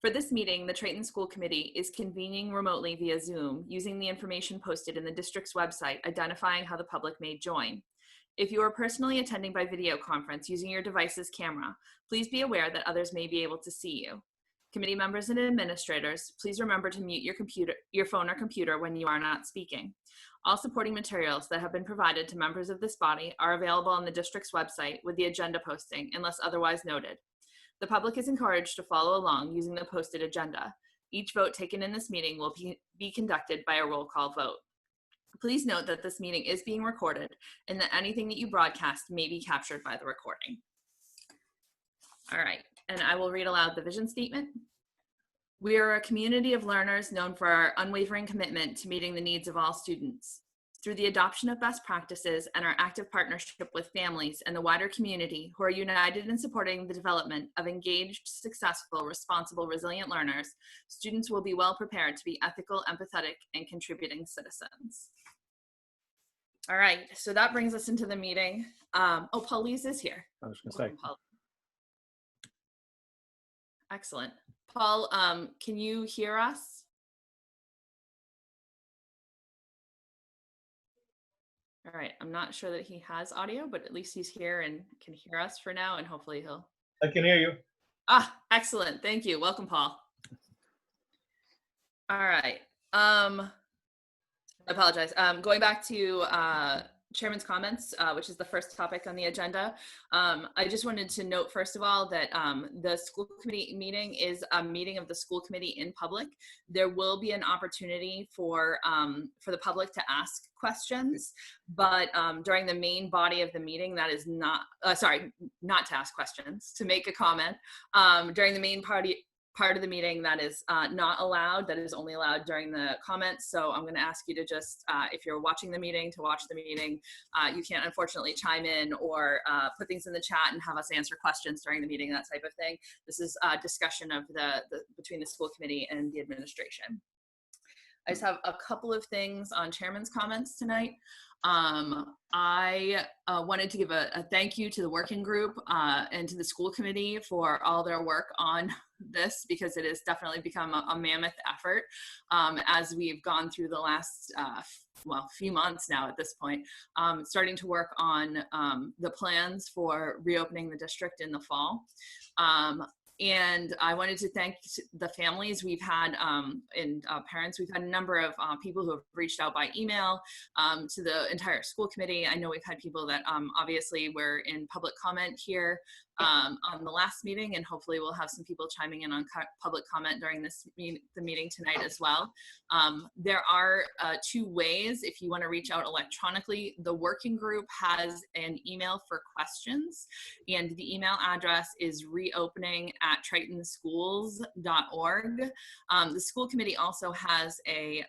For this meeting, the Triton School Committee is convening remotely via Zoom using the information posted in the district's website identifying how the public may join. If you are personally attending by video conference using your device's camera, please be aware that others may be able to see you. Committee members and administrators, please remember to mute your phone or computer when you are not speaking. All supporting materials that have been provided to members of this body are available on the district's website with the agenda posting unless otherwise noted. The public is encouraged to follow along using the posted agenda. Each vote taken in this meeting will be conducted by a roll call vote. Please note that this meeting is being recorded and that anything that you broadcast may be captured by the recording. All right, and I will read aloud the vision statement. We are a community of learners known for our unwavering commitment to meeting the needs of all students. Through the adoption of best practices and our active partnership with families and the wider community who are united in supporting the development of engaged, successful, responsible, resilient learners, students will be well prepared to be ethical, empathetic, and contributing citizens. All right, so that brings us into the meeting. Oh, Paulise is here. I was going to say. Paul. Excellent. Paul, can you hear us? All right, I'm not sure that he has audio, but at least he's here and can hear us for now, and hopefully he'll. I can hear you. Ah, excellent. Thank you. Welcome, Paul. All right. I apologize. Going back to Chairman's comments, which is the first topic on the agenda. I just wanted to note, first of all, that the school committee meeting is a meeting of the school committee in public. There will be an opportunity for the public to ask questions, but during the main body of the meeting, that is not, not to ask questions, to make a comment. During the main part of the meeting, that is not allowed. That is only allowed during the comments. So I'm going to ask you to just, if you're watching the meeting, to watch the meeting. You can't unfortunately chime in or put things in the chat and have us answer questions during the meeting, that type of thing. This is a discussion of between the school committee and the administration. I just have a couple of things on Chairman's comments tonight. I wanted to give a thank you to the working group and to the school committee for all their work on this, because it has definitely become a mammoth effort as we've gone through the last few months now at this point, starting to work on the plans for reopening the district in the fall. And I wanted to thank the families we've had and parents. We've had a number of people who have reached out by email to the entire school committee. I know we've had people that obviously were in public comment here on the last meeting, and hopefully we'll have some people chiming in on public comment during the meeting tonight as well. There are two ways if you want to reach out electronically. The working group has an email for questions, and the email address is reopening@tritonschools.org. The school committee also has an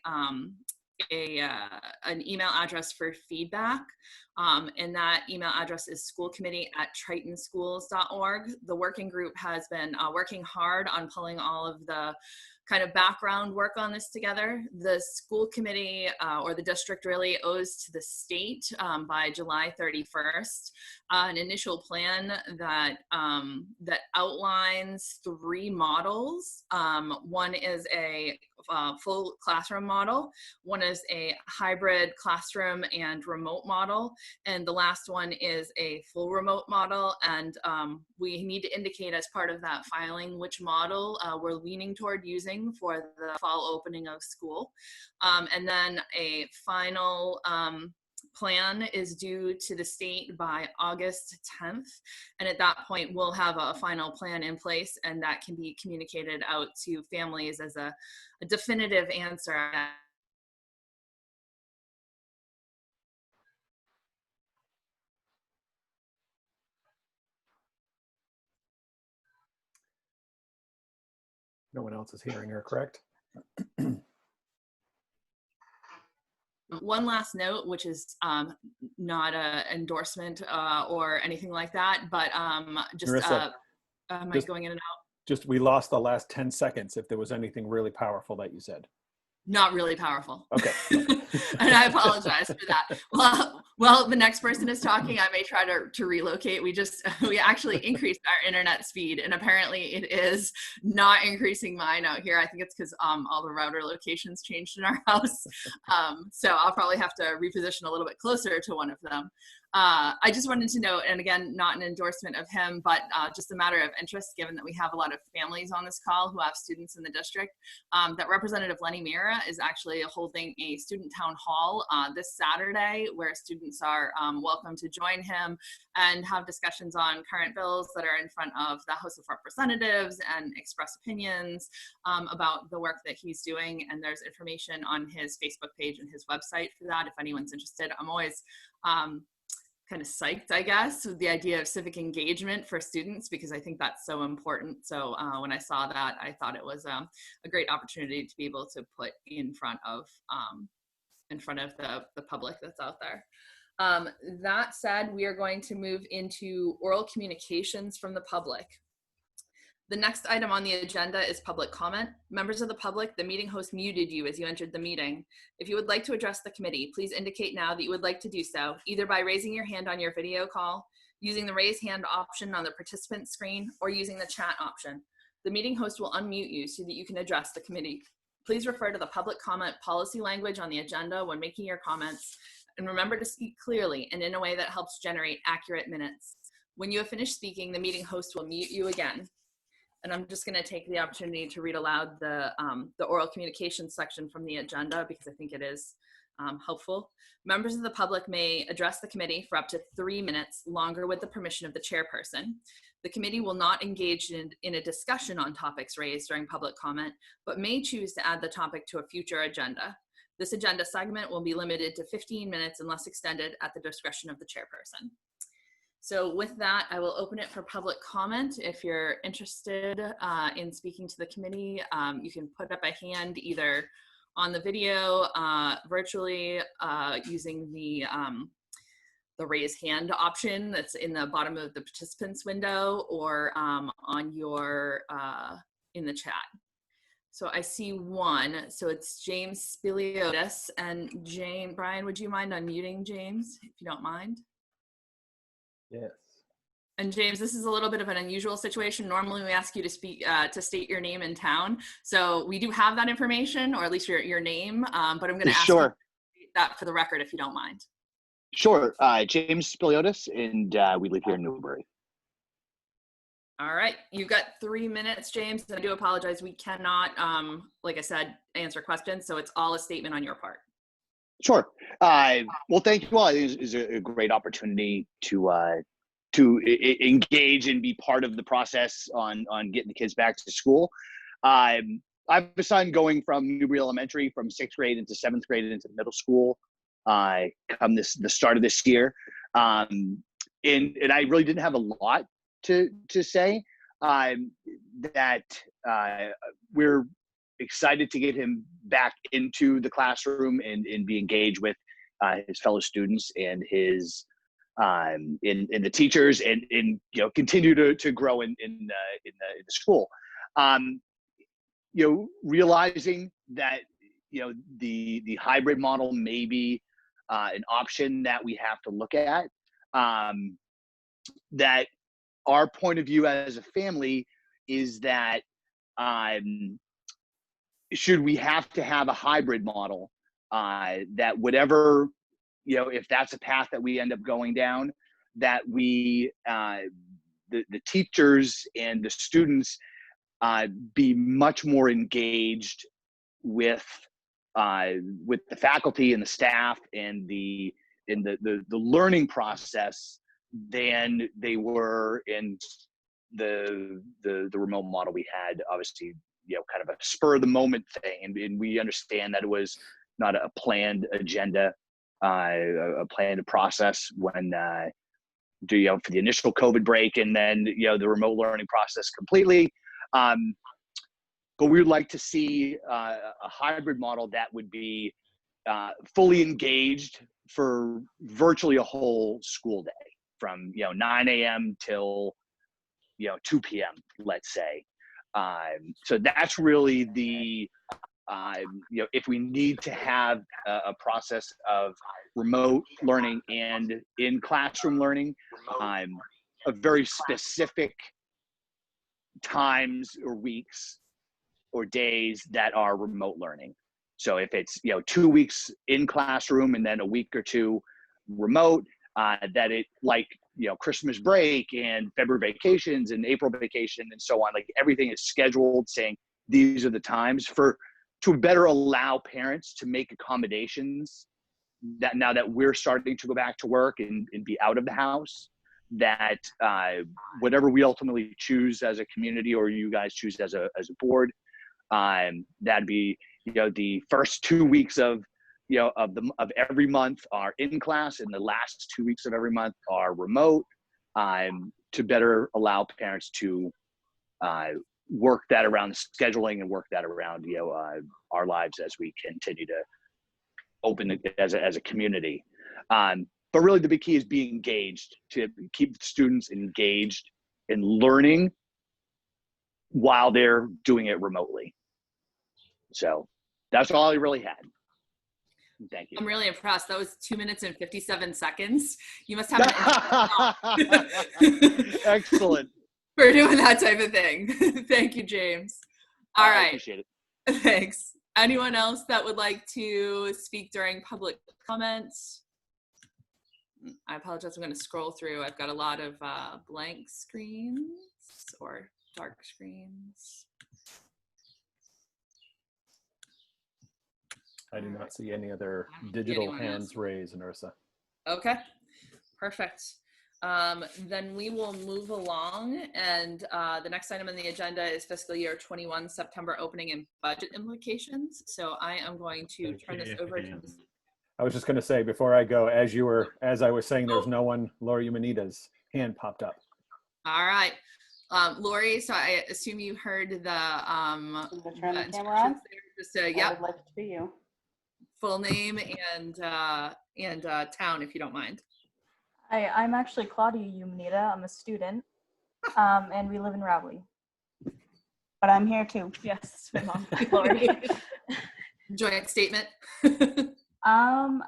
email address for feedback, and that email address is schoolcommittee@tritonschools.org. The working group has been working hard on pulling all of the kind of background work on this together. The school committee or the district really owes to the state by July 31st an initial plan that that outlines 3 models. One is a full classroom model, one is a hybrid classroom and remote model, and the last one is a full remote model. And we need to indicate as part of that filing which model we're leaning toward using for the fall opening of school. And then a final plan is due to the state by August 10th. And at that point, we'll have a final plan in place, and that can be communicated out to families as a definitive answer. No one else is hearing her, correct? One last note, which is not an endorsement or anything like that, but just Marissa, am I going in and out? Just, we lost the last 10 seconds if there was anything really powerful that you said. Not really powerful. Okay. And I apologize for that. Well, Well, the next person is talking. I may try to relocate. We actually increased our internet speed, and apparently it is not increasing mine out here. I think it's because all the router locations changed in our house. So I'll probably have to reposition a little bit closer to one of them. I just wanted to note, and again, not an endorsement of him, but just a matter of interest, given that we have a lot of families on this call who have students in the district, that Representative Lenny Mira is actually holding a student town hall this Saturday, where students are welcome to join him and have discussions on current bills that are in front of the House of Representatives and express opinions about the work that he's doing. And there's information on his Facebook page and his website for that if anyone's interested. I'm always kind of psyched, I guess, with the idea of civic engagement for students, because I think that's so important. So when I saw that, I thought it was a great opportunity to be able to put in front of the public that's out there. That said, we are going to move into oral communications from the public. The next item on the agenda is public comment. Members of the public, the meeting host muted you as you entered the meeting. If you would like to address the committee, please indicate now that you would like to do so, either by raising your hand on your video call, using the raise hand option on the participant screen, or using the chat option. The meeting host will unmute you so that you can address the committee. Please refer to the public comment policy language on the agenda when making your comments, and remember to speak clearly and in a way that helps generate accurate minutes. When you have finished speaking, the meeting host will mute you again. And I'm just going to take the opportunity to read aloud the oral communication section from the agenda, because I think it is helpful. Members of the public may address the committee for up to 3 minutes longer with the permission of the chairperson. The committee will not engage in a discussion on topics raised during public comment, but may choose to add the topic to a future agenda. This agenda segment will be limited to 15 minutes unless extended at the discretion of the chairperson. So with that, I will open it for public comment. If you're interested in speaking to the committee, you can put up a hand either on the video, virtually, using the raise hand option that's in the bottom of the participants window, or on your in the chat. So I see one. So it's James Spiliotis. And Brian, would you mind unmuting James, if you don't mind? Yes. And James, this is a little bit of an unusual situation. Normally we ask you to speak, to state your name and town. So we do have that information, or at least your name, but I'm going to ask you to state that for the record, if you don't mind. Sure. James Spiliotis, and we live here in Newbury. All right. You've got 3 minutes, James. And I do apologize. We cannot, like I said, answer questions. So it's all a statement on your part. Sure. Well, thank you all. I think it's a great opportunity to engage and be part of the process on getting the kids back to school. I have a son going from Newbury Elementary from 6th grade into 7th grade into middle school. Come the start of this year, and I really didn't have a lot to say. That we're excited to get him back into the classroom and be engaged with his fellow students and his in the teachers, and continue to grow in the school. Realizing that the hybrid model may be an option that we have to look at. That our point of view as a family is that should we have to have a hybrid model, that whatever, if that's a path that we end up going down, that we, the teachers and the students be much more engaged with the faculty and the staff and the learning process than they were in the remote model we had. Obviously, kind of a spur of the moment thing, and we understand that it was not a planned agenda, a planned process when for the initial COVID break, and then the remote learning process completely. But we would like to see a hybrid model that would be fully engaged for virtually a whole school day, from 9 a.m. till 2 p.m. let's say. So that's really the if we need to have a process of remote learning and in classroom learning, a very specific times or weeks or days that are remote learning. So if it's 2 weeks in classroom and then a week or two remote, that it like Christmas break and February vacations and April vacation and so on, like everything is scheduled, saying these are the times to better allow parents to make accommodations that now that we're starting to go back to work and be out of the house, that whatever we ultimately choose as a community or you guys choose as a board, that'd be the first 2 weeks of every month are in class and the last 2 weeks of every month are remote, to better allow parents to work that around the scheduling and work that around our lives as we continue to open as a community. But really the big key is being engaged, to keep students engaged in learning while they're doing it remotely. So that's all I really had. Thank you. I'm really impressed. That was 2 minutes and 57 seconds. You must have an Excellent. for doing that type of thing. Thank you, James. All right. I appreciate it. Thanks. Anyone else that would like to speak during public comments? I apologize. I'm going to scroll through. I've got a lot of blank screens or dark screens. I do not see any other digital hands raised, Narissa. Okay, perfect. Then we will move along, and the next item on the agenda is fiscal year 21 September opening and budget implications. So I am going to turn this over to. I was just going to say before I go, as I was saying, there's no one. Lori Umanita's hand popped up. All right, Lori. So I assume you heard the. Turn the camera on. Just yeah. I would like it to be you. Full name and town, if you don't mind. Hi, I'm actually Claudia Umanita. I'm a student, and we live in Rowley. But I'm here too. Yes, my mom, Lori. Joint statement. I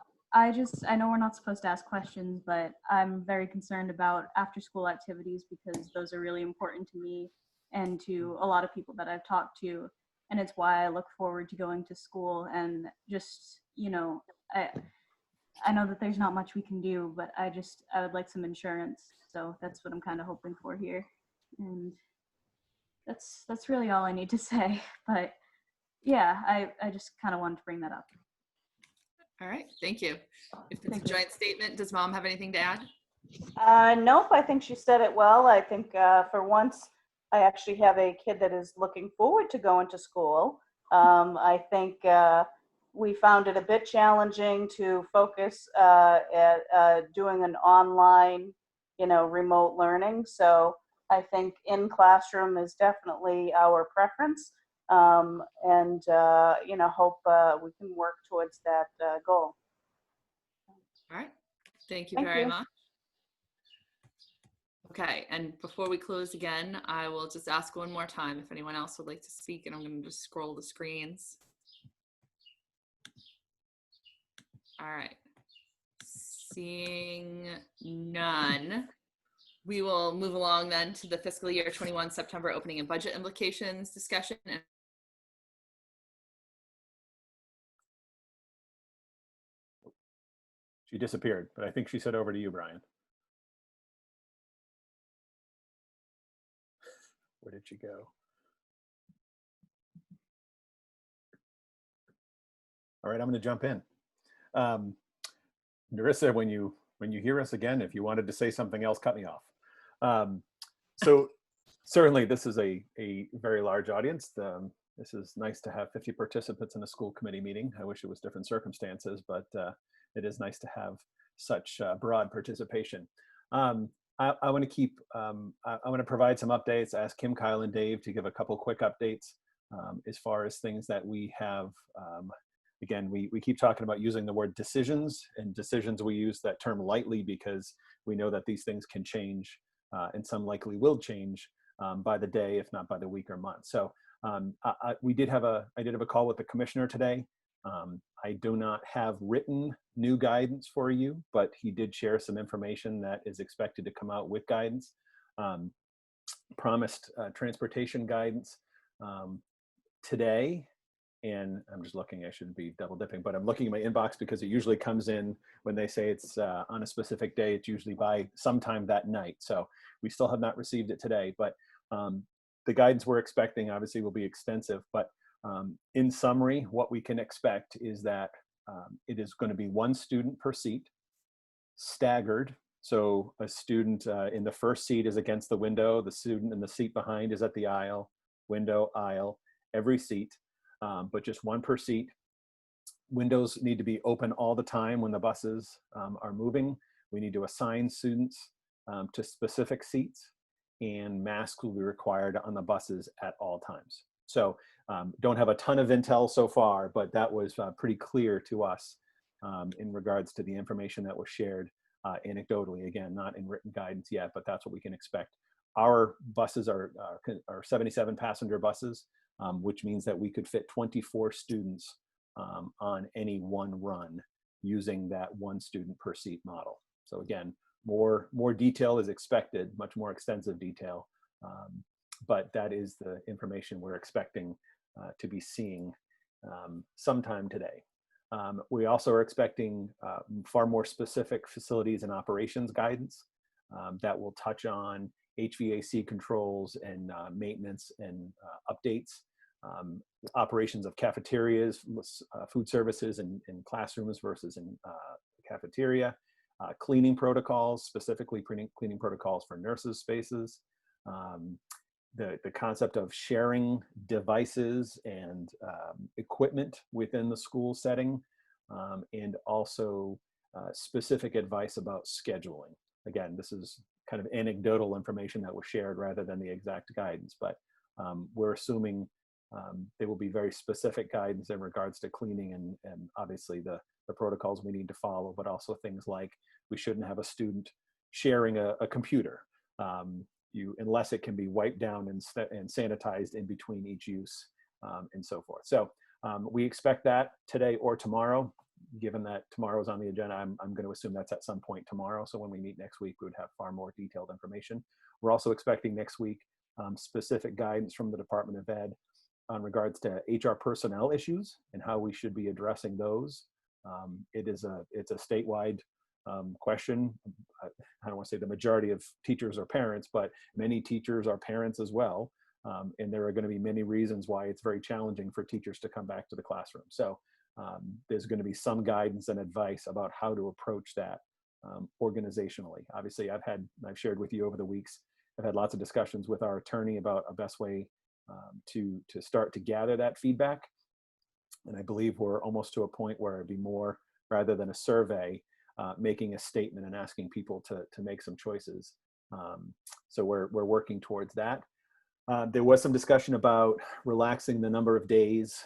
know we're not supposed to ask questions, but I'm very concerned about after-school activities because those are really important to me and to a lot of people that I've talked to, and it's why I look forward to going to school. And just I know that there's not much we can do, but I would like some insurance. So that's what I'm kind of hoping for here. And that's really all I need to say. But yeah, I just kind of wanted to bring that up. All right, thank you. If it's a joint statement, does mom have anything to add? Nope, I think she said it well. I think for once, I actually have a kid that is looking forward to going to school. I think we found it a bit challenging to focus at doing an online, remote learning. So I think in classroom is definitely our preference, and hope we can work towards that goal. All right, thank you very much. Okay, and before we close again, I will just ask one more time if anyone else would like to speak, and I'm going to just scroll the screens. All right, seeing none, we will move along then to the fiscal year 21 September opening and budget implications discussion. She disappeared, but I think she said over to you, Brian. Where did she go? All right, I'm going to jump in. Narissa, when you hear us again, if you wanted to say something else, cut me off. So certainly this is a very large audience. This is nice to have 50 participants in a school committee meeting. I wish it was different circumstances, but it is nice to have such broad participation. I want to provide some updates, ask Kim, Kyle, and Dave to give a couple quick updates as far as things that we have. Again, we keep talking about using the word decisions, and decisions, we use that term lightly because we know that these things can change and some likely will change by the day, if not by the week or month. So I did have a call with the commissioner today. I do not have written new guidance for you, but he did share some information that is expected to come out with guidance. Promised transportation guidance today. And I'm just looking, I shouldn't be double dipping, but I'm looking at my inbox because it usually comes in when they say it's on a specific day. It's usually by sometime that night. So we still have not received it today, but the guidance we're expecting obviously will be extensive. But in summary, what we can expect is that it is going to be one student per seat, staggered. So a student in the first seat is against the window, the student in the seat behind is at the aisle, window, aisle, every seat. But just one per seat. Windows need to be open all the time when the buses are moving. We need to assign students to specific seats, and masks will be required on the buses at all times. So don't have a ton of intel so far, but that was pretty clear to us in regards to the information that was shared anecdotally. Again, not in written guidance yet, but that's what we can expect. Our buses are 77 passenger buses. Which means that we could fit 24 students on any one run using that one student per seat model. So again, more detail is expected, much more extensive detail, but that is the information we're expecting to be seeing sometime today. We also are expecting far more specific facilities and operations guidance that will touch on HVAC controls and maintenance and updates, operations of cafeterias, food services in classrooms versus in cafeteria, cleaning protocols, specifically cleaning protocols for nurses' spaces, the concept of sharing devices and equipment within the school setting, and also specific advice about scheduling. Again, this is kind of anecdotal information that was shared rather than the exact guidance, but we're assuming there will be very specific guidance in regards to cleaning and obviously the protocols we need to follow, but also things like we shouldn't have a student sharing a computer unless it can be wiped down and sanitized in between each use and so forth. So we expect that today or tomorrow. Given that tomorrow's on the agenda, I'm going to assume that's at some point tomorrow. So when we meet next week, we would have far more detailed information. We're also expecting next week specific guidance from the Department of Ed on regards to HR personnel issues and how we should be addressing those. It's a statewide question. I don't want to say the majority of teachers are parents, but many teachers are parents as well. And there are going to be many reasons why it's very challenging for teachers to come back to the classroom. So there's going to be some guidance and advice about how to approach that organizationally. Obviously, I've shared with you over the weeks, I've had lots of discussions with our attorney about a best way to start to gather that feedback. And I believe we're almost to a point where it'd be more, rather than a survey, making a statement and asking people to make some choices. So we're working towards that. There was some discussion about relaxing the number of days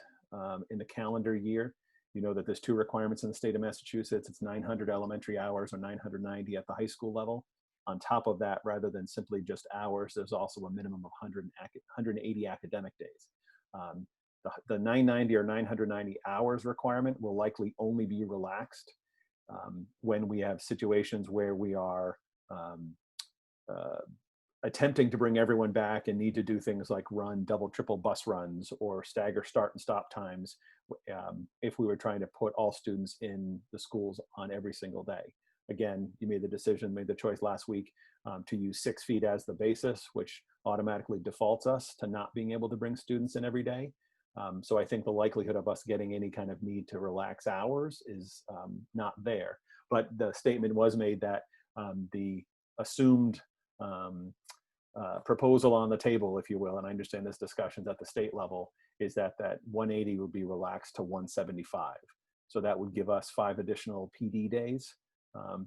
in the calendar year. You know that there's 2 requirements in the state of Massachusetts. It's 900 elementary hours or 990 at the high school level. On top of that, rather than simply just hours, there's also a minimum of 180 academic days. The 990 or 990 hours requirement will likely only be relaxed when we have situations where we are attempting to bring everyone back and need to do things like run double, triple bus runs or stagger start and stop times if we were trying to put all students in the schools on every single day. Again, you made the choice last week to use 6 feet as the basis, which automatically defaults us to not being able to bring students in every day. So I think the likelihood of us getting any kind of need to relax hours is not there. But the statement was made that the assumed proposal on the table, if you will, and I understand this discussion's at the state level, is that 180 would be relaxed to 175. So that would give us 5 additional PD days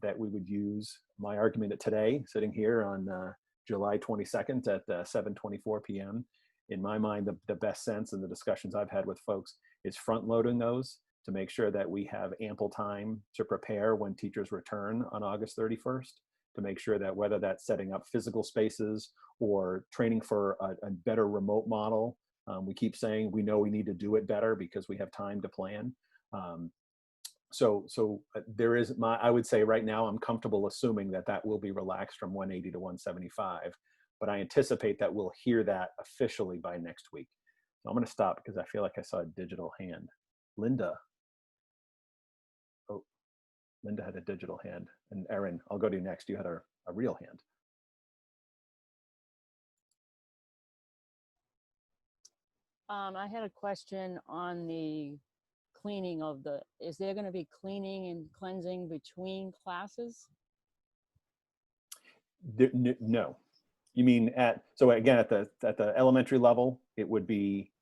that we would use. My argument today, sitting here on July 22nd at 7:24 p.m., in my mind, the best sense in the discussions I've had with folks is front loading those to make sure that we have ample time to prepare when teachers return on August 31st, to make sure that whether that's setting up physical spaces or training for a better remote model We keep saying we know we need to do it better because we have time to plan. So there is I would say right now I'm comfortable assuming that that will be relaxed from 180 to 175, but I anticipate that we'll hear that officially by next week. So I'm going to stop because I feel like I saw a digital hand. Linda. Oh, Linda had a digital hand. And Erin, I'll go to you next. You had a real hand. I had a question on the cleaning of is there going to be cleaning and cleansing between classes? No. You mean so again, at the elementary level, it would be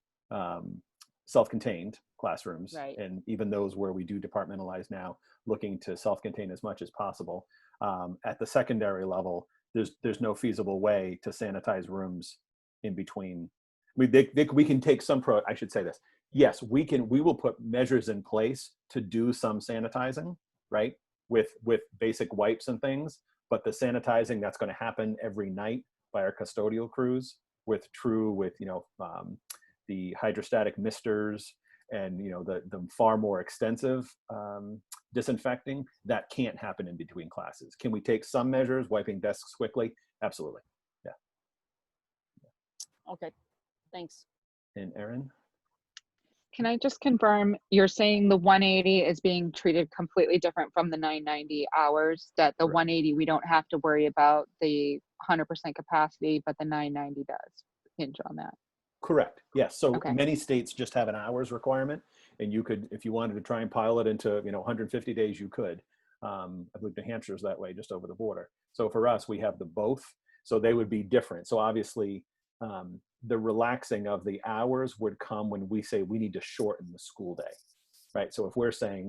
self-contained classrooms. Right. And even those where we do departmentalize now, looking to self-contain as much as possible. At the secondary level, there's no feasible way to sanitize rooms in between. We can take some I should say this. Yes, we will put measures in place to do some sanitizing, right? With basic wipes and things, but the sanitizing that's going to happen every night by our custodial crews with the hydrostatic misters and the far more extensive disinfecting, that can't happen in between classes. Can we take some measures, wiping desks quickly? Absolutely. Yeah. Okay, thanks. And Erin? Can I just confirm, you're saying the 180 is being treated completely different from the 990 hours, that the Correct. 180, we don't have to worry about the 100% capacity, but the 990 does hinge on that? Correct. Yes. So Okay. many states just have an hours requirement, and you could, if you wanted to try and pilot into 150 days, you could. I believe New Hampshire's that way, just over the border. So for us, we have the both. So they would be different. So obviously, the relaxing of the hours would come when we say we need to shorten the school day, right? So if we're saying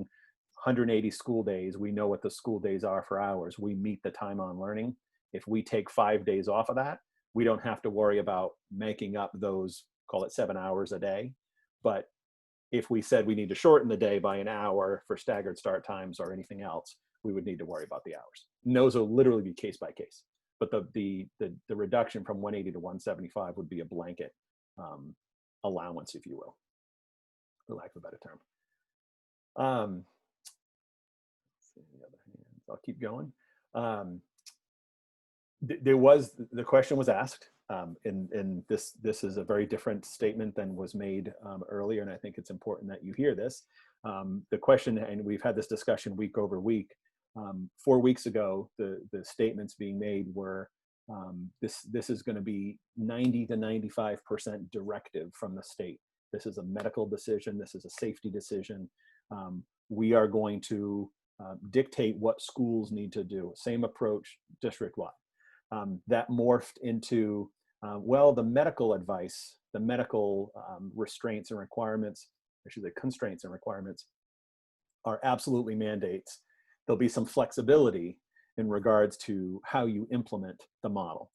180 school days, we know what the school days are for hours. We meet the time on learning. If we take 5 days off of that, we don't have to worry about making up those, call it 7 hours a day. But if we said we need to shorten the day by an hour for staggered start times or anything else, we would need to worry about the hours. And those will literally be case by case. But the reduction from 180 to 175 would be a blanket allowance, if you will, for lack of a better term. I'll keep going. The question was asked, and this is a very different statement than was made earlier, and I think it's important that you hear this. The question, and we've had this discussion week over week. 4 weeks ago, the statements being made were this is going to be 90 to 95% directive from the state. This is a medical decision. This is a safety decision. We are going to dictate what schools need to do. Same approach district-wide. That morphed into, the medical advice, the medical restraints and requirements, constraints and requirements are absolutely mandates. There'll be some flexibility in regards to how you implement the model.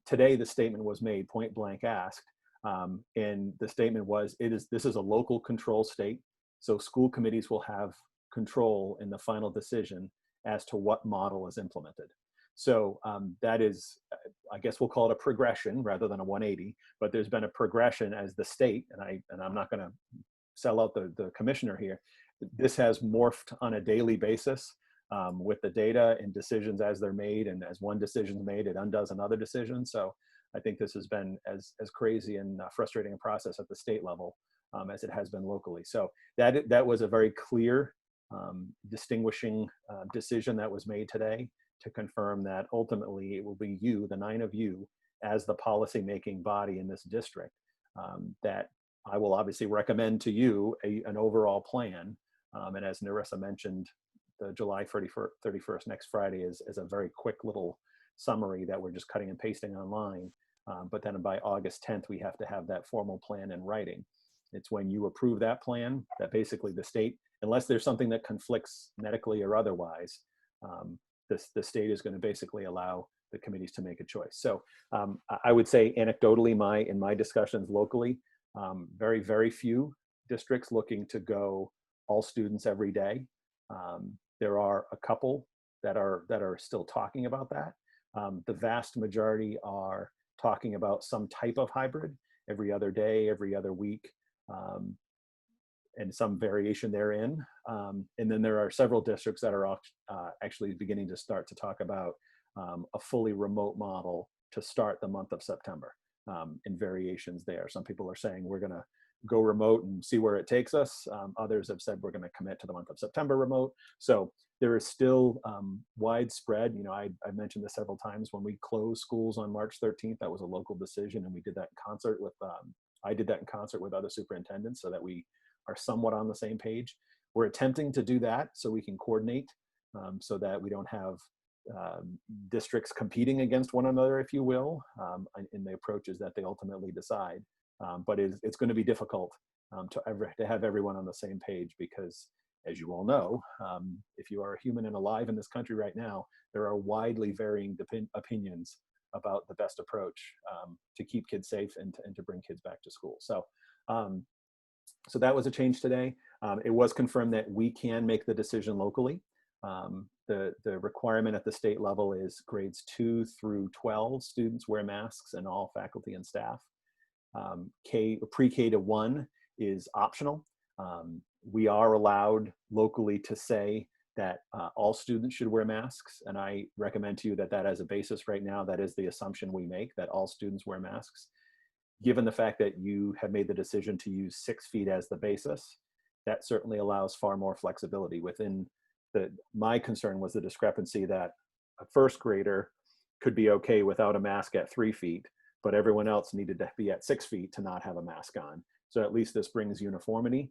Today, the statement was made, point blank asked, and the statement was, this is a local control state, so school committees will have control in the final decision as to what model is implemented. So that is, I guess we'll call it a progression rather than a 180, but there's been a progression as the state, and I'm not going to sell out the commissioner here. This has morphed on a daily basis with the data and decisions as they're made, and as one decision's made, it undoes another decision. So I think this has been as crazy and frustrating a process at the state level as it has been locally. So that was a very clear distinguishing decision that was made today to confirm that ultimately it will be you, the 9 of you, as the policy-making body in this district, that I will obviously recommend to you an overall plan. And as Narissa mentioned, the July 31st, next Friday, is a very quick little summary that we're just cutting and pasting online. But then by August 10th, we have to have that formal plan in writing. It's when you approve that plan that basically the state, unless there's something that conflicts medically or otherwise, the state is going to basically allow the committees to make a choice. So I would say anecdotally, in my discussions locally, very, very few districts looking to go all students every day. There are a couple that are still talking about that. The vast majority are talking about some type of hybrid. every other day, every other week, and some variation therein. And then there are several districts that are actually beginning to start to talk about a fully remote model to start the month of September, and variations there. Some people are saying we're going to go remote and see where it takes us. Others have said we're going to commit to the month of September remote. So there is still widespread, I mentioned this several times, when we closed schools on March 13th, that was a local decision, and we did that in concert with, I did that in concert with other superintendents so that we are somewhat on the same page. We're attempting to do that so we can coordinate, so that we don't have districts competing against one another, if you will, in the approaches that they ultimately decide. But it's going to be difficult to have everyone on the same page because, as you all know, if you are human and alive in this country right now, there are widely varying opinions about the best approach to keep kids safe and to bring kids back to school. So, so that was a change today. It was confirmed that we can make the decision locally. The requirement at the state level is grades 2 through 12 students wear masks, and all faculty and staff. Pre-K to 1 is optional. We are allowed locally to say that all students should wear masks, and I recommend to you that as a basis right now, that is the assumption we make, that all students wear masks. Given the fact that you have made the decision to use 6 feet as the basis, that certainly allows far more flexibility within my concern was the discrepancy that a first grader could be okay without a mask at 3 feet, but everyone else needed to be at 6 feet to not have a mask on. So at least this brings uniformity,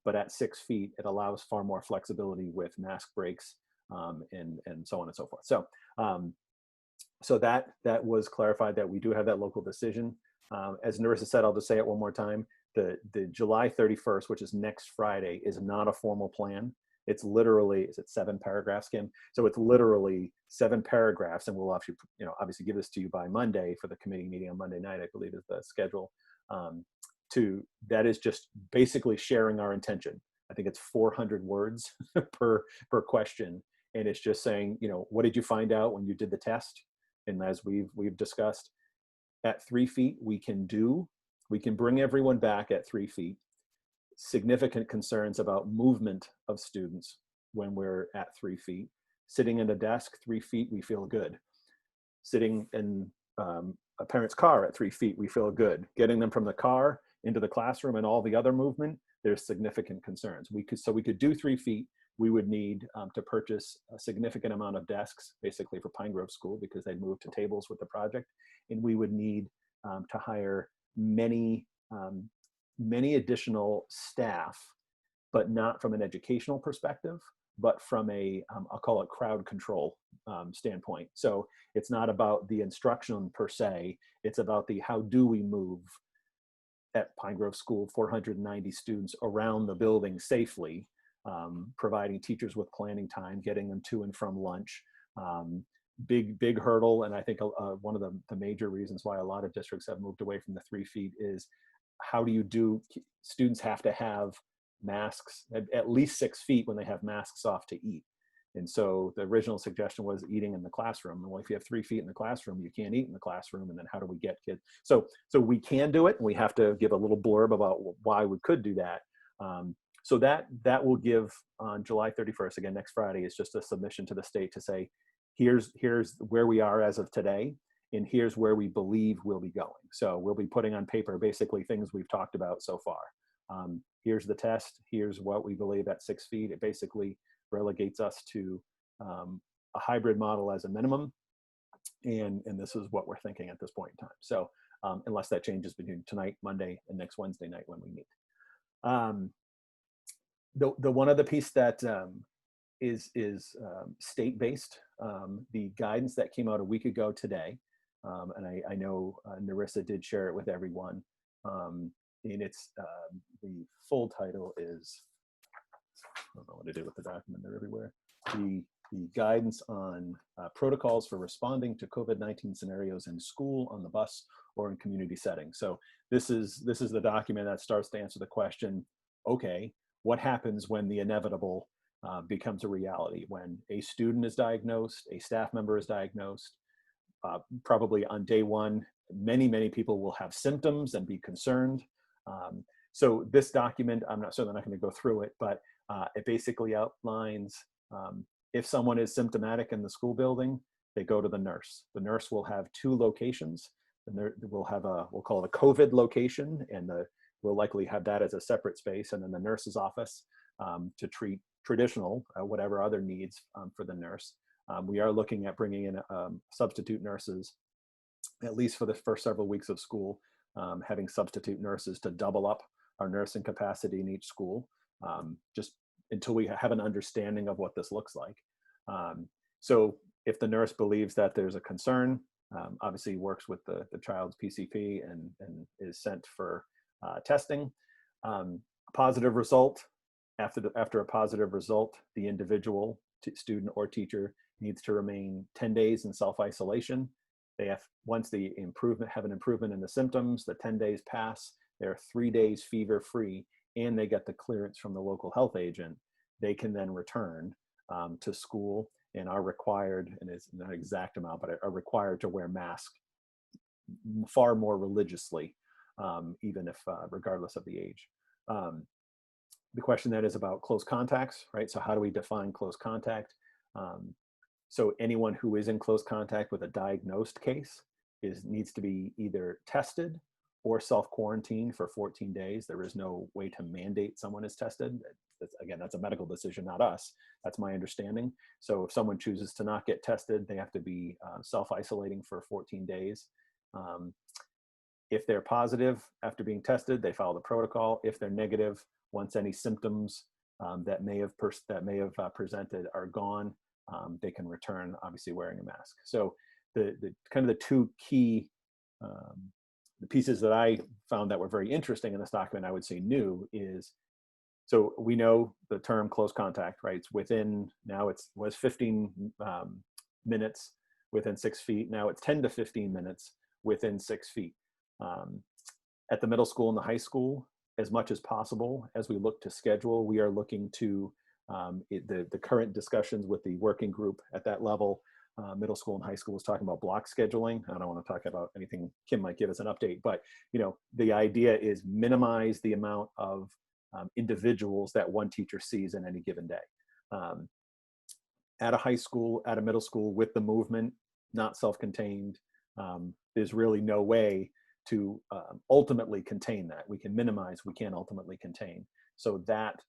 but at 6 feet, it allows far more flexibility with mask breaks, and so on and so forth. So, so that was clarified, that we do have that local decision. As Narissa said, I'll just say it one more time, the July 31st, which is next Friday, is not a formal plan. It's literally, is it 7 paragraphs, Kim? So it's literally 7 paragraphs, and we'll actually, obviously give this to you by Monday for the committee meeting on Monday night, I believe is the schedule. That is just basically sharing our intention. I think it's 400 words per question, and it's just saying, what did you find out when you did the test? And as we've discussed, at 3 feet, we can bring everyone back at 3 feet. Significant concerns about movement of students when we're at 3 feet. Sitting in a desk 3 feet, we feel good. Sitting in a parent's car at 3 feet, we feel good. Getting them from the car into the classroom and all the other movement, there's significant concerns. We could do 3 feet. We would need to purchase a significant amount of desks, basically for Pine Grove School, because they'd move to tables with the project. And we would need to hire many additional staff, but not from an educational perspective, but from a, I'll call it crowd control standpoint. So it's not about the instruction per se, it's about how do we move at Pine Grove School 490 students around the building safely, providing teachers with planning time, getting them to and from lunch. Big hurdle, and I think one of the major reasons why a lot of districts have moved away from the 3 feet is, how do you do, students have to have masks at least 6 feet when they have masks off to eat. And so the original suggestion was eating in the classroom. Well, if you have 3 feet in the classroom, you can't eat in the classroom. And then how do we get kids? So we can do it, and we have to give a little blurb about why we could do that. So that will give on July 31st, again, next Friday, is just a submission to the state to say, here's where we are as of today, and here's where we believe we'll be going. So we'll be putting on paper basically things we've talked about so far. Here's the test. Here's what we believe at 6 feet. It basically relegates us to a hybrid model as a minimum. And this is what we're thinking at this point in time. So unless that changes between tonight, Monday, and next Wednesday night when we meet. The one other piece that is state-based, the guidance that came out a week ago today, and I know Narissa did share it with everyone, and it's the full title is, I don't know what to do with the document, they're everywhere. The guidance on protocols for responding to COVID-19 scenarios in school, on the bus, or in community settings. So this is the document that starts to answer the question, okay, what happens when the inevitable becomes a reality? When a student is diagnosed, a staff member is diagnosed, probably on day one, many people will have symptoms and be concerned. So this document, I'm certainly not going to go through it, but it basically outlines if someone is symptomatic in the school building, they go to the nurse. The nurse will have 2 locations. We'll have we'll call it a COVID location, and we'll likely have that as a separate space, and then the nurse's office to treat traditional, whatever other needs for the nurse. We are looking at bringing in substitute nurses, at least for the first several weeks of school, having substitute nurses to double up our nursing capacity in each school, just until we have an understanding of what this looks like. So if the nurse believes that there's a concern, obviously works with the child's PCP and is sent for testing. A positive result, after a positive result, the individual student or teacher needs to remain 10 days in self-isolation. They have, once the have an improvement in the symptoms, the 10 days pass, they're 3 days fever-free, and they get the clearance from the local health agent. They can then return to school and are required, and it's not an exact amount, but are required to wear masks far more religiously, even if regardless of the age. The question then is about close contacts, right? So how do we define close contact? So anyone who is in close contact with a diagnosed case needs to be either tested or self-quarantined for 14 days. There is no way to mandate someone is tested. Again, that's a medical decision, not us. That's my understanding. So if someone chooses to not get tested, they have to be self-isolating for 14 days. If they're positive after being tested, they follow the protocol. If they're negative, once any symptoms that may have presented are gone, they can return, obviously wearing a mask. So the kind of the 2 key the pieces that I found that were very interesting in this document, I would say new, is, so we know the term close contact, right? It's within, now was 15 minutes within 6 feet. Now it's 10 to 15 minutes within 6 feet. At the middle school and the high school, as much as possible, as we look to schedule, we are looking to the current discussions with the working group at that level. Middle school and high school is talking about block scheduling. I don't want to talk about anything. Kim might give us an update, but the idea is minimize the amount of individuals that one teacher sees in any given day. At a high school, at a middle school, with the movement, not self-contained, there's really no way to ultimately contain that. We can minimize, we can't ultimately contain. So that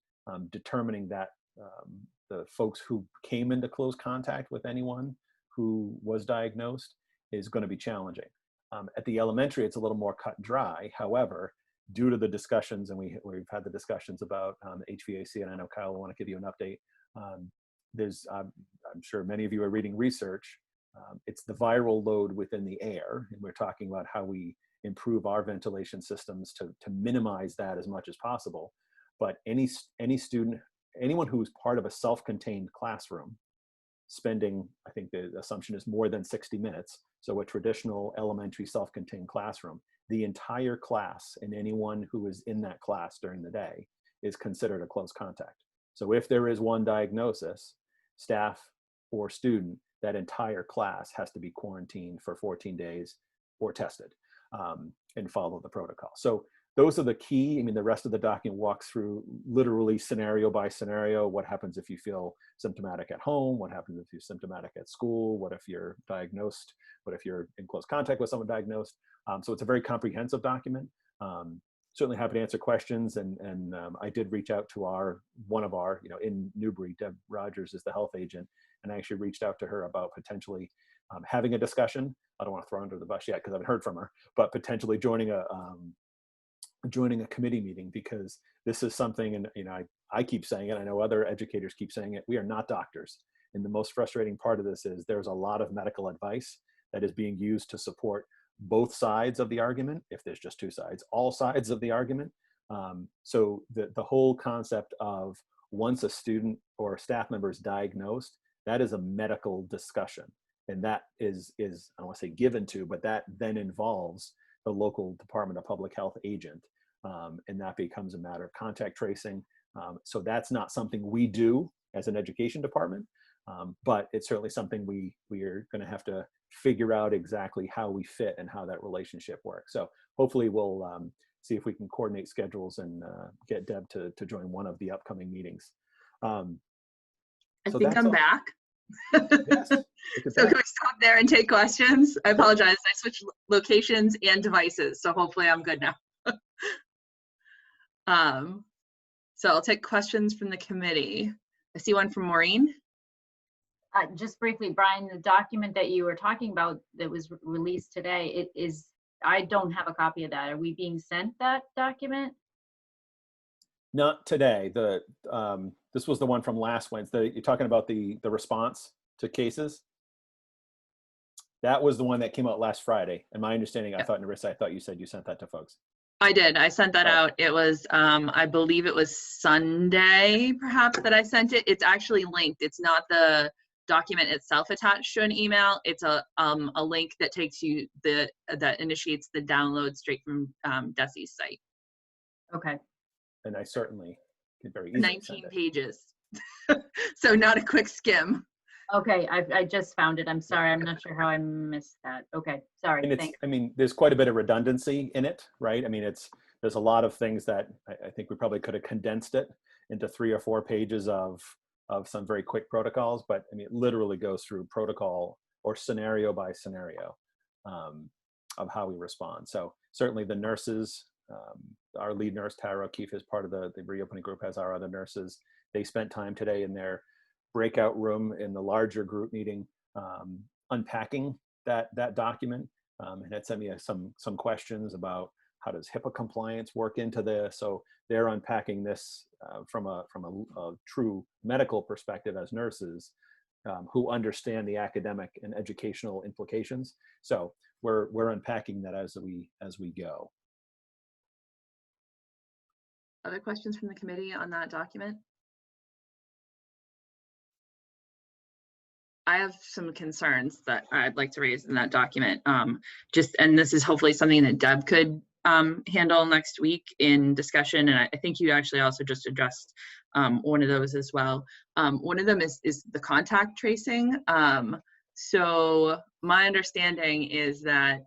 determining that the folks who came into close contact with anyone who was diagnosed is going to be challenging. At the elementary, it's a little more cut and dry. However, due to the discussions, and we've had the discussions about HVAC, and I know Kyle will want to give you an update. I'm sure many of you are reading research. It's the viral load within the air, and we're talking about how we improve our ventilation systems to minimize that as much as possible. But any student, anyone who's part of a self-contained classroom, spending, I think the assumption is more than 60 minutes. So a traditional elementary self-contained classroom, the entire class and anyone who is in that class during the day is considered a close contact. So if there is one diagnosis, staff or student, that entire class has to be quarantined for 14 days or tested and follow the protocol. So those are the key. I mean, the rest of the document walks through literally scenario by scenario. What happens if you feel symptomatic at home? What happens if you're symptomatic at school? What if you're diagnosed? What if you're in close contact with someone diagnosed? So it's a very comprehensive document. Certainly happy to answer questions. And I did reach out to one of our, in Newbury, Deb Rogers is the health agent. And I actually reached out to her about potentially having a discussion. I don't want to throw her under the bus yet because I haven't heard from her, but potentially joining a committee meeting, because this is something, and I keep saying it, I know other educators keep saying it, we are not doctors. And the most frustrating part of this is there's a lot of medical advice that is being used to support both sides of the argument, if there's just 2 sides, all sides of the argument. So the whole concept of once a student or a staff member is diagnosed, that is a medical discussion. And that is I don't want to say given to, but that then involves the local Department of Public Health agent. And that becomes a matter of contact tracing. So that's not something we do as an education department. But it's certainly something we are going to have to figure out exactly how we fit and how that relationship works. So hopefully we'll see if we can coordinate schedules and get Deb to join one of the upcoming meetings. I So think that's I'm all. back. Yes, look at So that. can we stop there and take questions? I apologize. I switched locations and devices, so hopefully I'm good now. So I'll take questions from the committee. I see one from Maureen. Just briefly, Brian, the document that you were talking about that was released today, I don't have a copy of that. Are we being sent that document? Not today. This was the one from last Wednesday. You're talking about the response to cases. That was the one that came out last Friday. And my understanding, I thought, Narissa, I thought you said you sent that to folks. I did. I sent that Oh. out. It was, I believe it was Sunday, perhaps, that I sent it. It's actually linked. It's not the document itself attached to an email. It's a link that takes you that initiates the download straight from DESI's site. Okay. And I certainly could very easily 19 send it. pages. So not a quick skim. Okay, I just found it. I'm sorry. I'm not sure how I missed that. Okay, sorry. And Thanks. I mean, there's quite a bit of redundancy in it, right? I mean, there's a lot of things that I think we probably could have condensed it into 3 or 4 pages of some very quick protocols, but I mean, it literally goes through protocol or scenario by scenario of how we respond. So certainly the nurses, our lead nurse, Tara O'Keefe, is part of the reopening group, as our other nurses. They spent time today in their breakout room in the larger group meeting, unpacking that document, and had sent me some questions about how does HIPAA compliance work into this. So they're unpacking this from a true medical perspective as nurses who understand the academic and educational implications. So we're unpacking that as we go. Other questions from the committee on that document? I have some concerns that I'd like to raise in that document. And this is hopefully something that Deb could handle next week in discussion. And I think you actually also just addressed one of those as well. One of them is the contact tracing. So my understanding is that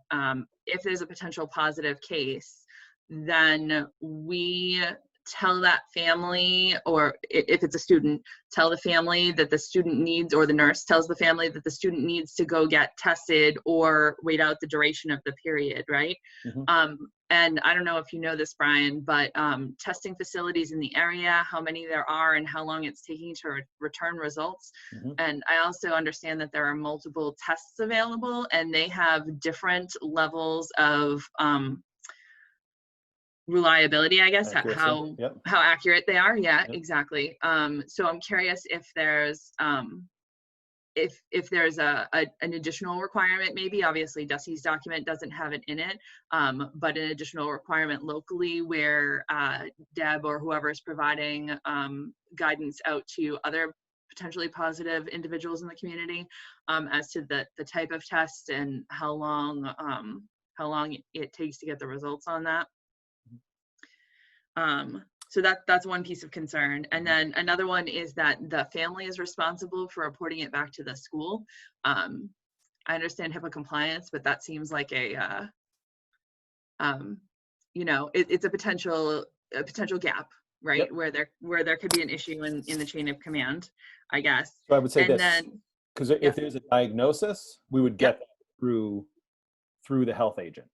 if there's a potential positive case, then we tell that family, or if it's a student, tell the family that the student needs, or the nurse tells the family that the student needs to go get tested or wait out the duration of the period, right? Mm-hmm. And I don't know if you know this, Brian, but testing facilities in the area, how many there are and how long it's taking to return results. Mm-hmm. And I also understand that there are multiple tests available and they have different levels of reliability, I guess, Accuracy. how Yep. how accurate they are. Yeah, Yep. exactly. So I'm curious if there's if there's an additional requirement, maybe. Obviously DESI's document doesn't have it in it, but an additional requirement locally where Deb or whoever is providing guidance out to other potentially positive individuals in the community as to the type of test and how long it takes to get the results on that. So that's one piece of concern. And then another one is that the family is responsible for reporting it back to the school. I understand HIPAA compliance, but that seems like a, it's a potential gap, right? Yep. Where there could be an issue in the chain of command, I guess. So I would say and this, because if there's a diagnosis, we would get that through the health agent.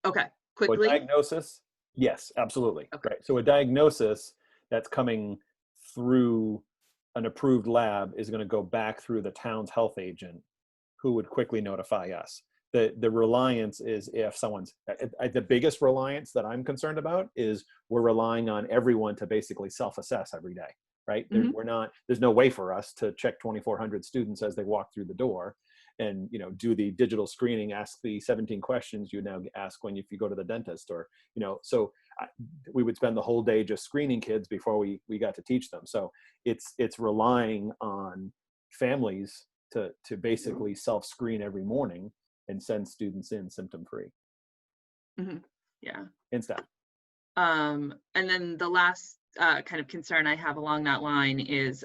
Okay, So quickly. a diagnosis, yes, absolutely. Okay. Right. So a diagnosis that's coming through an approved lab is going to go back through the town's health agent, who would quickly notify us. The reliance is if someone's, the biggest reliance that I'm concerned about is we're relying on everyone to basically self-assess every day, right? Mm-hmm. There's no way for us to check 2,400 students as they walk through the door and, do the digital screening, ask the 17 questions you now ask if you go to the dentist, or, so we would spend the whole day just screening kids before we got to teach them. So it's relying on families to basically self-screen every morning and send students in symptom-free. Mm-hmm. Yeah. In staff. And then the last kind of concern I have along that line is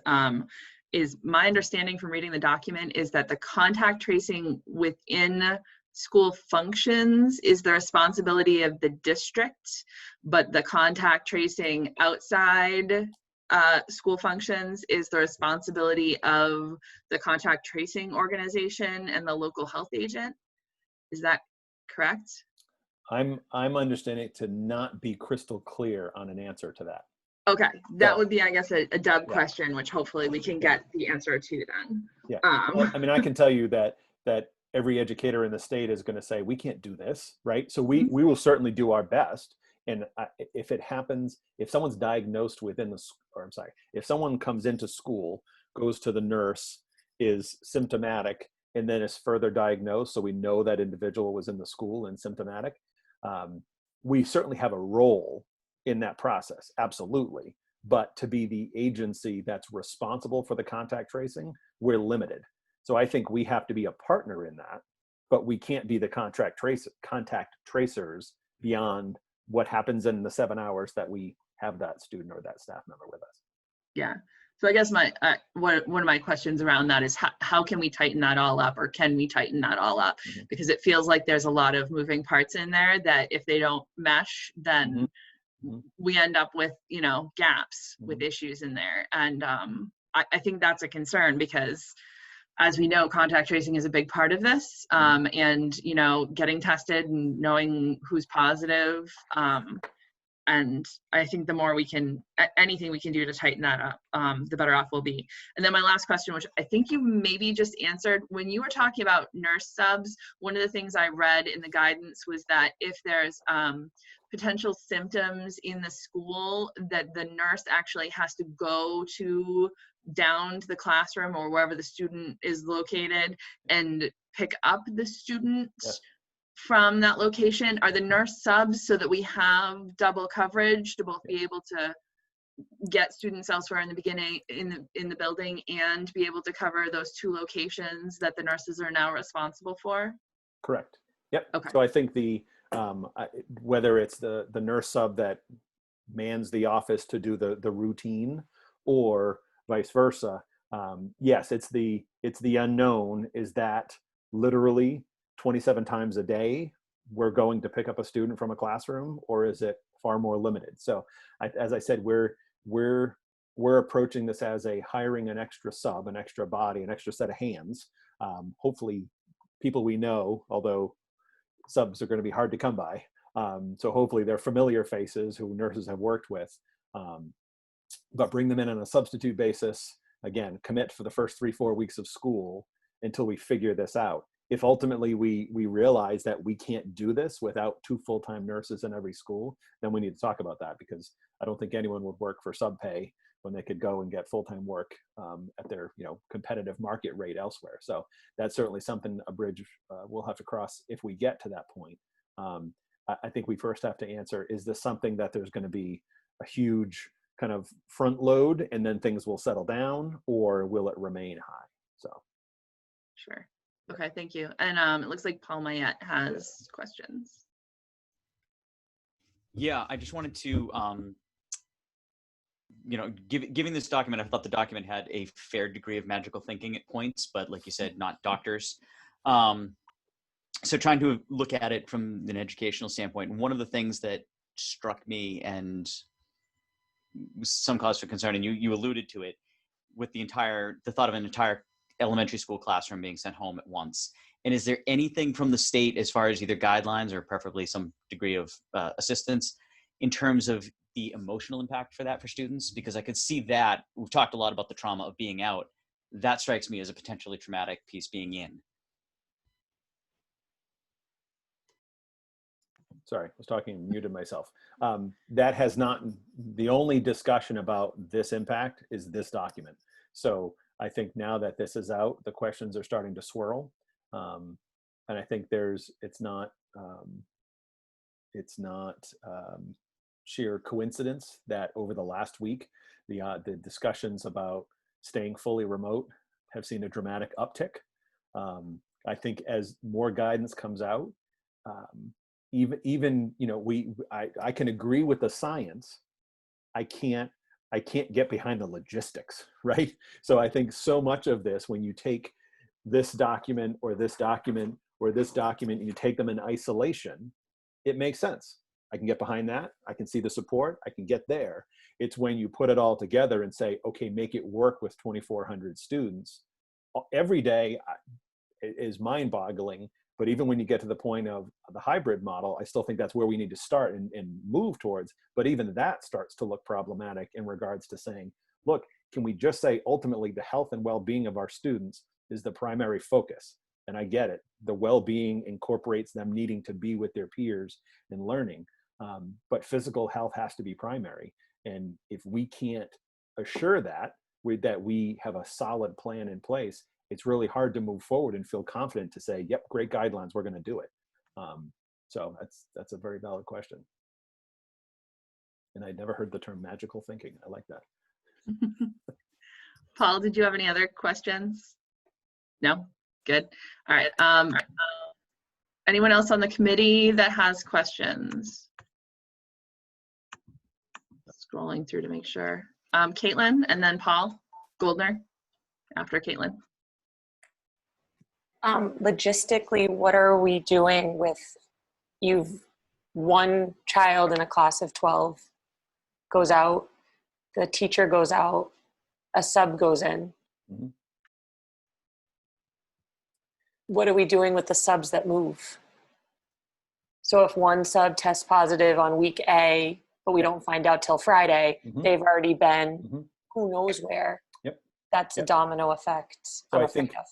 is my understanding from reading the document is that the contact tracing within school functions is the responsibility of the district, but the contact tracing outside school functions is the responsibility of the contact tracing organization and the local health agent. Is that correct? I'm understanding it to not be crystal clear on an answer to that. Okay, that So, would be, I guess, a Deb yeah. question, which hopefully we can get the answer to then. Yeah. Well, I mean, I can tell you that every educator in the state is going to say we can't do this, right? So we will certainly do our best. And if it happens, if someone's diagnosed within the, or I'm sorry, if someone comes into school, goes to the nurse, is symptomatic, and then is further diagnosed, so we know that individual was in the school and symptomatic, we certainly have a role in that process, absolutely. But to be the agency that's responsible for the contact tracing, we're limited. So I think we have to be a partner in that, but we can't be the contact tracers beyond what happens in the 7 hours that we have that student or that staff member with us. Yeah. So I guess my one of my questions around that is how can we tighten that all up, or can we tighten that all up? Mm-hmm. Because it feels like there's a lot of moving parts in there that if they don't mesh, then we end up with, you know, gaps with issues in there. And I think that's a concern because, as we know, contact tracing is a big part of this, and, you know, getting tested and knowing who's positive. And I think the more we can, anything we can do to tighten that up, the better off we'll be. And then my last question, which I think you maybe just answered, when you were talking about nurse subs, one of the things I read in the guidance was that if there's potential symptoms in the school, that the nurse actually has to go down to the classroom or wherever the student is located and pick up the student from that location. Are the nurse subs so that we have double coverage to both be able to get students elsewhere in the beginning in the building and be able to cover those two locations that the nurses are now responsible for? Correct. Yep. Okay. So I think whether it's the nurse sub that mans the office to do the routine or vice versa, yes, it's the unknown. Is that literally 27 times a day we're going to pick up a student from a classroom, or is it far more limited? So as I said, we're approaching this as hiring an extra sub, an extra body, an extra set of hands. Hopefully people we know, although subs are going to be hard to come by. So hopefully they're familiar faces who nurses have worked with, but bring them in on a substitute basis. Again, commit for the first 3-4 weeks of school until we figure this out. If ultimately we realize that we can't do this without 2 full-time nurses in every school, then we need to talk about that, because I don't think anyone would work for sub pay when they could go and get full-time work at their competitive market rate elsewhere. So that's certainly something, a bridge we'll have to cross if we get to that point. I think we first have to answer, is this something that there's going to be a huge kind of front load and then things will settle down, or will it remain high? So. Sure. Okay, thank you. And it looks like Paul Mayette has questions. Yeah, I just wanted to, giving this document, I thought the document had a fair degree of magical thinking at points, but like you said, not doctors. So trying to look at it from an educational standpoint, one of the things that struck me and was some cause for concern, and you alluded to it, with the thought of an entire elementary school classroom being sent home at once. And is there anything from the state as far as either guidelines or preferably some degree of assistance in terms of the emotional impact for students? Because I could see that. We've talked a lot about the trauma of being out. That strikes me as a potentially traumatic piece being in. Sorry, I was talking and muted myself. That has not, the only discussion about this impact is this document. So I think now that this is out, the questions are starting to swirl. And I think it's not sheer coincidence that over the last week, the discussions about staying fully remote have seen a dramatic uptick. I think as more guidance comes out, even I can agree with the science. I can't I can't get behind the logistics, right? So I think so much of this, when you take this document or this document or this document and you take them in isolation, it makes sense. I can get behind that. I can see the support. I can get there. It's when you put it all together and say, okay, make it work with 2,400 students. Every day is mind-boggling. But even when you get to the point of the hybrid model, I still think that's where we need to start and move towards. But even that starts to look problematic in regards to saying, look, can we just say ultimately the health and well-being of our students is the primary focus? And I get it. The well-being incorporates them needing to be with their peers and learning. But physical health has to be primary. And if we can't assure that we have a solid plan in place, it's really hard to move forward and feel confident to say, yep, great guidelines, we're going to do it. So that's a very valid question. And I'd never heard the term magical thinking. I like that. Paul, did you have any other questions? No? Good. All right. Anyone else on the committee that has questions? Scrolling through to make sure. Caitlin, and then Paul Goldner after Caitlin. Logistically, what are we doing with you've one child in a class of 12 goes out, the teacher goes out, a sub goes in. Mm-hmm. What are we doing with the subs that move? So if one sub tests positive on week A, but we don't find out till Friday, Mm-hmm. they've already been Mm-hmm. who knows where. Yep. That's a domino effect. So I'm I afraid think of.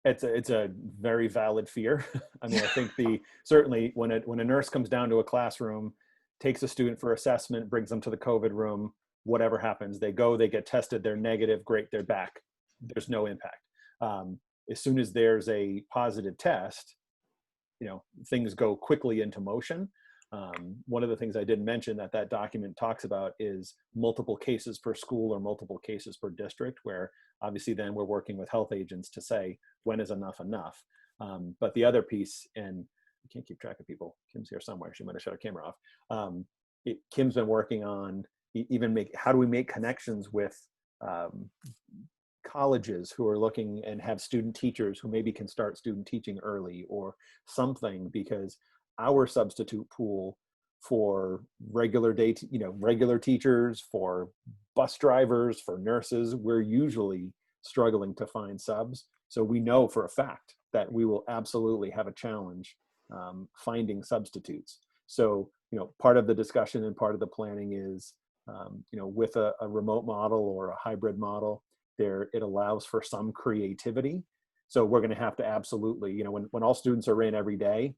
it's a very valid fear. I mean, I think certainly when a nurse comes down to a classroom, takes a student for assessment, brings them to the COVID room, whatever happens, they go, they get tested, they're negative, great, they're back. There's no impact. As soon as there's a positive test, things go quickly into motion. One of the things I didn't mention that document talks about is multiple cases per school or multiple cases per district, where obviously then we're working with health agents to say, when is enough enough? But the other piece, and I can't keep track of people, Kim's here somewhere, she might have shut her camera off. Kim's been working on how do we make connections with colleges who are looking and have student teachers who maybe can start student teaching early or something, because our substitute pool for regular teachers, for bus drivers, for nurses, we're usually struggling to find subs. So we know for a fact that we will absolutely have a challenge finding substitutes. So, part of the discussion and part of the planning is, with a remote model or a hybrid model, it allows for some creativity. So we're going to have to absolutely, when all students are in every day,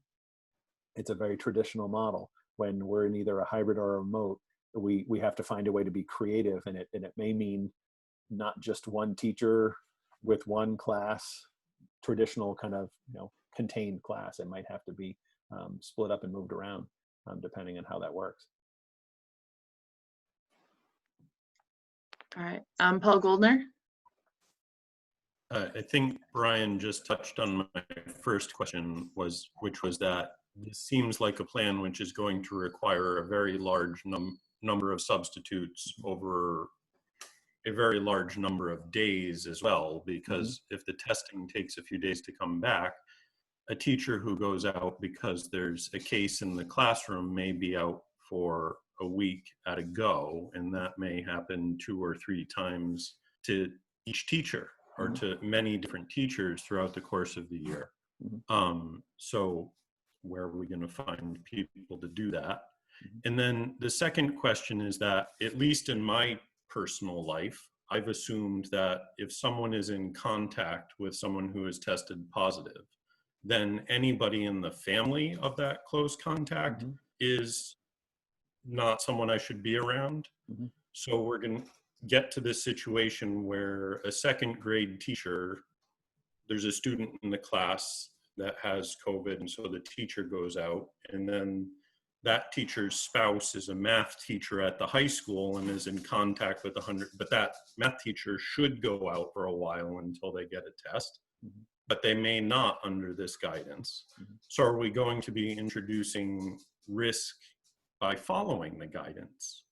it's a very traditional model. When we're in either a hybrid or a remote, we have to find a way to be creative, and it may mean not just one teacher with one class, traditional kind of contained class. It might have to be split up and moved around depending on how that works. All right, Paul Goldner. I think Brian just touched on my first question, which was that this seems like a plan which is going to require a very large number of substitutes over a very large number of days as well, because if the testing takes a few days to come back, a teacher who goes out because there's a case in the classroom may be out for a week at a go, and that may happen 2 or 3 times to each teacher or to many different teachers throughout the course of the year. So where are we going to find people to do that? And then the second question is that, at least in my personal life, I've assumed that if someone is in contact with someone who is tested positive, then anybody in the family of that close contact is not someone I should be around. So we're going to get to this situation where a second grade teacher, there's a student in the class that has COVID, and so the teacher goes out, and then that teacher's spouse is a math teacher at the high school and is in contact with 100, but that math teacher should go out for a while until they get a test, but they may not under this guidance. So are we going to be introducing risk by following the guidance?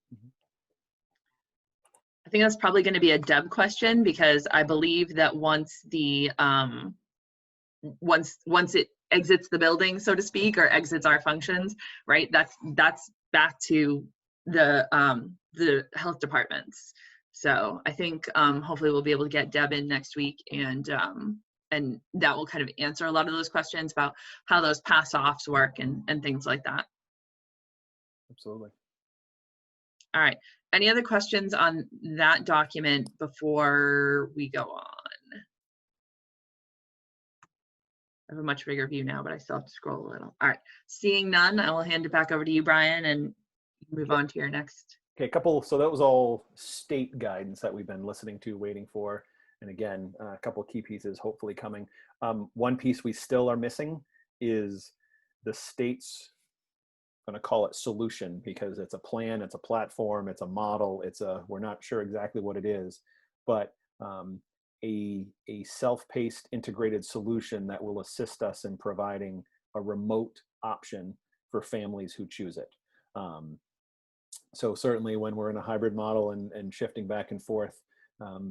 I think that's probably going to be a Deb question, because I believe that once the once it exits the building, so to speak, or exits our functions, right, that's back to the health departments. So I think hopefully we'll be able to get Deb in next week, and that will kind of answer a lot of those questions about how those pass-offs work and things like that. Absolutely. All right. Any other questions on that document before we go on? I have a much bigger view now, but I still have to scroll a little. All right. Seeing none, I will hand it back over to you, Brian, and move on to your next. Okay, so that was all state guidance that we've been listening to, waiting for. And again, a couple key pieces hopefully coming. One piece we still are missing is the state's, I'm going to call it solution, because it's a plan, it's a platform, it's a model, we're not sure exactly what it is, but a self-paced integrated solution that will assist us in providing a remote option for families who choose it. So certainly when we're in a hybrid model and shifting back and forth,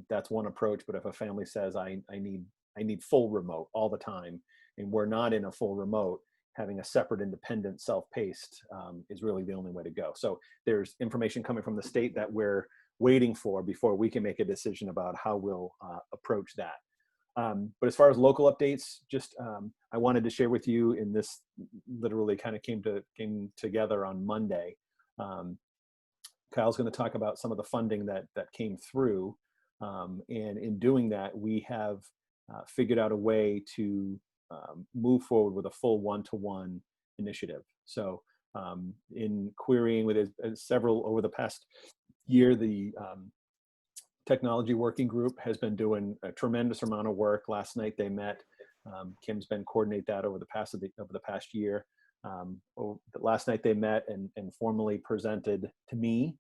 that's one approach. But if a family says, I need full remote all the time, and we're not in a full remote, having a separate, independent, self-paced is really the only way to go. So there's information coming from the state that we're waiting for before we can make a decision about how we'll approach that. But as far as local updates, just I wanted to share with you, and this literally kind of came together on Monday. Kyle's going to talk about some of the funding that came through, and in doing that, we have figured out a way to move forward with a full one-to-one initiative. So in querying with several over the past year, the technology working group has been doing a tremendous amount of work. Last night they met. Kim's been coordinating that over the past year. Last night they met and formally presented to me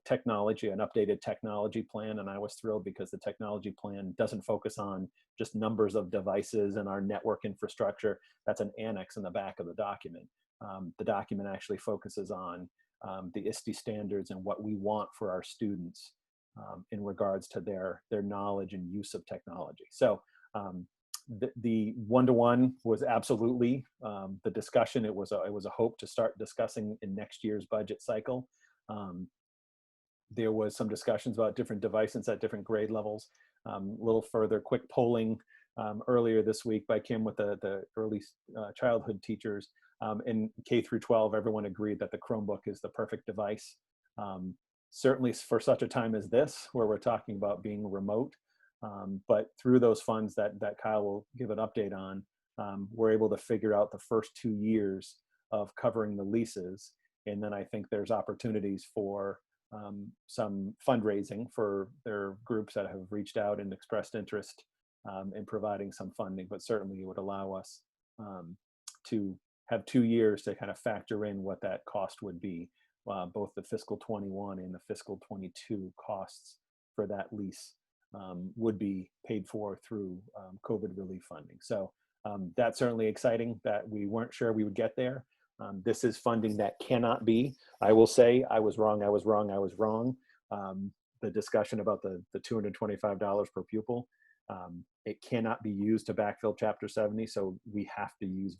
technology, an updated technology plan, and I was thrilled because the technology plan doesn't focus on just numbers of devices and our network infrastructure. That's an annex in the back of the document. The document actually focuses on the ISTE standards and what we want for our students in regards to their knowledge and use of technology. So the one-to-one was absolutely the discussion. It was a hope to start discussing in next year's budget cycle. There was some discussions about different devices at different grade levels. A little further quick polling earlier this week by Kim with the early childhood teachers. In K through 12, everyone agreed that the Chromebook is the perfect device. Certainly for such a time as this, where we're talking about being remote. But through those funds that Kyle will give an update on, we're able to figure out the first 2 years of covering the leases. And then I think there's opportunities for some fundraising for their groups that have reached out and expressed interest in providing some funding, but certainly it would allow us to have 2 years to kind of factor in what that cost would be, both the fiscal 21 and the fiscal 22 costs for that lease would be paid for through COVID relief funding. So that's certainly exciting that we weren't sure we would get there. This is funding that cannot be, I will say, I was wrong. The discussion about the $225 per pupil, it cannot be used to backfill Chapter 70. So we have to use it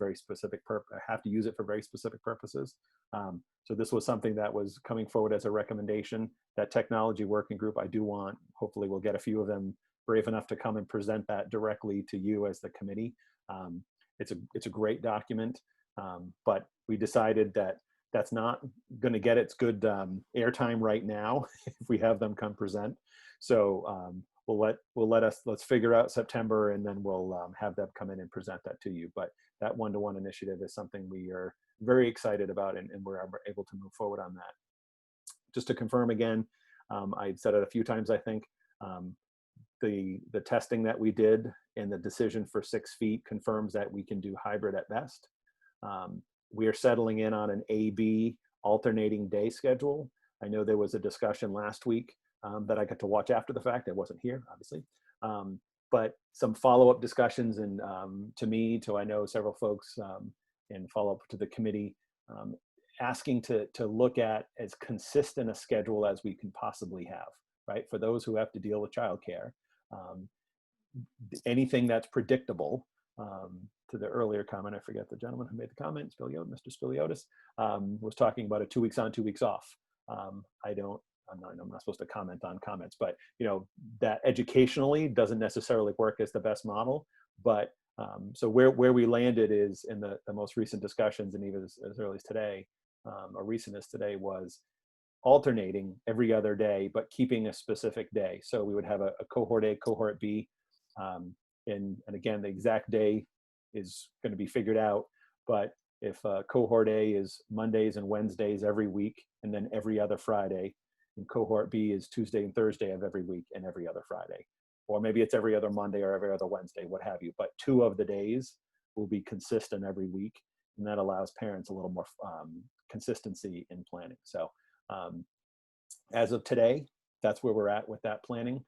for very specific purposes. So this was something that was coming forward as a recommendation. That technology working group, I do want, hopefully we'll get a few of them brave enough to come and present that directly to you as the committee. It's a great document, but we decided that that's not going to get its good airtime right now if we have them come present. So let's figure out September, and then we'll have them come in and present that to you. But that one-to-one initiative is something we are very excited about, and we're able to move forward on that. Just to confirm again, I've said it a few times, I think, the testing that we did and the decision for 6 feet confirms that we can do hybrid at best. We are settling in on an A-B alternating day schedule. I know there was a discussion last week that I got to watch after the fact. I wasn't here, obviously. But some follow-up discussions, and I know several folks and follow-up to the committee, asking to look at as consistent a schedule as we can possibly have. right? For those who have to deal with childcare, anything that's predictable. To the earlier comment, I forget the gentleman who made the comment, Mr. Spiliotis, was talking about a 2 weeks on, 2 weeks off. I'm not supposed to comment on comments, but that educationally doesn't necessarily work as the best model. But so where we landed is in the most recent discussions, and even as early as today, or recent as today, was alternating every other day, but keeping a specific day. So we would have a cohort A, cohort B, and again, the exact day is going to be figured out. But if cohort A is Mondays and Wednesdays every week, and then every other Friday, and cohort B is Tuesday and Thursday of every week and every other Friday, or maybe it's every other Monday or every other Wednesday, what have you. But 2 of the days will be consistent every week, and that allows parents a little more consistency in planning. So as of today, that's where we're at with that planning.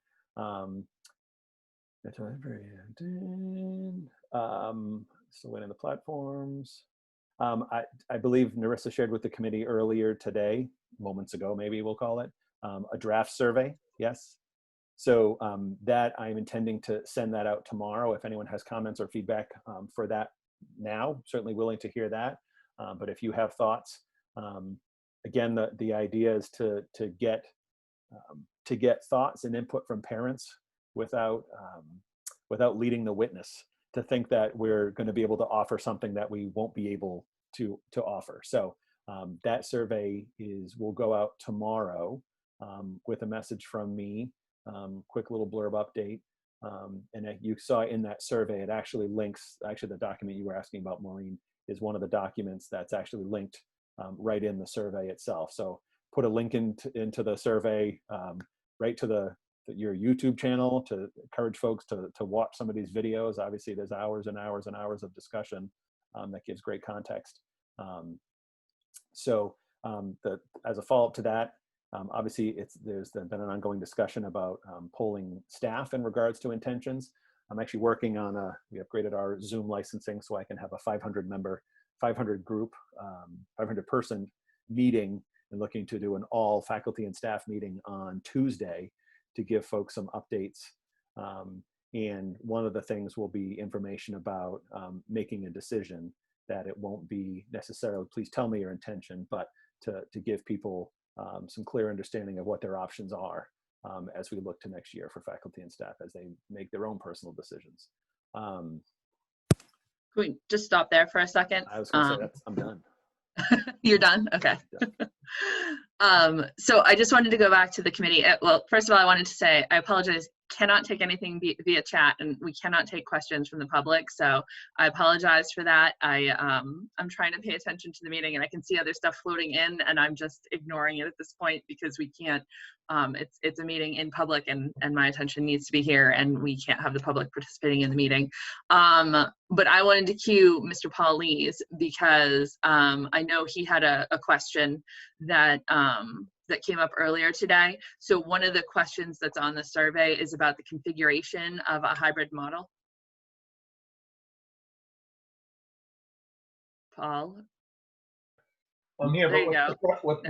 Still waiting on the platforms. I believe Narissa shared with the committee earlier today, moments ago, maybe we'll call it, a draft survey. Yes. So that I'm intending to send that out tomorrow. If anyone has comments or feedback for that now, certainly willing to hear that. But if you have thoughts, again, the idea is to get thoughts and input from parents without leading the witness to think that we're going to be able to offer something that we won't be able to offer. So that survey will go out tomorrow with a message from me, quick little blurb update. And you saw in that survey, it actually links, the document you were asking about, Maureen, is one of the documents that's actually linked right in the survey itself. So put a link into the survey, right to your YouTube channel, to encourage folks to watch some of these videos. Obviously, there's hours and hours and hours of discussion that gives great context. As a follow-up to that, obviously there's been an ongoing discussion about polling staff in regards to intentions. I'm actually working on we upgraded our Zoom licensing so I can have a 500 group, 500 person meeting, and looking to do an all faculty and staff meeting on Tuesday to give folks some updates. And one of the things will be information about making a decision, that it won't be necessarily, please tell me your intention, but to give people some clear understanding of what their options are as we look to next year for faculty and staff as they make their own personal decisions. Can we just stop there for a second? I was going to say, I'm done. You're done? Okay. So I just wanted to go back to the committee. Well, first of all, I wanted to say I apologize. Cannot take anything via chat, and we cannot take questions from the public. So I apologize for that. I'm trying to pay attention to the meeting, and I can see other stuff floating in, and I'm just ignoring it at this point because we can't. It's a meeting in public, and my attention needs to be here, and we can't have the public participating in the meeting. But I wanted to cue Mr. Paul Lees because I know he had a question that that came up earlier today. So one of the questions that's on the survey is about the configuration of a hybrid model. Paul? I'm here. There you go. What?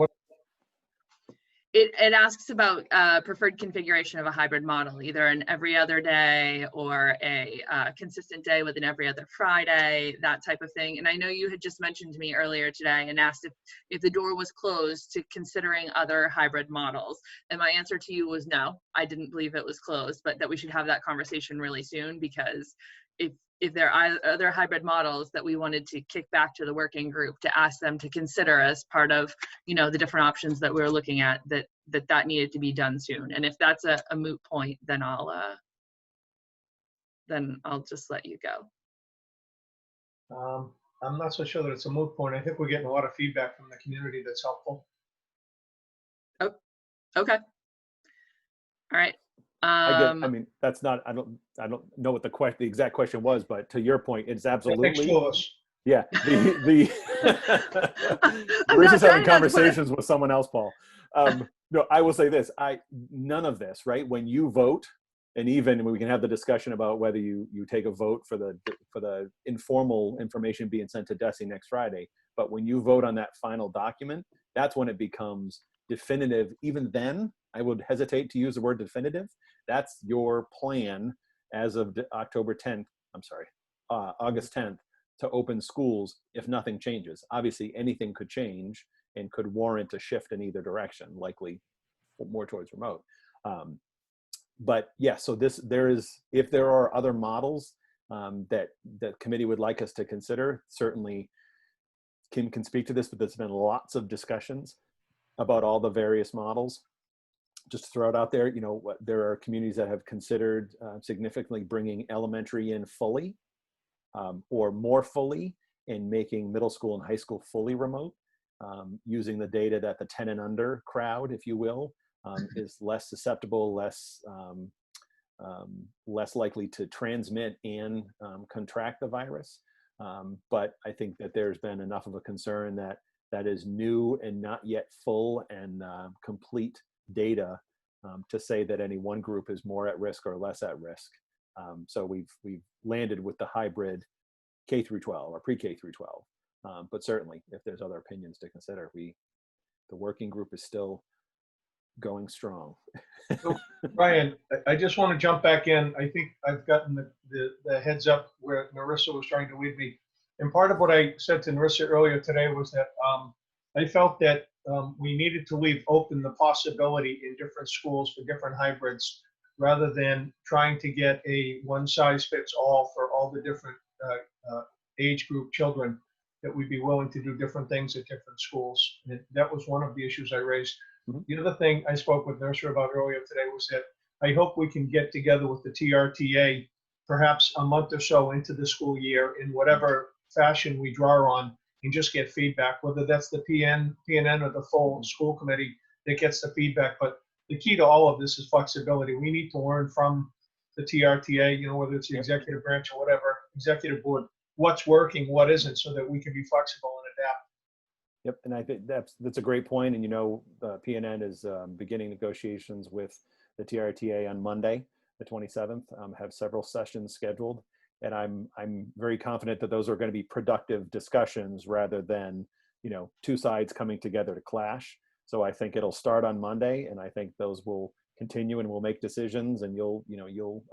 It asks about preferred configuration of a hybrid model, either an every other day or a consistent day with an every other Friday, that type of thing. And I know you had just mentioned to me earlier today and asked if the door was closed to considering other hybrid models. And my answer to you was no, I didn't believe it was closed, but that we should have that conversation really soon, because if there are other hybrid models that we wanted to kick back to the working group to ask them to consider as part of, the different options that we're looking at, that needed to be done soon. And if that's a moot point, then I'll just let you go. I'm not so sure that it's a moot point. I think we're getting a lot of feedback from the community that's helpful. Oh, okay. All right. I mean, that's not, I don't know what the exact question was, but to your point, it's absolutely. Thanks to us. Yeah. We're just having conversations with someone else, Paul. No, I will say this, none of this, right? When you vote, and even we can have the discussion about whether you take a vote for the informal information being sent to DESE next Friday, but when you vote on that final document, that's when it becomes definitive. Even then, I would hesitate to use the word definitive. That's your plan as of October 10th, I'm sorry, August 10th, to open schools if nothing changes. Obviously, anything could change and could warrant a shift in either direction, likely more towards remote. But yeah, so if there are other models that the committee would like us to consider, certainly Kim can speak to this, but there's been lots of discussions about all the various models. Just to throw it out there, there are communities that have considered significantly bringing elementary in fully or more fully, and making middle school and high school fully remote, using the data that the 10 and under crowd, if you will, is less susceptible, less likely to transmit and contract the virus. But I think that there's been enough of a concern that is new and not yet full and complete data to say that any one group is more at risk or less at risk. So we've landed with the hybrid K through 12 or pre-K through 12. But certainly, if there's other opinions to consider, the working group is still going strong. So, Brian, I just want to jump back in. I think I've gotten the heads up where Narissa was trying to lead me. And part of what I said to Narissa earlier today was that I felt that we needed to leave open the possibility in different schools for different hybrids, rather than trying to get a one-size-fits-all for all the different age group children, that we'd be willing to do different things at different schools. And that was one of the issues I raised. The other thing I spoke with Nursery about earlier today was that I hope we can get together with the TRTA perhaps a month or so into the school year in whatever fashion we draw on, and just get feedback, whether that's the PNN or the full school committee that gets the feedback. But the key to all of this is flexibility. We need to learn from the TRTA, whether it's the executive branch or whatever, executive board, what's working, what isn't, so that we can be flexible and adapt. Yep, and I think that's a great point. And PNN is beginning negotiations with the TRTA on Monday, the 27th. Have several sessions scheduled, and I'm very confident that those are going to be productive discussions rather than two sides coming together to clash. So I think it'll start on Monday, and I think those will continue, and we'll make decisions, and you'll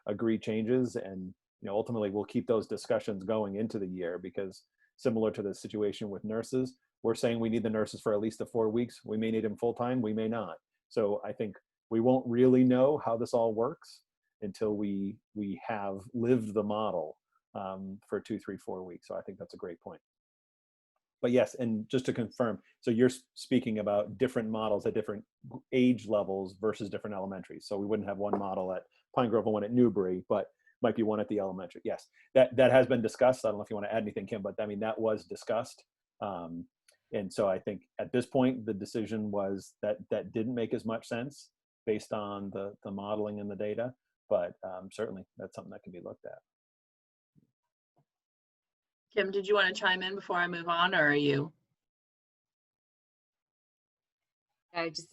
agree changes, and ultimately we'll keep those discussions going into the year, because similar to the situation with nurses, we're saying we need the nurses for at least the 4 weeks. We may need them full time, we may not. So I think we won't really know how this all works until we have lived the model for 2, 3, 4 weeks. So I think that's a great point. But yes, and just to confirm, so you're speaking about different models at different age levels versus different elementaries. So we wouldn't have one model at Pine Grove and one at Newbury, but might be one at the elementary. Yes, that has been discussed. I don't know if you want to add anything, Kim, but I mean, that was discussed. And so I think at this point, the decision was that didn't make as much sense based on the modeling and the data, but certainly that's something that can be looked at. Kim, did you want to chime in before I move on, or are you? Just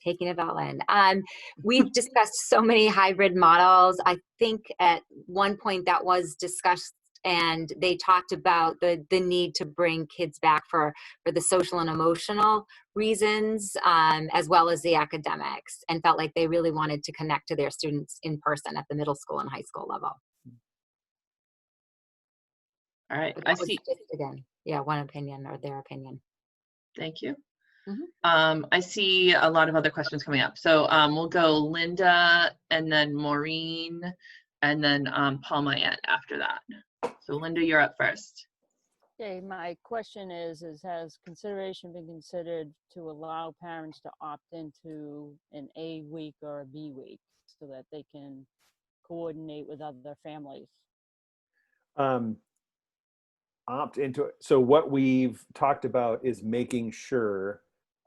taking it all in. We've discussed so many hybrid models. I think at one point that was discussed, and they talked about the need to bring kids back for the social and emotional reasons, as well as the academics, and felt like they really wanted to connect to their students in person at the middle school and high school level. All right, I see. Again, yeah, one opinion or their opinion. Thank you. Mm-hmm. I see a lot of other questions coming up. So we'll go Linda, and then Maureen, and then Paul Mayette after that. So Linda, you're up first. Okay, my question is has consideration been considered to allow parents to opt into an A week or a B week so that they can coordinate with other families? Opt into it. So what we've talked about is making sure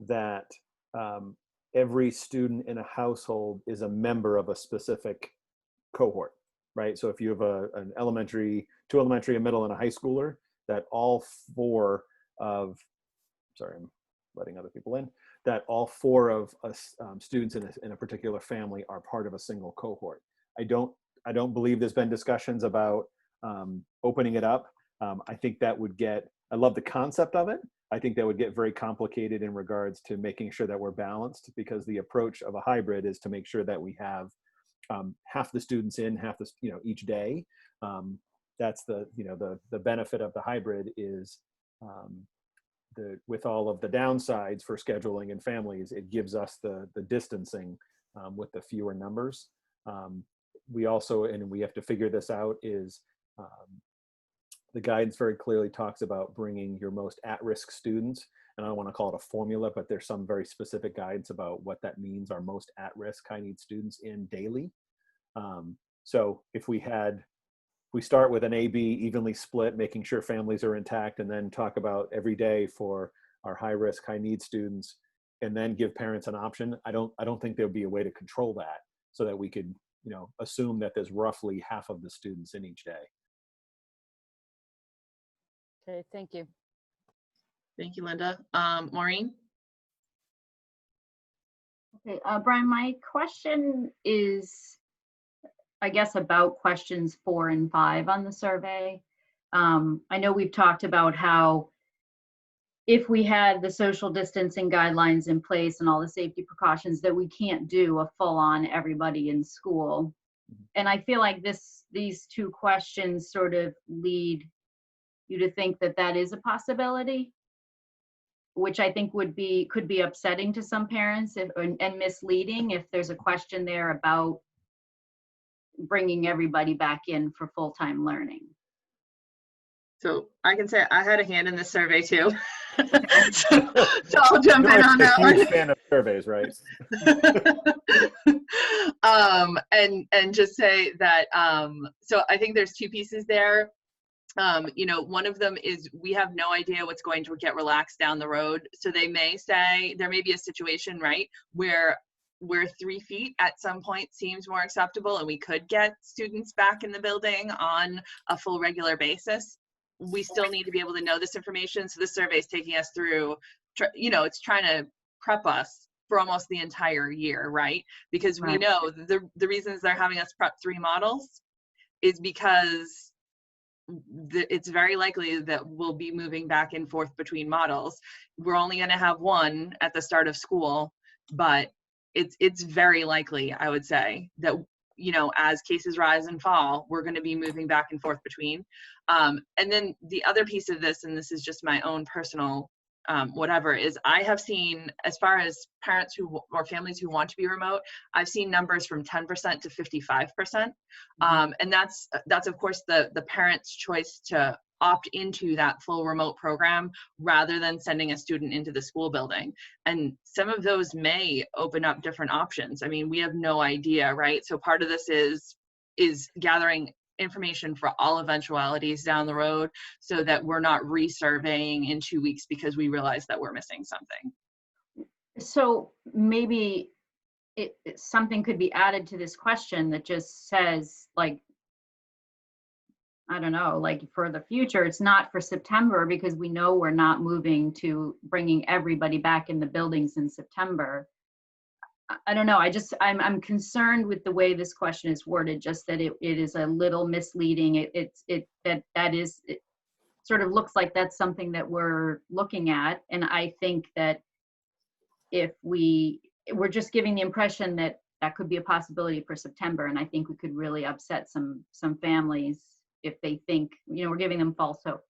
that every student in a household is a member of a specific cohort, right? So if you have an elementary, 2 elementary, a middle, and a high schooler, that all 4 of, sorry, I'm letting other people in, that all 4 of us students in a particular family are part of a single cohort. I don't believe there's been discussions about opening it up. I think that would I love the concept of it, I think that would get very complicated in regards to making sure that we're balanced, because the approach of a hybrid is to make sure that we have half the students in, half the, each day. That's the benefit of the hybrid is with all of the downsides for scheduling and families, it gives us the distancing with the fewer numbers. We also, and we have to figure this out, is the guidance very clearly talks about bringing your most at-risk students, and I don't want to call it a formula, but there's some very specific guidance about what that means, our most at-risk high need students in daily. So if we start with an AB evenly split, making sure families are intact, and then talk about every day for our high risk, high need students, and then give parents an option, I don't think there'll be a way to control that so that we could, assume that there's roughly half of the students in each day. Okay, thank you. Thank you, Linda. Maureen? Okay, Brian, my question is, I guess, about questions 4 and 5 on the survey. I know we've talked about how if we had the social distancing guidelines in place and all the safety precautions, that we can't do a full-on everybody in school. And I feel like these two questions sort of lead you to think that that is a possibility, which I think could be upsetting to some parents and misleading if there's a question there about bringing everybody back in for full-time learning. So I can say I had a hand in this survey too. so I'll jump in on that one. Huge fan of surveys, right? And just say that, so I think there's two pieces there. One of them is we have no idea what's going to get relaxed down the road. So they may say, there may be a situation, right, where 3 feet at some point seems more acceptable and we could get students back in the building on a full regular basis. We still need to be able to know this information. So this survey is taking us through, it's trying to prep us for almost the entire year, right? Because we know the reasons they're having us prep 3 models is because it's very likely that we'll be moving back and forth between models. We're only going to have 1 at the start of school, but it's very likely, I would say, that as cases rise and fall, we're going to be moving back and forth between. And then the other piece of this, and this is just my own personal is I have seen, as far as parents or families who want to be remote, I've seen numbers from 10% to 55%. And that's of course the parent's choice to opt into that full remote program rather than sending a student into the school building. And some of those may open up different options. I mean, we have no idea, right? So part of this is gathering information for all eventualities down the road so that we're not resurveying in 2 weeks because we realize that we're missing something. So maybe something could be added to this question that just says, like, I don't know, like for the future, it's not for September because we know we're not moving to bringing everybody back in the buildings in September. I don't know. I'm concerned with the way this question is worded, just that it is a little misleading. It sort of looks like that's something that we're looking at. And I think that if we're just giving the impression that that could be a possibility for September. And I think we could really upset some families if they think, we're giving them false hope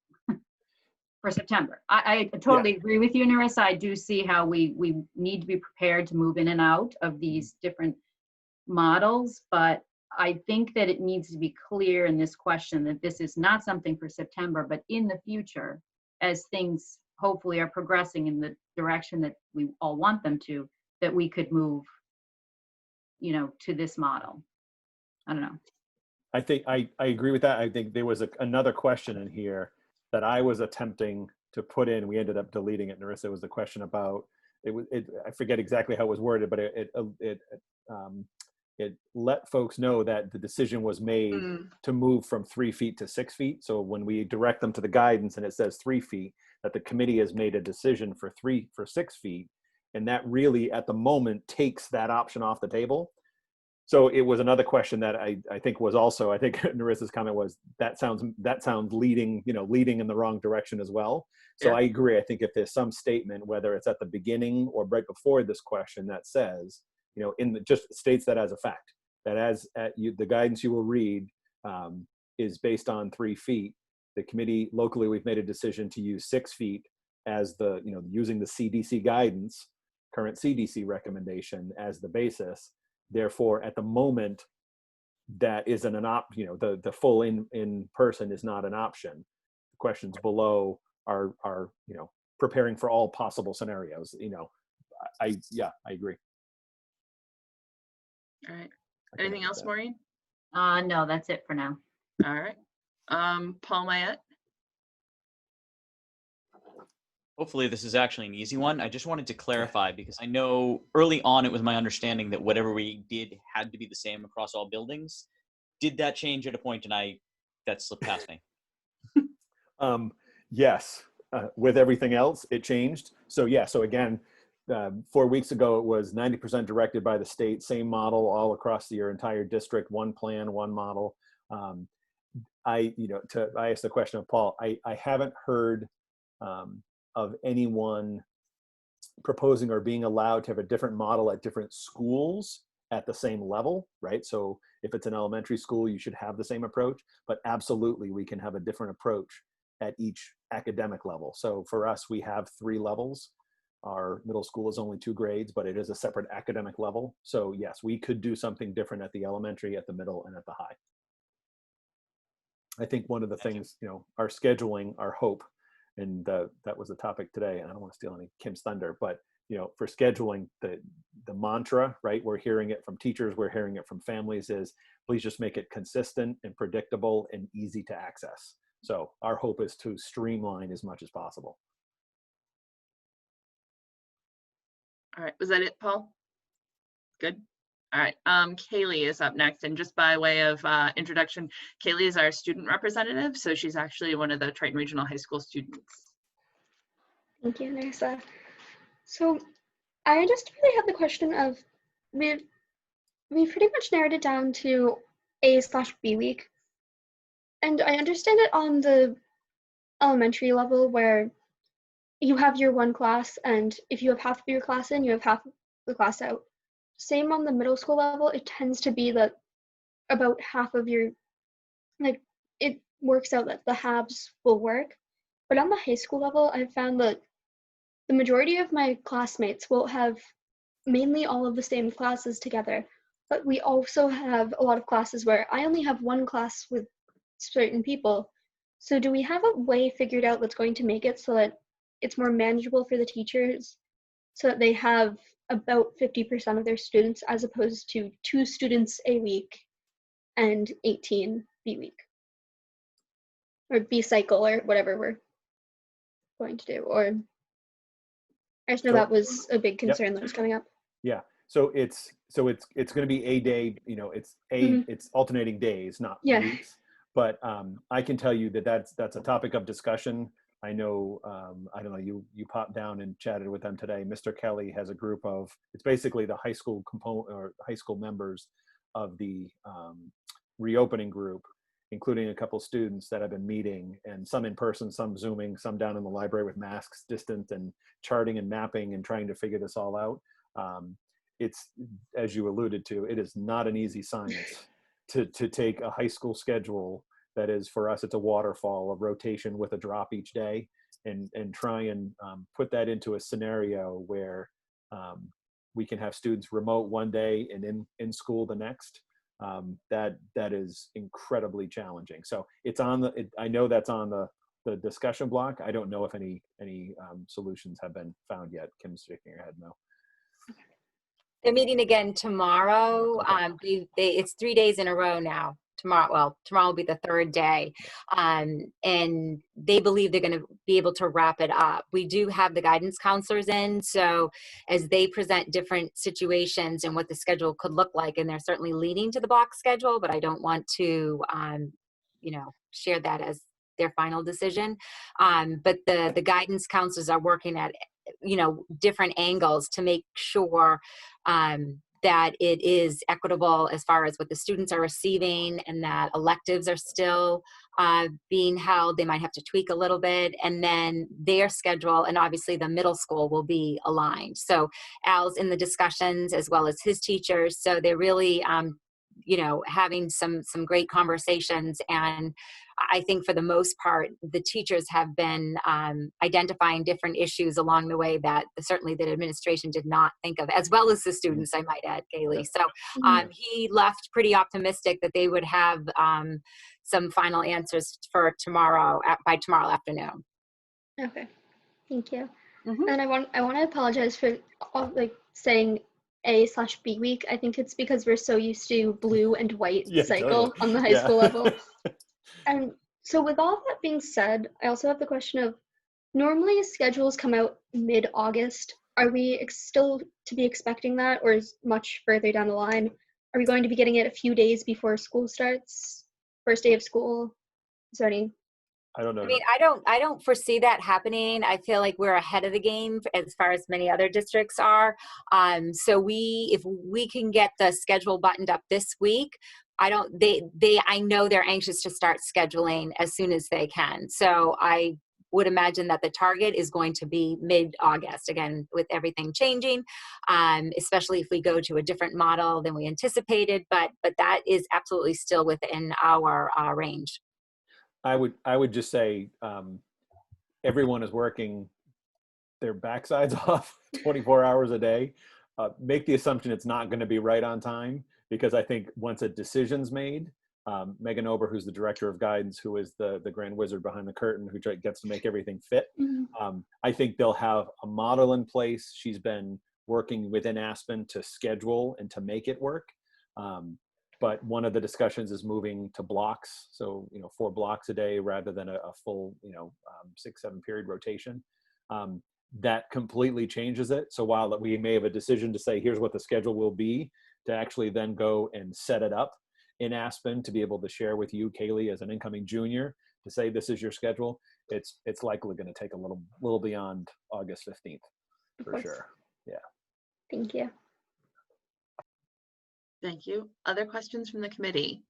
for September. I totally agree with you, Narissa. I do see how we need to be prepared to move in and out of these different models, but I think that it needs to be clear in this question that this is not something for September, but in the future, as things hopefully are progressing in the direction that we all want them to, that we could move, to this model. I don't know. I think I agree with that. I think there was another question in here that I was attempting to put in. We ended up deleting it, Narissa. It was the question about I forget exactly how it was worded, but it let folks know that the decision was made to move from 3 feet to 6 feet. So when we direct them to the guidance and it says 3 feet, that the committee has made a decision for 6 feet, and that really at the moment takes that option off the table. So it was another question that I think was also, I think Narissa's comment was that sounds leading, leading in the wrong direction as well. So Yeah. I agree. I think if there's some statement, whether it's at the beginning or right before this question, that says, just states that as a fact, that the guidance you will read is based on 3 feet. The committee locally, we've made a decision to use 6 feet as using the CDC guidance, current CDC recommendation as the basis. Therefore, at the moment, that isn't an the full in person is not an option. The questions below are preparing for all possible scenarios. I agree. All right. Anything else, Maureen? No, that's it for now. All right. Paul Mayette. Hopefully this is actually an easy one. I just wanted to clarify because I know early on it was my understanding that whatever we did had to be the same across all buildings. Did that change at a point and that slipped past me? Yes, with everything else, it changed. So yeah, so again, 4 weeks ago, it was 90% directed by the state, same model all across your entire district, one plan, one model. I asked the question of Paul, I haven't heard of anyone proposing or being allowed to have a different model at different schools at the same level, right? So if it's an elementary school, you should have the same approach, but absolutely we can have a different approach at each academic level. So for us, we have 3 levels. Our middle school is only 2 grades, but it is a separate academic level. So yes, we could do something different at the elementary, at the middle, and at the high. I think one of the things, our scheduling, our hope, and that was the topic today, and I don't want to steal any Kim's thunder, but for scheduling, the mantra, right, we're hearing it from teachers, we're hearing it from families, is please just make it consistent and predictable and easy to access. So our hope is to streamline as much as possible. All right, was that it, Paul? Good. All right, Kaylee is up next, and just by way of introduction, Kaylee is our student representative, so she's actually one of the Triton Regional High School students. Thank you, Narissa. So I just really have the question of, we pretty much narrowed it down to A/B week, and I understand it on the elementary level where you have your one class, and if you have half of your class in, you have half of the class out. Same on the middle school level, it tends to be that about half of your, it works out that the halves will work. But on the high school level, I've found that the majority of my classmates will have mainly all of the same classes together. But we also have a lot of classes where I only have one class with certain people. So do we have a way figured out that's going to make it so that it's more manageable for the teachers, so that they have about 50% of their students as opposed to 2 students a week and 18 B week? Or B cycle, or whatever we're going to do. Or I just know that was a big concern that was coming up. Yeah. So it's going to be a day, it's alternating days, not weeks. But I can tell you that's a topic of discussion. I know, I don't know, you popped down and chatted with them today. Mr. Kelly has a group of, it's basically the high school component or high school members of the reopening group, including a couple students that have been meeting, and some in person, some Zooming, some down in the library with masks distant and charting and mapping and trying to figure this all out. It's, as you alluded to, it is not an easy science to take a high school schedule that is, for us, it's a waterfall of rotation with a drop each day, and try and put that into a scenario where we can have students remote one day and in school the next. That is incredibly challenging. So it's on I know that's on the discussion block. I don't know if any solutions have been found yet. Kim's shaking her head no. They're meeting again tomorrow. It's 3 days in a row now. Tomorrow will be the 3rd day. And they believe they're going to be able to wrap it up. We do have the guidance counselors in, so as they present different situations and what the schedule could look like, and they're certainly leading to the block schedule, but I don't want to, share that as their final decision. But the guidance counselors are working at, different angles to make sure that it is equitable as far as what the students are receiving, and that electives are still being held. They might have to tweak a little bit, and then their schedule and obviously the middle school will be aligned. So Al's in the discussions as well as his teachers. So they're really, you know, having some great conversations. And I think for the most part, the teachers have been identifying different issues along the way that certainly the administration did not think of, as well as the students, I might add, Kaylee. So he left pretty optimistic that they would have some final answers for tomorrow, by tomorrow afternoon. Okay, thank you. And I want to apologize for saying A/B week. I think it's because we're so used to blue and white cycle on the high school level. And so with all that being said, I also have the question of, normally schedules come out mid-August. Are we still to be expecting that, or is much further down the line? Are we going to be getting it a few days before school starts? First day of school? Is there any? I don't know. I mean, I don't foresee that happening. I feel like we're ahead of the game as far as many other districts are. So if we can get the schedule buttoned up this week, I know they're anxious to start scheduling as soon as they can. So I would imagine that the target is going to be mid-August, again, with everything changing, especially if we go to a different model than we anticipated, but that is absolutely still within our range. I would just say everyone is working their backsides off 24 hours a day. Make the assumption it's not going to be right on time, because I think once a decision's made, Megan Ober, who's the director of guidance, who is the grand wizard behind the curtain, who gets to make everything fit, I think they'll have a model in place. She's been working within Aspen to schedule and to make it work. But one of the discussions is moving to blocks. So, 4 blocks a day rather than a full, 6-7 period rotation. That completely changes it. So while we may have a decision to say, here's what the schedule will be, to actually then go and set it up in Aspen to be able to share with you, Kaylee, as an incoming junior, to say, this is your schedule. It's likely going to take a little beyond August 15th for sure. Yeah. Thank you. Thank you. Other questions from the committee?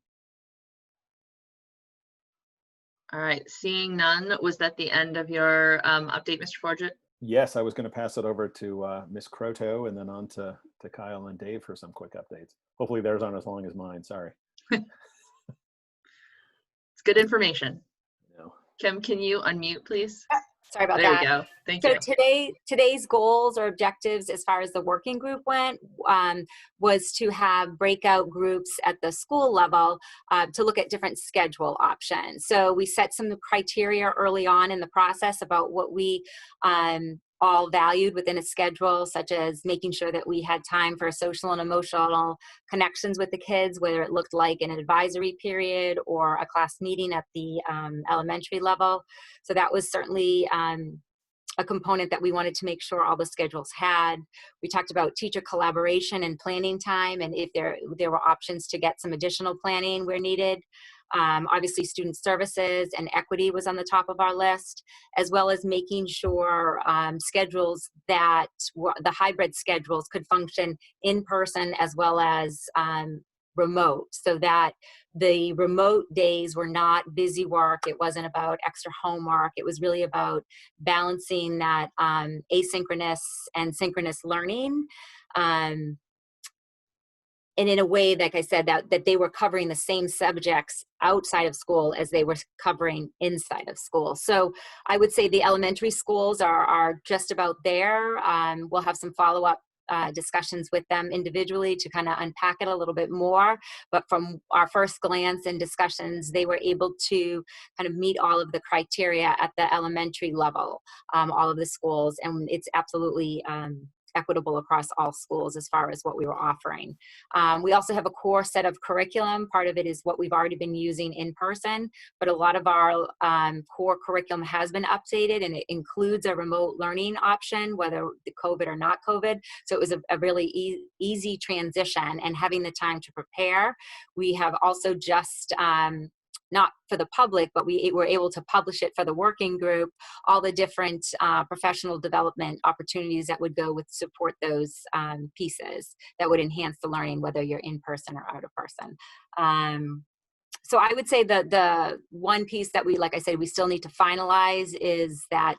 All right, seeing none, was that the end of your update, Mr. Forget? Yes, I was going to pass it over to Ms. Croto and then on to Kyle and Dave for some quick updates. Hopefully theirs aren't as long as mine, sorry. It's good information. No. Kim, can you unmute, please? Sorry about that. There we go. Thank you. So today's goals or objectives as far as the working group went was to have breakout groups at the school level to look at different schedule options. So we set some criteria early on in the process about what we all valued within a schedule, such as making sure that we had time for social and emotional connections with the kids, whether it looked like an advisory period or a class meeting at the elementary level. So that was certainly a component that we wanted to make sure all the schedules had. We talked about teacher collaboration and planning time, and if there were options to get some additional planning where needed. Obviously, student services and equity was on the top of our list, as well as making sure schedules that the hybrid schedules could function in person as well as remote, so that the remote days were not busy work. It wasn't about extra homework. It was really about balancing that asynchronous and synchronous learning. And in a way, like I said, that they were covering the same subjects outside of school as they were covering inside of school. So I would say the elementary schools are just about there. We'll have some follow-up discussions with them individually to kind of unpack it a little bit more. But from our first glance and discussions, they were able to kind of meet all of the criteria at the elementary level, all of the schools. And it's absolutely equitable across all schools as far as what we were offering. We also have a core set of curriculum. Part of it is what we've already been using in person, but a lot of our core curriculum has been updated, and it includes a remote learning option, whether COVID or not COVID. So it was a really easy transition, and having the time to prepare. We have also just not for the public, but we were able to publish it for the working group, all the different professional development opportunities that would go with support those pieces that would enhance the learning, whether you're in person or out of person. So I would say the one piece that we, like I said, we still need to finalize is that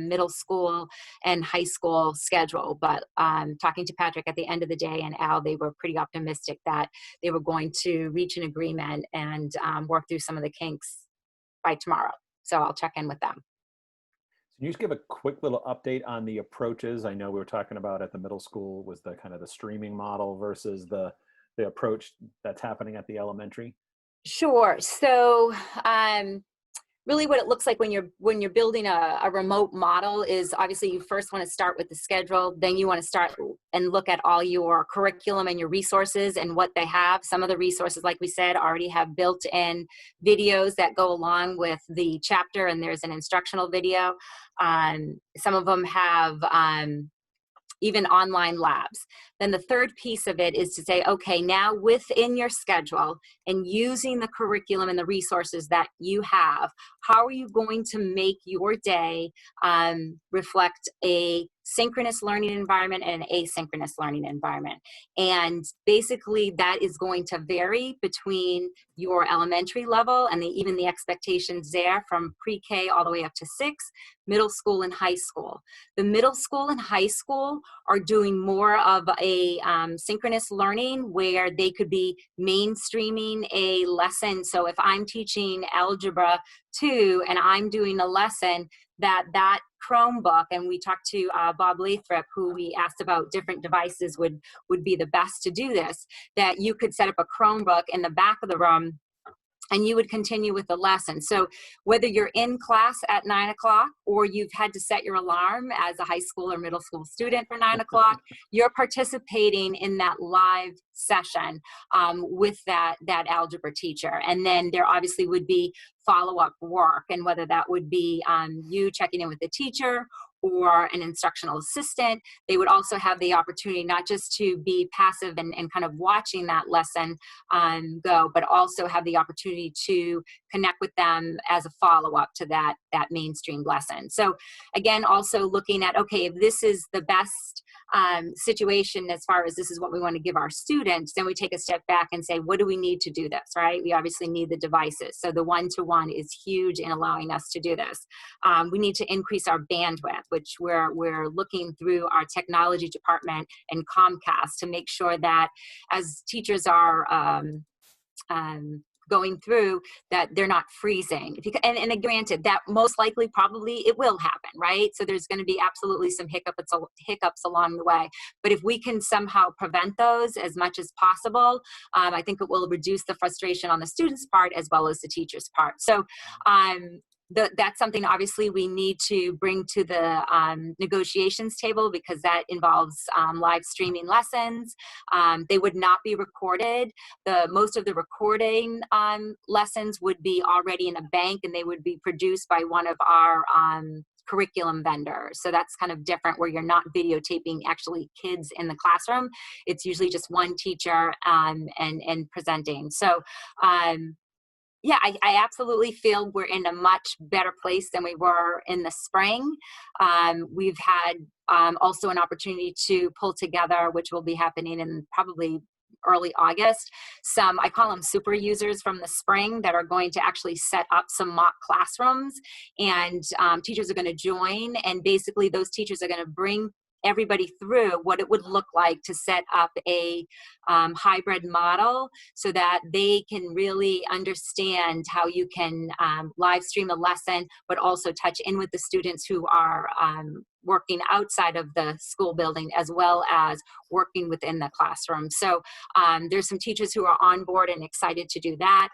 middle school and high school schedule. But talking to Patrick at the end of the day and Al, they were pretty optimistic that they were going to reach an agreement and work through some of the kinks by tomorrow. So I'll check in with them. Can you just give a quick little update on the approaches? I know we were talking about at the middle school was the kind of the streaming model versus the approach that's happening at the elementary. Sure. So really what it looks like when you're building a remote model is obviously you first want to start with the schedule, then you want to start and look at all your curriculum and your resources and what they have. Some of the resources, like we said, already have built-in videos that go along with the chapter, and there's an instructional video. Some of them have even online labs. Then the third piece of it is to say, okay, now within your schedule and using the curriculum and the resources that you have, how are you going to make your day reflect a synchronous learning environment and an asynchronous learning environment? And basically that is going to vary between your elementary level and even the expectations there from pre-K all the way up to 6, middle school and high school. The middle school and high school are doing more of a synchronous learning where they could be mainstreaming a lesson. So if I'm teaching algebra 2 and I'm doing a lesson, that Chromebook, and we talked to Bob Lathrop, who we asked about different devices would be the best to do this, that you could set up a Chromebook in the back of the room and you would continue with the lesson. So whether you're in class at 9 o'clock or you've had to set your alarm as a high school or middle school student for 9 o'clock, you're participating in that live session with that algebra teacher. And then there obviously would be follow-up work, and whether that would be you checking in with the teacher or an instructional assistant. They would also have the opportunity not just to be passive and kind of watching that lesson go, but also have the opportunity to connect with them as a follow-up to that mainstream lesson. So again, also looking at, okay, if this is the best situation as far as this is what we want to give our students, then we take a step back and say, what do we need to do this, right? We obviously need the devices. So the one-to-one is huge in allowing us to do this. We need to increase our bandwidth, which we're looking through our technology department and Comcast to make sure that as teachers are going through, that they're not freezing. And granted, that most likely probably it will happen, right? So there's going to be absolutely some hiccups along the way. But if we can somehow prevent those as much as possible, I think it will reduce the frustration on the students' part as well as the teachers' part. So that's something obviously we need to bring to the negotiations table, because that involves live streaming lessons. They would not be recorded. Most of the recording lessons would be already in a bank, and they would be produced by one of our curriculum vendors. So that's kind of different, where you're not videotaping actually kids in the classroom. It's usually just one teacher and presenting. So yeah, I absolutely feel we're in a much better place than we were in the spring. We've had also an opportunity to pull together, which will be happening in probably early August, some, I call them super users from the spring, that are going to actually set up some mock classrooms, and teachers are going to join, and basically those teachers are going to bring everybody through what it would look like to set up a hybrid model, so that they can really understand how you can live stream a lesson, but also touch in with the students who are working outside of the school building as well as working within the classroom. So there's some teachers who are on board and excited to do that.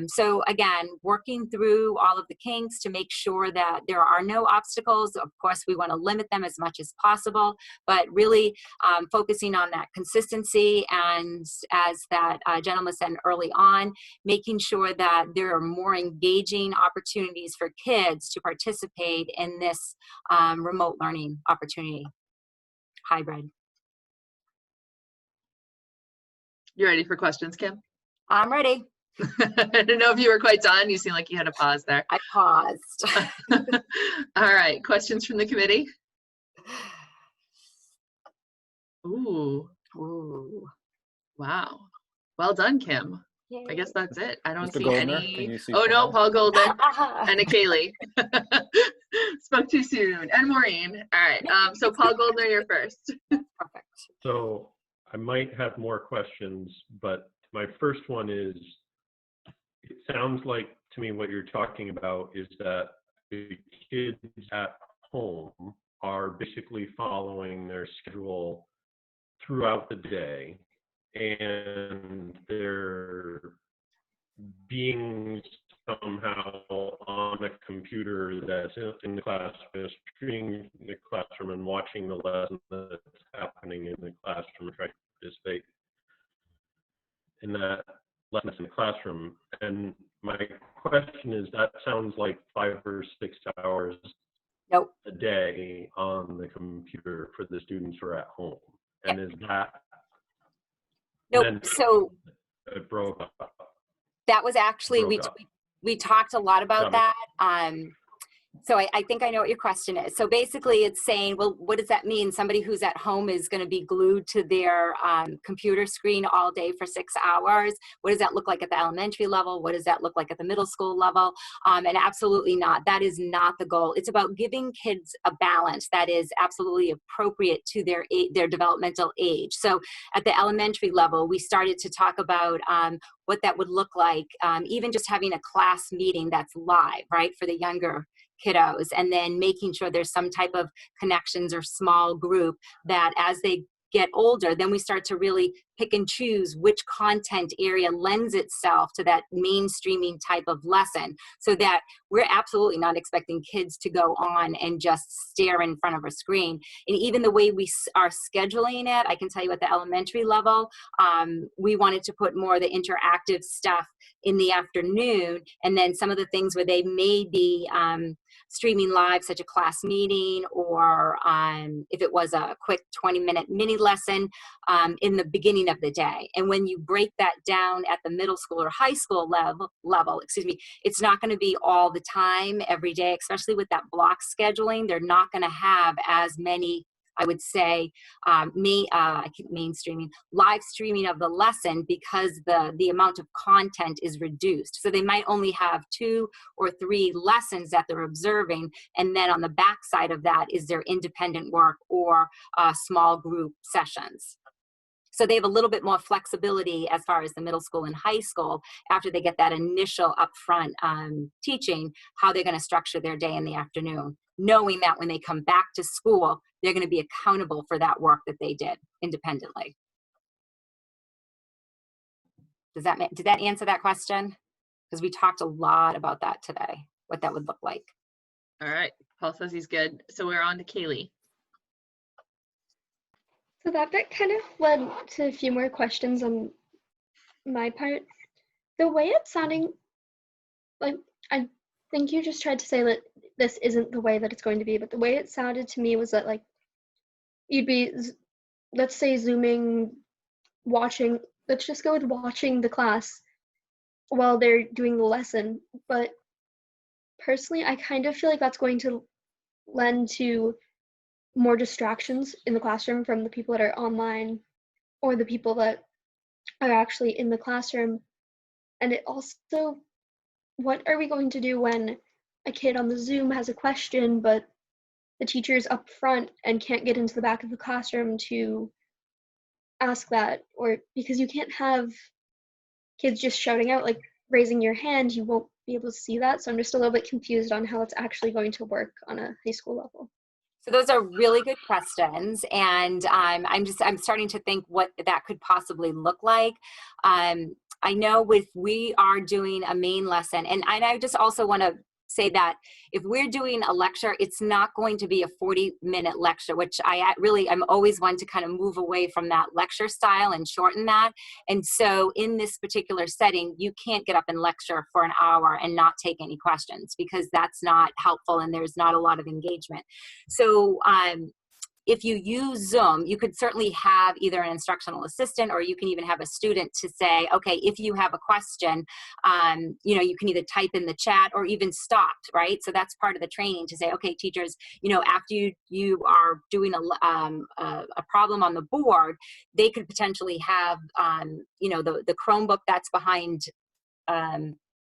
So again, working through all of the kinks to make sure that there are no obstacles. Of course, we want to limit them as much as possible, but really focusing on that consistency, and as that gentleman said early on, making sure that there are more engaging opportunities for kids to participate in this remote learning opportunity, hybrid. You ready for questions, Kim? I'm ready. I don't know if you were quite done. You seem like you had a pause there. I paused. All right, questions from the committee? Ooh. Ooh. Wow. Well done, Kim. Yay. I guess that's it. I don't Mr. see Goldner, any. can you see Oh no, Paul Goldner and a Kaylee. Spoke too soon. And Maureen. All right. So Paul Goldner, you're first. Perfect. So I might have more questions, but my first one is, it sounds like to me what you're talking about is that the kids at home are basically following their schedule throughout the day, and they're being somehow on a computer that's in the classroom, streaming the classroom and watching the lesson that's happening in the classroom, trying to participate in that lesson in the classroom. And my question is, that sounds like 5 or 6 hours Nope. a day on the computer for the students who are at home. And is that? Nope. Then So it broke up. that was actually, we talked a lot about Got it. that. So I think I know what your question is. So basically it's saying, well, what does that mean? Somebody who's at home is going to be glued to their computer screen all day for 6 hours. What does that look like at the elementary level? What does that look like at the middle school level? And absolutely not. That is not the goal. It's about giving kids a balance that is absolutely appropriate to their developmental age. So at the elementary level, we started to talk about what that would look like, even just having a class meeting that's live, right, for the younger kiddos, and then making sure there's some type of connections or small group that as they get older, then we start to really pick and choose which content area lends itself to that mainstreaming type of lesson, so that we're absolutely not expecting kids to go on and just stare in front of a screen. And even the way we are scheduling it, I can tell you at the elementary level, we wanted to put more of the interactive stuff in the afternoon, and then some of the things where they may be streaming live, such a class meeting, or if it was a quick 20-minute mini lesson in the beginning of the day. And when you break that down at the middle school or high school level, it's not going to be all the time every day, especially with that block scheduling. They're not going to have as many, I would say, mainstreaming, live streaming of the lesson, because the amount of content is reduced. So they might only have 2 or 3 lessons that they're observing, and then on the back side of that is their independent work or small group sessions. So they have a little bit more flexibility as far as the middle school and high school, after they get that initial upfront teaching, how they're going to structure their day in the afternoon, knowing that when they come back to school, they're going to be accountable for that work that they did independently. Did that answer that question? Because we talked a lot about that today, what that would look like. All right. Paul says he's good. So we're on to Kaylee. So that bit kind of led to a few more questions on my part. The way it's sounding, like, I think you just tried to say that this isn't the way that it's going to be, but the way it sounded to me was that, like, you'd be, let's say, Zooming, watching, let's just go with watching the class while they're doing the lesson. But personally, I kind of feel like that's going to lend to more distractions in the classroom from the people that are online or the people that are actually in the classroom. And it also, what are we going to do when a kid on the Zoom has a question, but the teacher's up front and can't get into the back of the classroom to ask that? Or because you can't have kids just shouting out, like raising your hand, you won't be able to see that. So I'm just a little bit confused on how it's actually going to work on a high school level. So those are really good questions, and I'm starting to think what that could possibly look like. I know we are doing a main lesson, and I just also want to say that if we're doing a lecture, it's not going to be a 40-minute lecture, which I'm always one to kind of move away from that lecture style and shorten that. And so in this particular setting, you can't get up and lecture for an hour and not take any questions, because that's not helpful and there's not a lot of engagement. So if you use Zoom, you could certainly have either an instructional assistant, or you can even have a student to say, okay, if you have a question, you know, you can either type in the chat or even stop, right? So that's part of the training to say, okay, teachers, you know, after you are doing a problem on the board, they could potentially have, you know, the Chromebook that's behind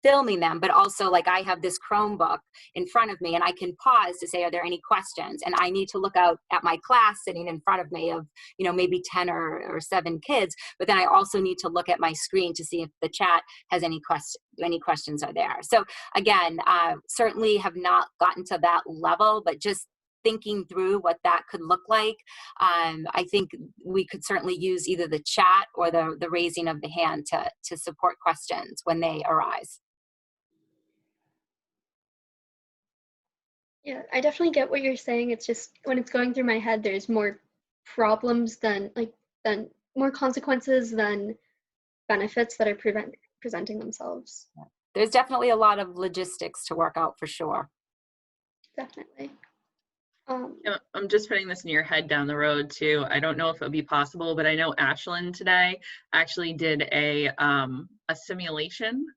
filming them, but also like I have this Chromebook in front of me and I can pause to say, are there any questions? And I need to look out at my class sitting in front of me of, you know, maybe 10 or 7 kids, but then I also need to look at my screen to see if the chat has any questions are there. So again, certainly have not gotten to that level, but just thinking through what that could look like. I think we could certainly use either the chat or the raising of the hand to support questions when they arise. Yeah, I definitely get what you're saying. It's just when it's going through my head, there's more problems than more consequences than benefits that are presenting themselves. There's definitely a lot of logistics to work out for sure. Definitely. Yeah, I'm just putting this in your head down the road too. I don't know if it would be possible, but I know Ashlyn today actually did a simulation.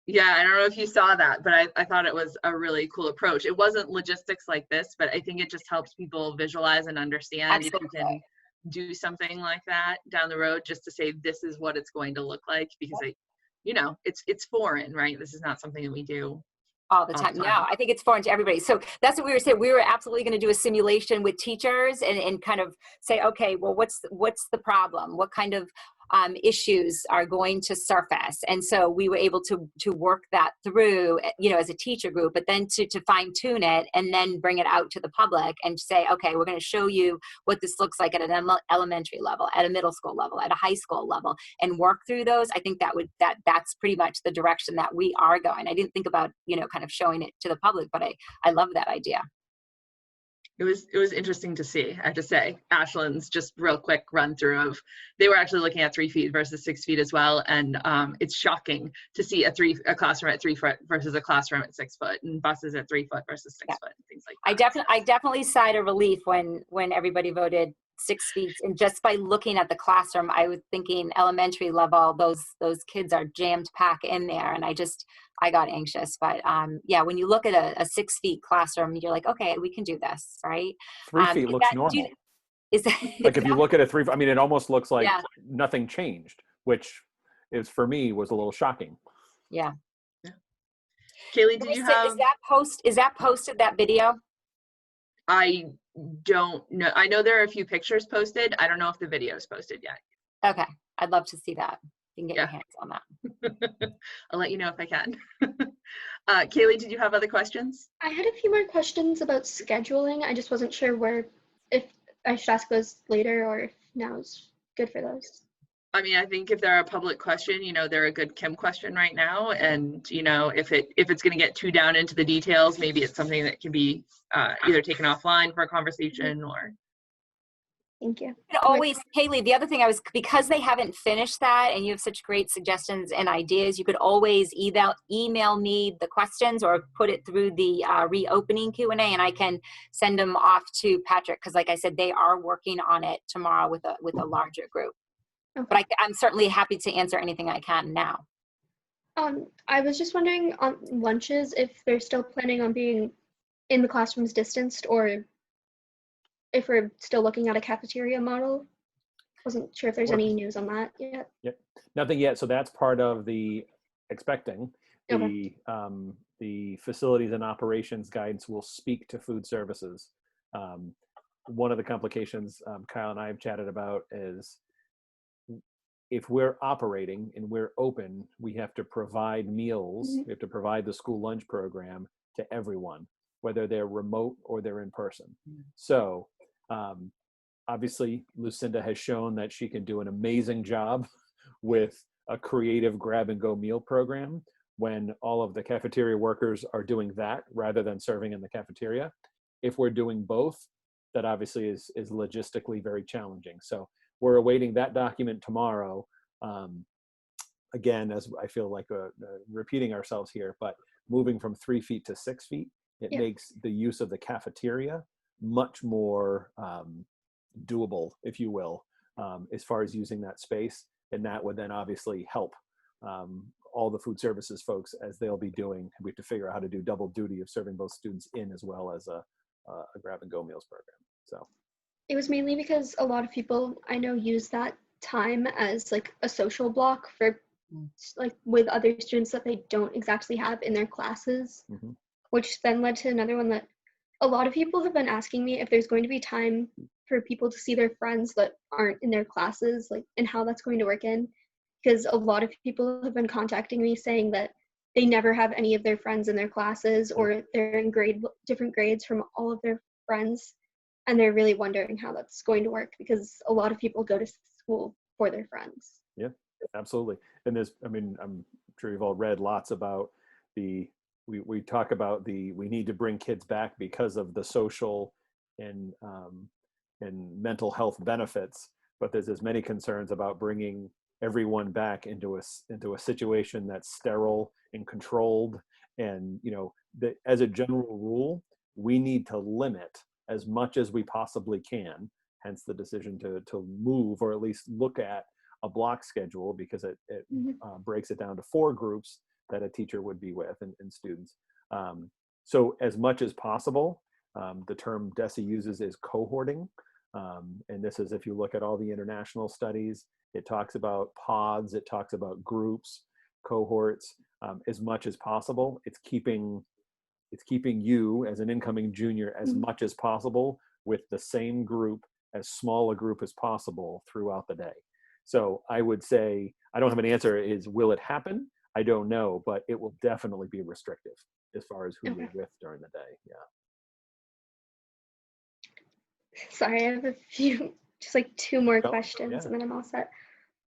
Yeah, I don't know if you saw that, but I thought it was a really cool approach. It wasn't logistics like this, but I think it just helps people visualize and understand. Absolutely. If you can do something like that down the road, just to say this is what it's going to look like, because you know, it's foreign, right? This is not something that we do all the time. No, I think it's foreign to everybody. So that's what we were saying. We were absolutely going to do a simulation with teachers and kind of say, okay, well, what's the problem? What kind of issues are going to surface? And so we were able to work that through, you know, as a teacher group, but then to fine tune it and then bring it out to the public and say, okay, we're going to show you what this looks like at an elementary level, at a middle school level, at a high school level, and work through those. I think that's pretty much the direction that we are going. I didn't think about, you know, kind of showing it to the public, but I love that idea. It was interesting to see, I have to say. Ashlyn's just real quick run through of, they were actually looking at 3 feet versus 6 feet as well. And it's shocking to see a classroom at 3 foot versus a classroom at 6 foot, and buses at 3 foot versus 6 foot, and things like that. I definitely sighed a relief when everybody voted 6 feet. And just by looking at the classroom, I was thinking elementary level, those kids are jammed packed in there. And I got anxious, but yeah, when you look at a 6 feet classroom, you're like, okay, we can do this, right? 3 feet looks normal. Like if you look at a 3, I mean, it almost looks like nothing changed, which is for me was a little shocking. Yeah. Kaylee, did you have? Is that posted, that video? I don't know. I know there are a few pictures posted. I don't know if the video is posted yet. Okay, I'd love to see that. You can get your hands on that. I'll let you know if I can. Kaylee, did you have other questions? I had a few more questions about scheduling. I just wasn't sure if I should ask those later or if now is good for those. I mean, I think if they're a public question, you know, they're a good Kim question right now. And, you know, if it's going to get too down into the details, maybe it's something that can be either taken offline for a conversation or. Thank you. And always, Kaylee, the other thing because they haven't finished that and you have such great suggestions and ideas, you could always email me the questions or put it through the reopening Q&A, and I can send them off to Patrick, because like I said, they are working on it tomorrow with a larger group. Okay. But I'm certainly happy to answer anything I can now. I was just wondering on lunches, if they're still planning on being in the classrooms distanced, or if we're still looking at a cafeteria model. Wasn't sure if there's any news on that yet. Yep, nothing yet. So that's part of the expecting. Okay. The facilities and operations guidance will speak to food services. One of the complications Kyle and I have chatted about is if we're operating and we're open, we have to provide meals. Mm-hmm. We have to provide the school lunch program to everyone, whether they're remote or they're in person. Mm-hmm. So obviously Lucinda has shown that she can do an amazing job with a creative grab and go meal program when all of the cafeteria workers are doing that rather than serving in the cafeteria. If we're doing both, that obviously is logistically very challenging. So we're awaiting that document tomorrow. Again, as I feel like repeating ourselves here, but moving from 3 feet to 6 feet, it makes the use of the cafeteria much more doable, if you will, as far as using that space. And that would then obviously help all the food services folks as they'll be doing. We have to figure out how to do double duty of serving both students in as well as a grab and go meals program. So it was mainly because a lot of people I know use that time as like a social block for like with other students that they don't exactly have in their classes, which then led to another one that a lot of people have been asking me if there's going to be time for people to see their friends that aren't in their classes, like, and how that's going to work in. Because a lot of people have been contacting me saying that they never have any of their friends in their classes, or they're in different grades from all of their friends, and they're really wondering how that's going to work because a lot of people go to school for their friends. Yeah, absolutely. And there's, I mean, I'm sure you've all read lots about we talk about we need to bring kids back because of the social and mental health benefits, but there's as many concerns about bringing everyone back into a situation that's sterile and controlled. And as a general rule, we need to limit as much as we possibly can, hence the decision to move, or at least look at a block schedule, because it breaks it down to 4 groups that a teacher would be with and students. So as much as possible, the term DESE uses is cohorting. And this is, if you look at all the international studies, it talks about pods, it talks about groups, cohorts. As much as possible, it's keeping you as an incoming junior as much as possible with the same group, as small a group as possible throughout the day. So I would say, I don't have an answer, will it happen? I don't know, but it will definitely be restrictive as far as who you're with during the day. Yeah. Sorry, I have a few, just like 2 more questions, and then I'm all set.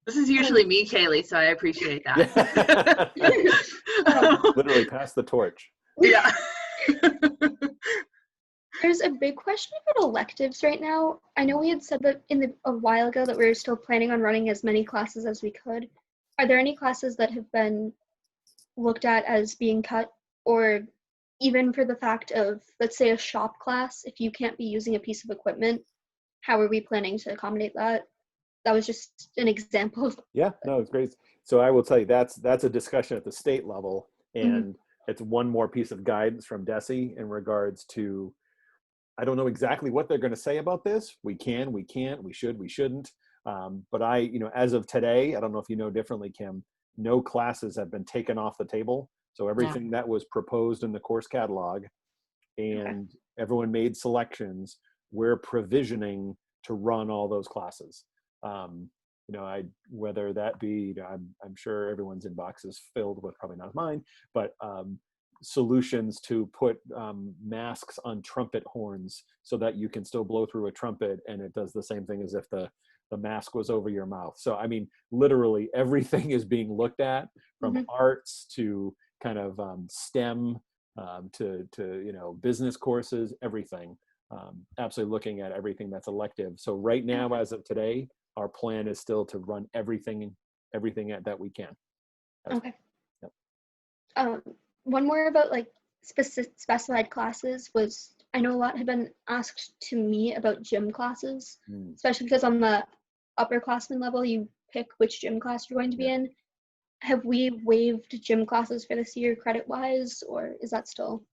This is usually me, Kaylee, so I appreciate that. Literally pass the torch. Yeah. There's a big question about electives right now. I know we had said that a while ago that we were still planning on running as many classes as we could. Are there any classes that have been looked at as being cut, or even for the fact of, let's say, a shop class, if you can't be using a piece of equipment, how are we planning to accommodate that? That was just an example. Yeah, no, it's great. So I will tell you, that's a discussion at the state level, and it's one more piece of guidance from DESE in regards to, I don't know exactly what they're going to say about this. We can, we can't, we should, we shouldn't. But as of today, I don't know if you know differently, Kim, no classes have been taken off the table. So everything that was proposed in the course catalog, and everyone made selections, we're provisioning to run all those classes. Whether that be, I'm sure everyone's inbox is filled with, probably not mine, but solutions to put masks on trumpet horns so that you can still blow through a trumpet and it does the same thing as if the mask was over your mouth. So I mean, literally everything is being looked at, from arts to kind of STEM to business courses, everything. Absolutely looking at everything that's elective. So right now, as of today, our plan is still to run everything that we can. Okay. Yep. One more about like specified classes was, I know a lot have been asked to me about gym classes, especially because on the upperclassmen level, you pick which gym class you're going to be in. Have we waived gym classes for this year credit-wise, or is that still?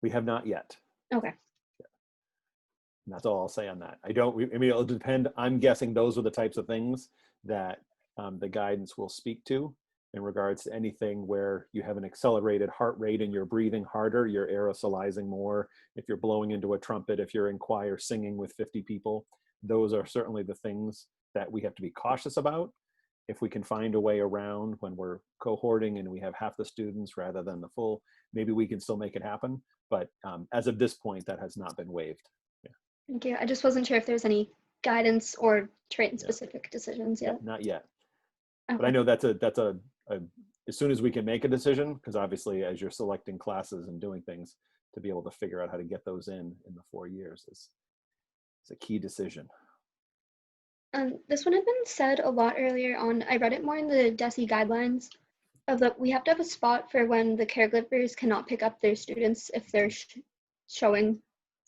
We have not yet. Okay. And that's all I'll say on that. It'll depend. I'm guessing those are the types of things that the guidance will speak to in regards to anything where you have an accelerated heart rate and you're breathing harder, you're aerosolizing more. If you're blowing into a trumpet, if you're in choir singing with 50 people, those are certainly the things that we have to be cautious about. If we can find a way around when we're cohorting and we have half the students rather than the full, maybe we can still make it happen. But as of this point, that has not been waived. Yeah. Thank you. I just wasn't sure if there's any guidance or trait-specific decisions yet. Not yet. Okay. But I know that's as soon as we can make a decision, because obviously as you're selecting classes and doing things, to be able to figure out how to get those in the 4 years is a key decision. This one had been said a lot earlier on. I read it more in the DESE guidelines of that we have to have a spot for when the caregivers cannot pick up their students if they're showing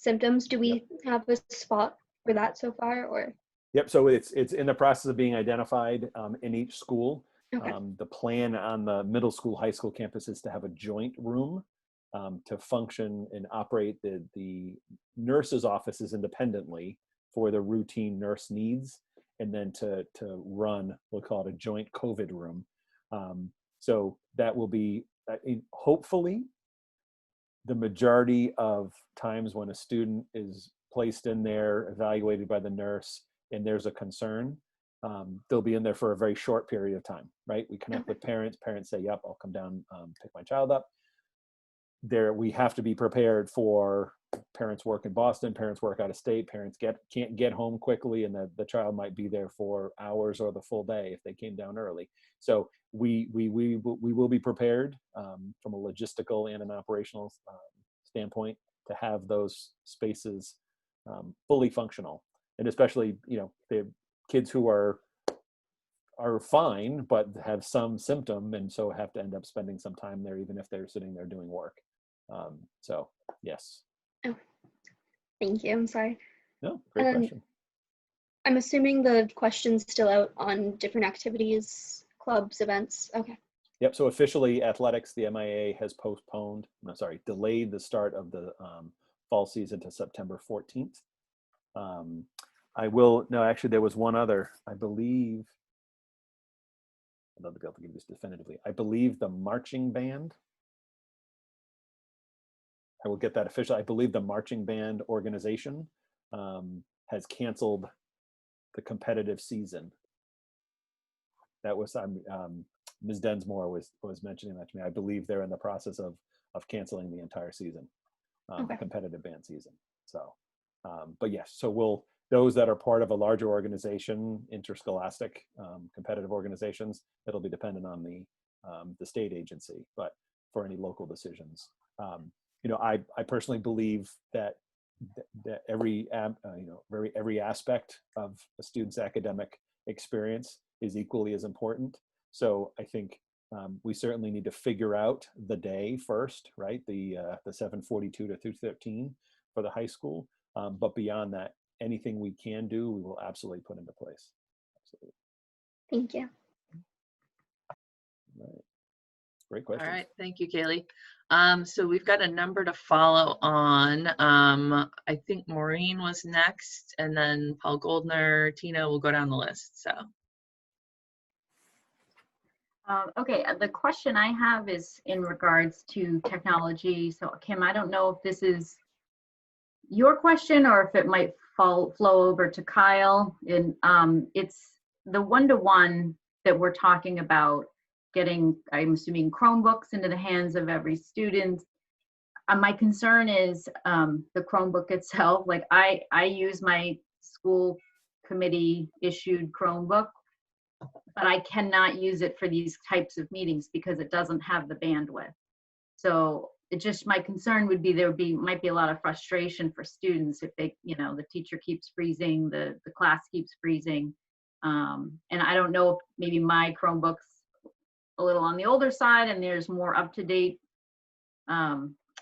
symptoms. Do we have a spot for that so far, or? Yep, so it's in the process of being identified in each school. Okay. The plan on the middle school, high school campus is to have a joint room to function and operate the nurse's offices independently for the routine nurse needs, and then to run, we'll call it a joint COVID room. So that will be, hopefully, the majority of times when a student is placed in there, evaluated by the nurse, and there's a concern, they'll be in there for a very short period of time, right? We connect with parents, parents say, yep, I'll come down, pick my child up. There, we have to be prepared for parents work in Boston, parents work out of state, parents can't get home quickly, and the child might be there for hours or the full day if they came down early. So we will be prepared from a logistical and an operational standpoint to have those spaces fully functional, and especially the kids who are fine but have some symptom and so have to end up spending some time there even if they're sitting there doing work. So yes. Oh, thank you. I'm sorry. No, great question. I'm assuming the question's still out on different activities, clubs, events. Okay. Yep. So officially, athletics, the MIA has delayed the start of the fall season to September 14th. Actually, there was one other, I believe. I'd love to be able to give this definitively. I believe the marching band. I will get that official. I believe the marching band organization has canceled the competitive season. That was Ms. Densmore was mentioning that to me. I believe they're in the process of canceling the entire season, Okay. competitive band season. So, but yes, so those that are part of a larger organization, interscholastic competitive organizations, it'll be dependent on the state agency. But for any local decisions, I personally believe that every aspect of a student's academic experience is equally as important. So I think we certainly need to figure out the day first, right? The 7:42 to 3:13 for the high school. But beyond that, anything we can do, we will absolutely put into place. Absolutely. Thank you. Right. Great question. All right, thank you, Kaylee. So we've got a number to follow on. I think Maureen was next, and then Paul Goldner, Tina will go down the list. So. Okay, the question I have is in regards to technology. So Kim, I don't know if this is your question or if it might flow over to Kyle. And it's the one-to-one that we're talking about getting, I'm assuming, Chromebooks into the hands of every student. My concern is the Chromebook itself. Like I use my school committee issued Chromebook, but I cannot use it for these types of meetings because it doesn't have the bandwidth. So my concern would be might be a lot of frustration for students if they, the teacher keeps freezing, the class keeps freezing. And I don't know if maybe my Chromebook's a little on the older side and there's more up-to-date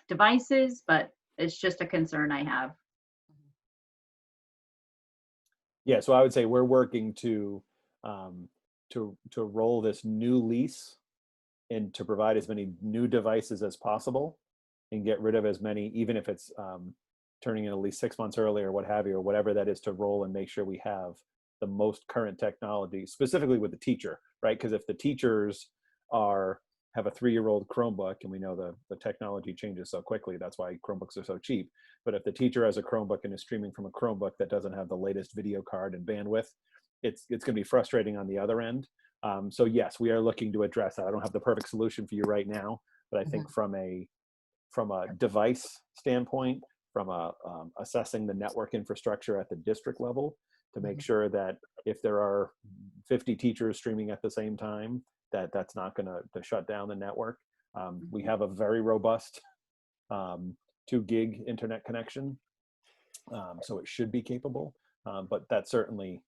devices, but it's just a concern I have. Yeah, so I would say we're working to roll this new lease and to provide as many new devices as possible and get rid of as many, even if it's turning in at least 6 months early or what have you, or whatever that is, to roll and make sure we have the most current technology, specifically with the teacher, right? Because if the teachers have a 3-year-old Chromebook, and we know the technology changes so quickly, that's why Chromebooks are so cheap. But if the teacher has a Chromebook and is streaming from a Chromebook that doesn't have the latest video card and bandwidth, it's going to be frustrating on the other end. So yes, we are looking to address that. I don't have the perfect solution for you right now, but I think from a device standpoint, from assessing the network infrastructure at the district level, to make sure that if there are 50 teachers streaming at the same time, that's not going to shut down the network. We have a very robust 2 gig internet connection, so it should be capable. But that's certainly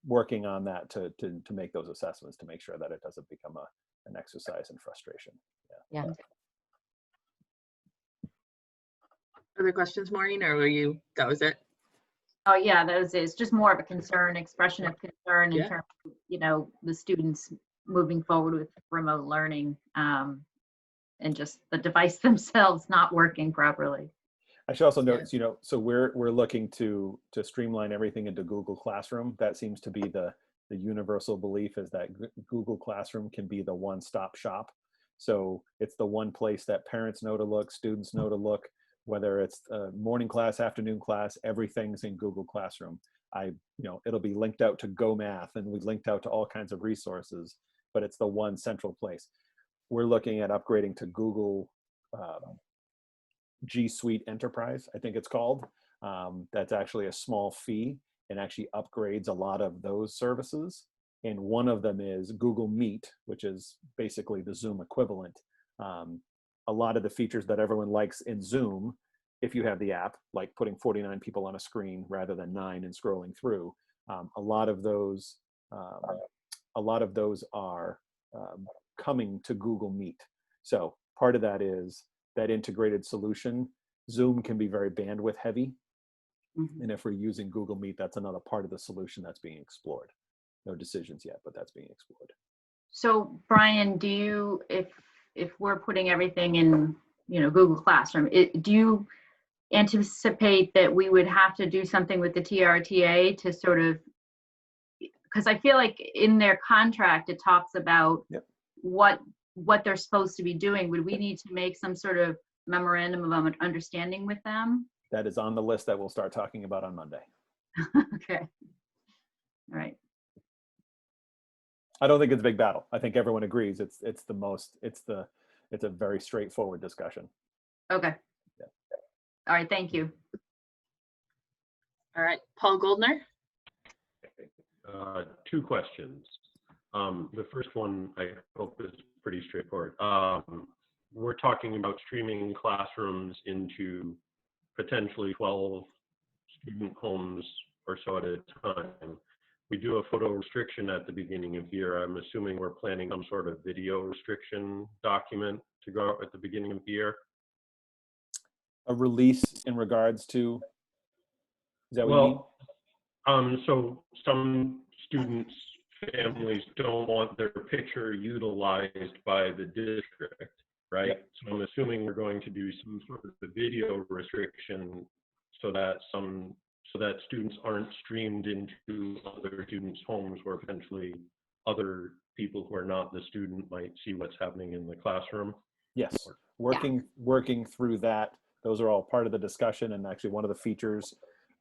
working on that to make those assessments to make sure that it doesn't become an exercise in frustration. Yeah. Other questions, Maureen, or that was it? Oh, yeah, it's just more of a concern, expression of concern in Yeah. terms of, the students moving forward with remote learning, and just the device themselves not working properly. I should also note, so we're looking to streamline everything into Google Classroom. That seems to be the universal belief, is that Google Classroom can be the one-stop shop. So it's the one place that parents know to look, students know to look, whether it's morning class, afternoon class, everything's in Google Classroom. It'll be linked out to Go Math, and we linked out to all kinds of resources, but it's the one central place. We're looking at upgrading to Google G Suite Enterprise, I think it's called. That's actually a small fee and actually upgrades a lot of those services. And one of them is Google Meet, which is basically the Zoom equivalent. A lot of the features that everyone likes in Zoom, if you have the app, like putting 49 people on a screen rather than 9 and scrolling through, a lot of those are coming to Google Meet. So part of that is that integrated solution. Zoom can be very bandwidth heavy. And if we're using Google Meet, that's another part of the solution that's being explored. No decisions yet, but that's being explored. So Brian, if we're putting everything in, Google Classroom, do you anticipate that we would have to do something with the TRTA to sort of, because I feel like in their contract, it talks about what they're supposed to be doing. Would we need to make some sort of memorandum of understanding with them? That is on the list that we'll start talking about on Monday. Okay. All right. I don't think it's a big battle. I think everyone agrees it's a very straightforward discussion. Okay. Yeah. All right, thank you. All right, Paul Goldner. Two questions. The first one I hope is pretty straightforward. We're talking about streaming classrooms into potentially 12 student homes or so at a time. We do a photo restriction at the beginning of the year. I'm assuming we're planning some sort of video restriction document to go out at the beginning of the year. A release in regards to, is that what you mean? So some students' families don't want their picture utilized by the district, right? Yep. So I'm assuming we're going to do some sort of a video restriction so that students aren't streamed into other students' homes where potentially other people who are not the student might see what's happening in the classroom. Yes, working through that. Those are all part of the discussion, and actually one of the features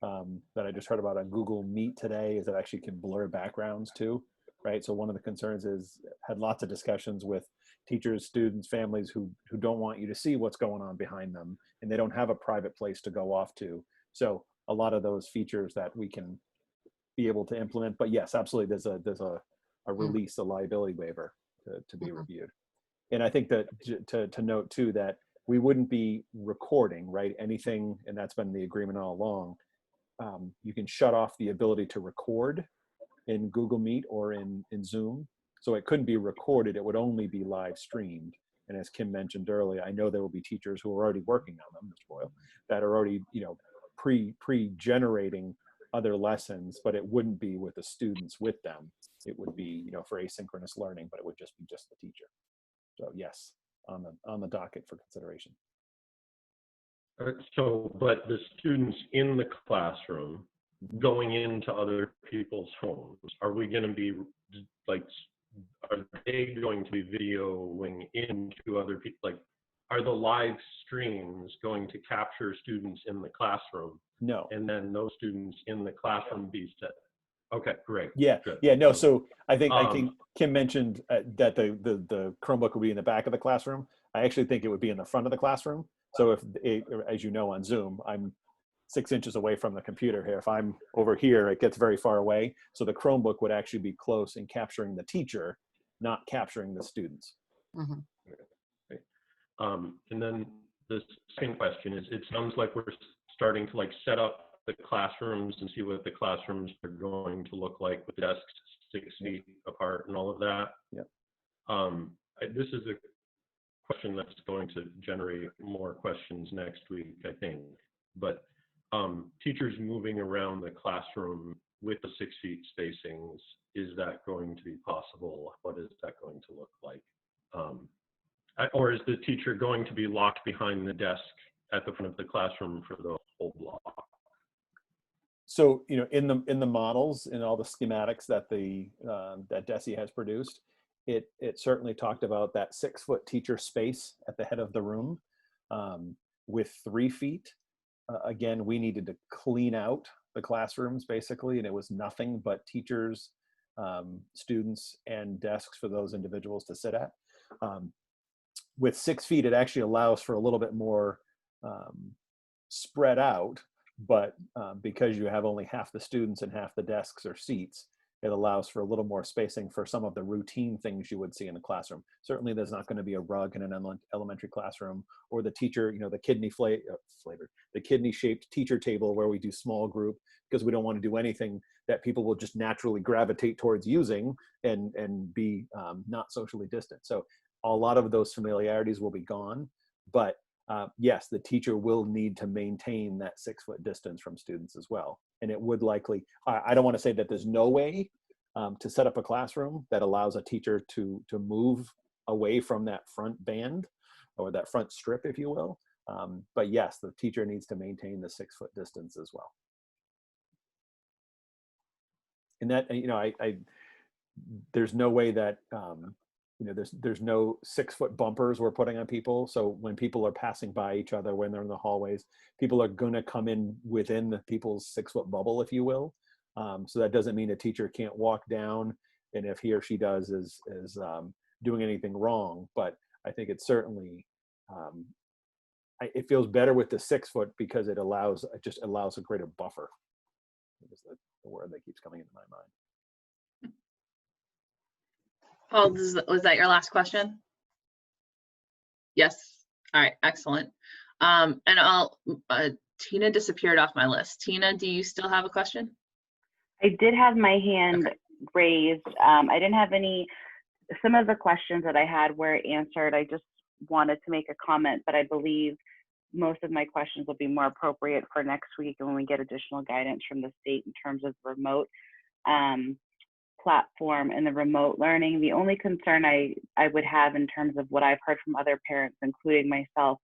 that I just heard about on Google Meet today is that actually can blur backgrounds too, right? So one of the concerns is, had lots of discussions with teachers, students, families who don't want you to see what's going on behind them, and they don't have a private place to go off to. So a lot of those features that we can be able to implement, but yes, absolutely, there's a release, a liability waiver to be reviewed. And I think that to note too that we wouldn't be recording, right? Anything, and that's been the agreement all along. You can shut off the ability to record in Google Meet or in Zoom. So it couldn't be recorded, it would only be live streamed. And as Kim mentioned earlier, I know there will be teachers who are already working on them, Mr. Boyle, that are already, pre-generating other lessons, but it wouldn't be with the students with them. It would be, for asynchronous learning, but it would just be the teacher. So yes, on the docket for consideration. So, but the students in the classroom going into other people's homes, are we going to be like, are they going to be videoing into other people? Like, are the live streams going to capture students in the classroom? No. And then those students in the classroom be set? Okay, great. Yeah, good. yeah, no. So I think Kim mentioned that the Chromebook would be in the back of the classroom. I actually think it would be in the front of the classroom. So as you know, on Zoom, I'm 6 inches away from the computer here. If I'm over here, it gets very far away. So the Chromebook would actually be close in capturing the teacher, not capturing the students. Mm-hmm. Okay. And then the second question is, it sounds like we're starting to set up the classrooms and see what the classrooms are going to look like with desks 6 feet apart and all of that. Yeah. This is question that's going to generate more questions next week, I think. But teachers moving around the classroom with the 6 feet spacings, is that going to be possible? What is that going to look like? Or is the teacher going to be locked behind the desk at the front of the classroom for the whole block? So, you know, in the models, in all the schematics that that DESE has produced, it certainly talked about that 6 foot teacher space at the head of the room with 3 feet. Again, we needed to clean out the classrooms basically, and it was nothing but teachers, students, and desks for those individuals to sit at. With 6 feet, it actually allows for a little bit more spread out, but because you have only half the students and half the desks or seats, it allows for a little more spacing for some of the routine things you would see in the classroom. Certainly there's not going to be a rug in an elementary classroom, or the teacher, you know, the the kidney shaped teacher table where we do small group, because we don't want to do anything that people will just naturally gravitate towards using and be not socially distant. So a lot of those familiarities will be gone, but yes, the teacher will need to maintain that 6 foot distance from students as well. And it would likely, I don't want to say that there's no way to set up a classroom that allows a teacher to move away from that front band or that front strip, if you will. But yes, the teacher needs to maintain the 6 foot distance as well. And that, you know, there's no way that, you know, there's no 6 foot bumpers we're putting on people. So when people are passing by each other, when they're in the hallways, people are going to come in within the people's 6 foot bubble, if you will. So that doesn't mean a teacher can't walk down, and if he or she does is doing anything wrong. But I think it's certainly, it feels better with the 6 foot because it just allows a greater buffer. Is the word that keeps coming into my mind. Paul, was that your last question? Yes. All right, excellent. And Tina disappeared off my list. Tina, do you still have a question? I did have my hand raised. I didn't have some of the questions that I had were answered. I just wanted to make a comment, but I believe most of my questions will be more appropriate for next week and when we get additional guidance from the state in terms of remote platform and the remote learning. The only concern I would have in terms of what I've heard from other parents, including myself,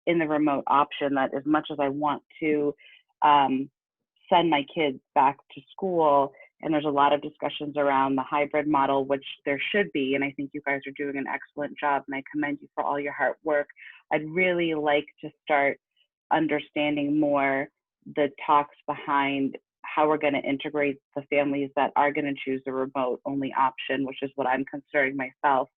in the remote option, that as much as I want to send my kids back to school, and there's a lot of discussions around the hybrid model, which there should be, and I think you guys are doing an excellent job, and I commend you for all your hard work. I'd really like to start understanding more the talks behind how we're going to integrate the families that are going to choose the remote only option, which is what I'm considering myself.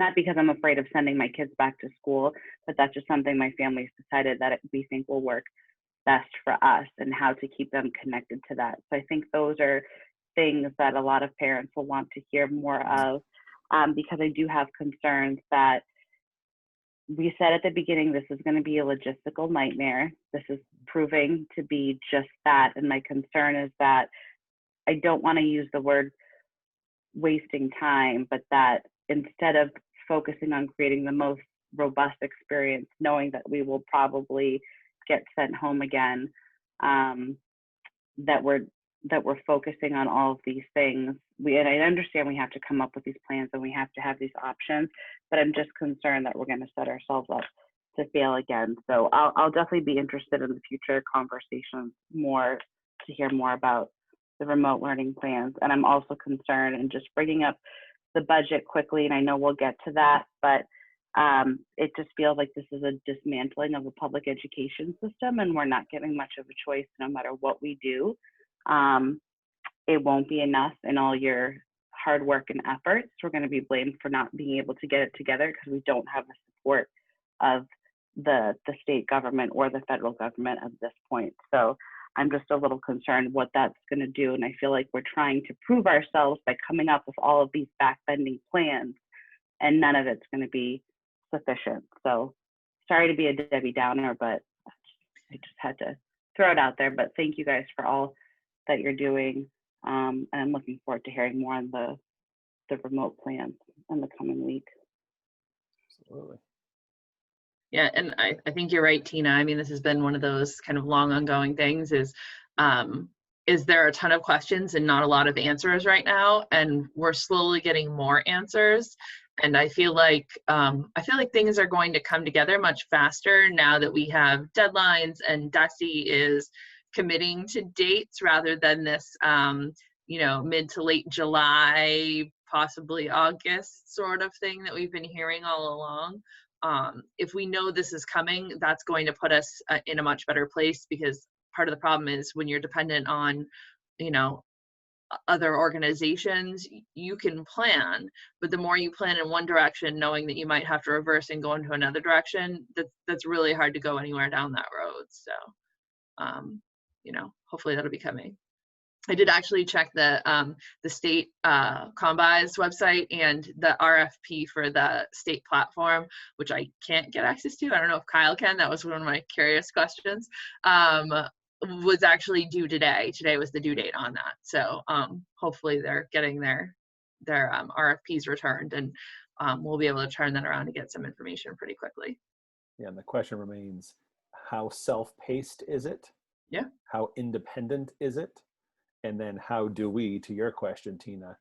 Not because I'm afraid of sending my kids back to school, but that's just something my family's decided that we think will work best for us, and how to keep them connected to that. So I think those are things that a lot of parents will want to hear more of, because I do have concerns that we said at the beginning, this is going to be a logistical nightmare. This is proving to be just that. And my concern is that I don't want to use the word wasting time, but that instead of focusing on creating the most robust experience, knowing that we will probably get sent home again, that we're focusing on all of these things. And I understand we have to come up with these plans and we have to have these options, but I'm just concerned that we're going to set ourselves up to fail again. So I'll definitely be interested in the future conversations more to hear more about the remote learning plans. And I'm also concerned, and just bringing up the budget quickly, and I know we'll get to that, but it just feels like this is a dismantling of the public education system, and we're not giving much of a choice no matter what we do. It won't be enough in all your hard work and efforts. We're going to be blamed for not being able to get it together because we don't have the support of the state government or the federal government at this point. So I'm just a little concerned what that's going to do. And I feel like we're trying to prove ourselves by coming up with all of these backbending plans, and none of it's going to be sufficient. So sorry to be a Debbie Downer, but I just had to throw it out there. But thank you guys for all that you're doing. And I'm looking forward to hearing more on the remote plans in the coming week. Absolutely. Yeah, and I think you're right, Tina. I mean, this has been one of those kind of long ongoing things is there a ton of questions and not a lot of answers right now, and we're slowly getting more answers. And I feel like things are going to come together much faster now that we have deadlines and DESE is committing to dates rather than this mid to late July, possibly August sort of thing that we've been hearing all along. If we know this is coming, that's going to put us in a much better place, because part of the problem is when you're dependent on, other organizations, you can plan, but the more you plan in one direction, knowing that you might have to reverse and go into another direction, that's really hard to go anywhere down that road. So, hopefully that'll be coming. I did actually check the state Combis website, and the RFP for the state platform, which I can't get access to. I don't know if Kyle can. That was one of my curious questions. Was actually due today. Today was the due date on that. So hopefully they're getting their RFPs returned, and we'll be able to turn that around to get some information pretty quickly. Yeah, and the question remains, how self-paced is it? Yeah. How independent is it? And then how do we, to your question, Tina,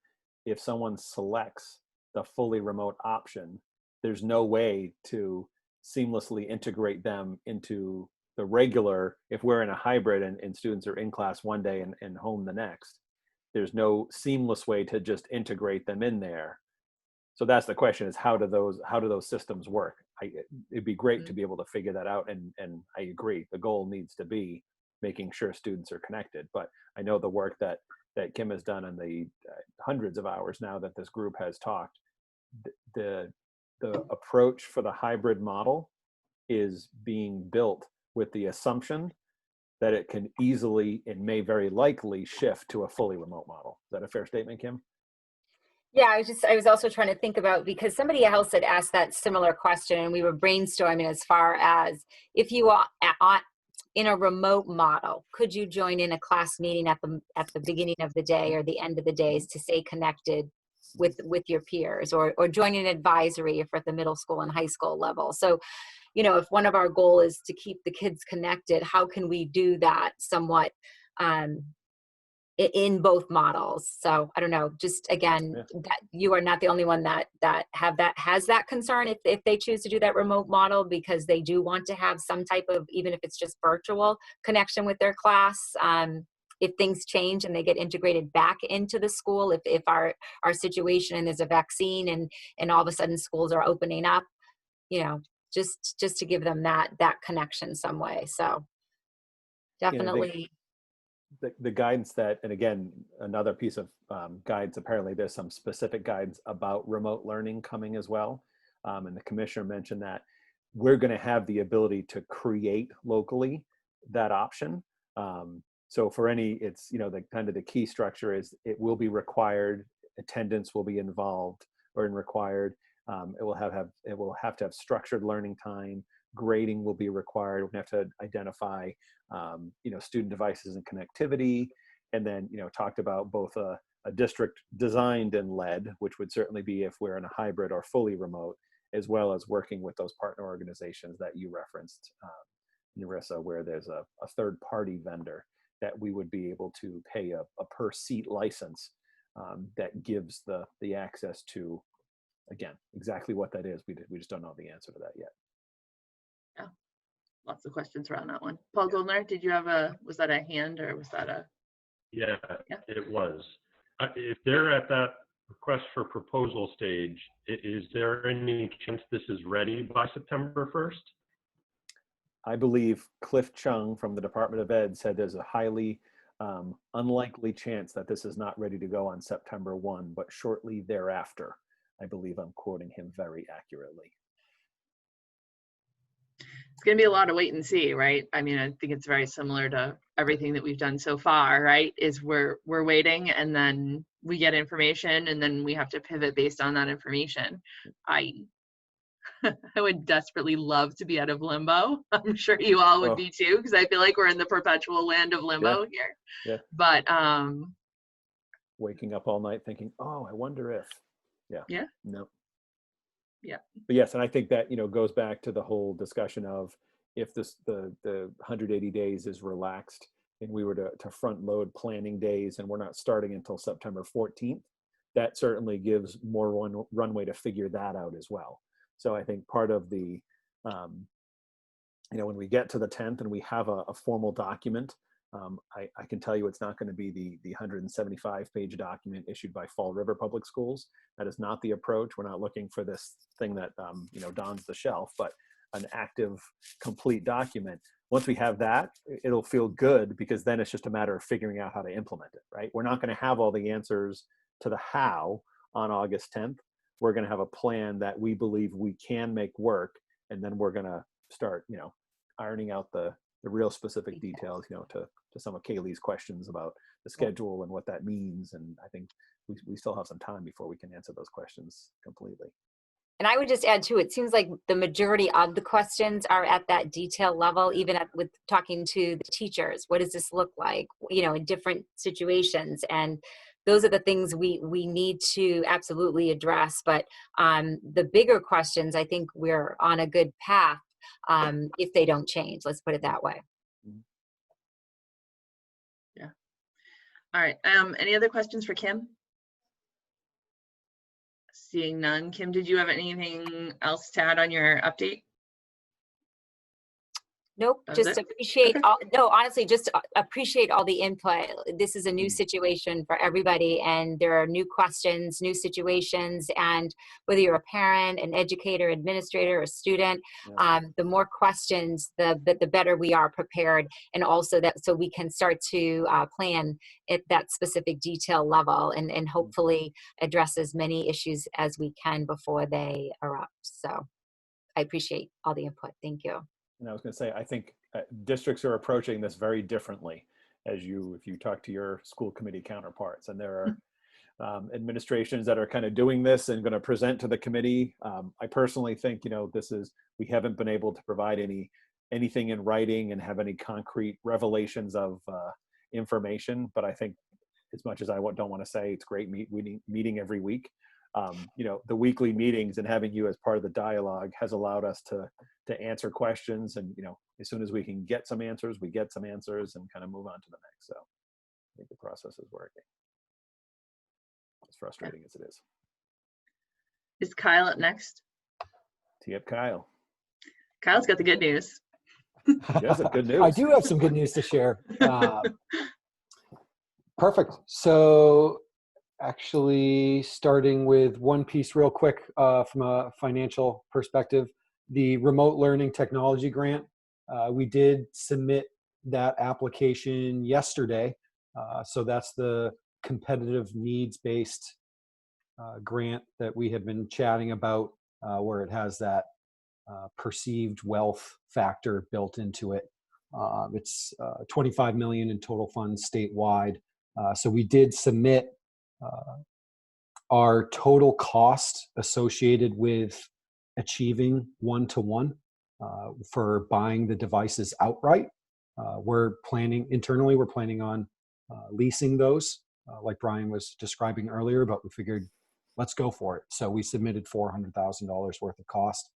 if someone selects the fully remote option, there's no way to seamlessly integrate them into the regular, if we're in a hybrid and students are in class one day and home the next, there's no seamless way to just integrate them in there. So that's the question, is how do those systems work? It'd be great to be able to figure that out. And I agree, the goal needs to be making sure students are connected. But I know the work that Kim has done and the hundreds of hours now that this group has talked, the approach for the hybrid model is being built with the assumption that it can easily and may very likely shift to a fully remote model. Is that a fair statement, Kim? Yeah, I was also trying to think about, because somebody else had asked that similar question, and we were brainstorming as far as, if you are in a remote model, could you join in a class meeting at the beginning of the day or the end of the days to stay connected with your peers, or join an advisory if we're at the middle school and high school level? So, if one of our goal is to keep the kids connected, how can we do that somewhat in both models? So I don't know, just again, that you are not the only one that has that concern if they choose to do that remote model, because they do want to have some type of, even if it's just virtual, connection with their class. If things change and they get integrated back into the school, if our situation and there's a vaccine and all of a sudden schools are opening up, just to give them that connection some way. So definitely. The guidance that, and again, another piece of guidance, apparently there's some specific guidance about remote learning coming as well. And the commissioner mentioned that we're going to have the ability to create locally that option. So for it's, the kind of the key structure is it will be required, attendance will be involved or required. It will have to have structured learning time. Grading will be required. We're going to have to identify, student devices and connectivity, and then, talked about both a district designed and led, which would certainly be if we're in a hybrid or fully remote, as well as working with those partner organizations that you referenced, Narissa, where there's a third party vendor that we would be able to pay a per seat license that gives the access to, again, exactly what that is. We just don't know the answer to that yet. Yeah, lots of questions around that one. Paul Goldner, did you have was that a hand or was that a? Yeah, it was. If they're at that request for proposal stage, is there any chance this is ready by September 1st? I believe Cliff Chung from the Department of Ed said there's a highly unlikely chance that this is not ready to go on September 1, but shortly thereafter. I believe I'm quoting him very accurately. It's going to be a lot of wait and see, right? I mean, I think it's very similar to everything that we've done so far, right? Is we're waiting, and then we get information, and then we have to pivot based on that information. I would desperately love to be out of limbo. I'm sure you all would be too, because I feel like we're in the perpetual land of limbo here. Yeah. But waking up all night thinking, oh, I wonder if. Yeah. Yeah. No. Yeah. But yes, and I think that, goes back to the whole discussion of if the 180 days is relaxed and we were to front load planning days and we're not starting until September 14th, that certainly gives more runway to figure that out as well. So I think part of the, when we get to the 10th and we have a formal document, I can tell you it's not going to be the 175-page document issued by Fall River Public Schools. That is not the approach. We're not looking for this thing that dons the shelf, but an active, complete document. Once we have that, it'll feel good because then it's just a matter of figuring out how to implement it, right? We're not going to have all the answers to the how on August 10th. We're going to have a plan that we believe we can make work, and then we're going to start, ironing out the real specific details, to some of Kaylee's questions about the schedule and what that means. And I think we still have some time before we can answer those questions completely. And I would just add too, it seems like the majority of the questions are at that detail level, even with talking to the teachers. What does this look like, in different situations? And those are the things we need to absolutely address. But the bigger questions, I think we're on a good path if they don't change. Let's put it that way. Yeah. All right. Any other questions for Kim? Seeing none. Kim, did you have anything else to add on your update? Nope, just appreciate all, no, honestly, just appreciate all the input. This is a new situation for everybody, and there are new questions, new situations, and whether you're a parent, an educator, administrator, a student, the more questions, the better we are prepared, and also that so we can start to plan at that specific detail level and hopefully address as many issues as we can before they erupt. So I appreciate all the input. Thank you. And I was going to say, I think districts are approaching this very differently if you talk to your school committee counterparts, and there are administrations that are kind of doing this and going to present to the committee. I personally think, we haven't been able to provide anything in writing and have any concrete revelations of information, but I think as much as I don't want to say it's great meeting every week, the weekly meetings and having you as part of the dialogue has allowed us to answer questions, and as soon as we can get some answers, we get some answers and kind of move on to the next. So I think the process is working, as frustrating as it is. Is Kyle up next? Tee up Kyle. Kyle's got the good news. Yes, good news. I do have some good news to share. Perfect. So actually, starting with one piece real quick from a financial perspective, the remote learning technology grant, we did submit that application yesterday. So that's the competitive needs-based grant that we have been chatting about, where it has that perceived wealth factor built into it. It's $25 million in total funds statewide. So we did submit our total cost associated with achieving one-to-one for buying the devices outright. We're planning on leasing those, like Brian was describing earlier, but we figured let's go for it. So we submitted $400,000 worth of cost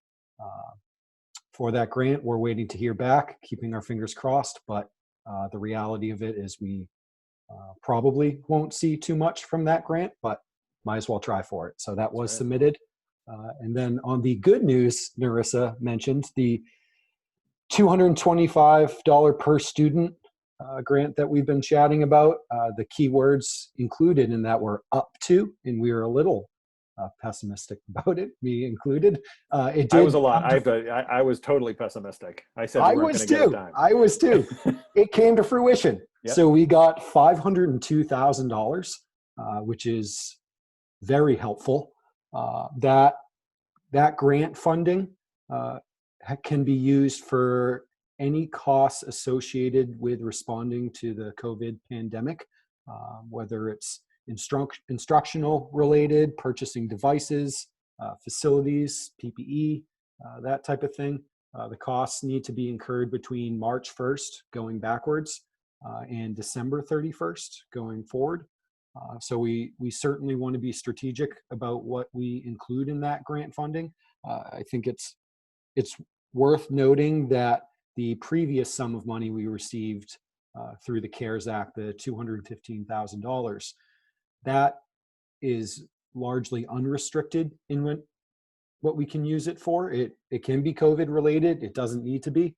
for that grant. We're waiting to hear back, keeping our fingers crossed, but the reality of it is we probably won't see too much from that grant, but might as well try for it. So that was submitted. And then on the good news, Narissa mentioned the $225 per student grant that we've been chatting about. The keywords included in that were up to, and we were a little pessimistic about it, me included. It did. I was a lot. I was totally pessimistic. I said we weren't going to get a dime. I was too. It came to fruition. Yep. So we got $502,000, which is very helpful. That grant funding can be used for any costs associated with responding to the COVID pandemic, whether it's instructional related, purchasing devices, facilities, PPE, that type of thing. The costs need to be incurred between March 1st going backwards and December 31st going forward. So we certainly want to be strategic about what we include in that grant funding. I think it's worth noting that the previous sum of money we received through the CARES Act, the $215,000, that is largely unrestricted in what we can use it for. It can be COVID related. It doesn't need to be.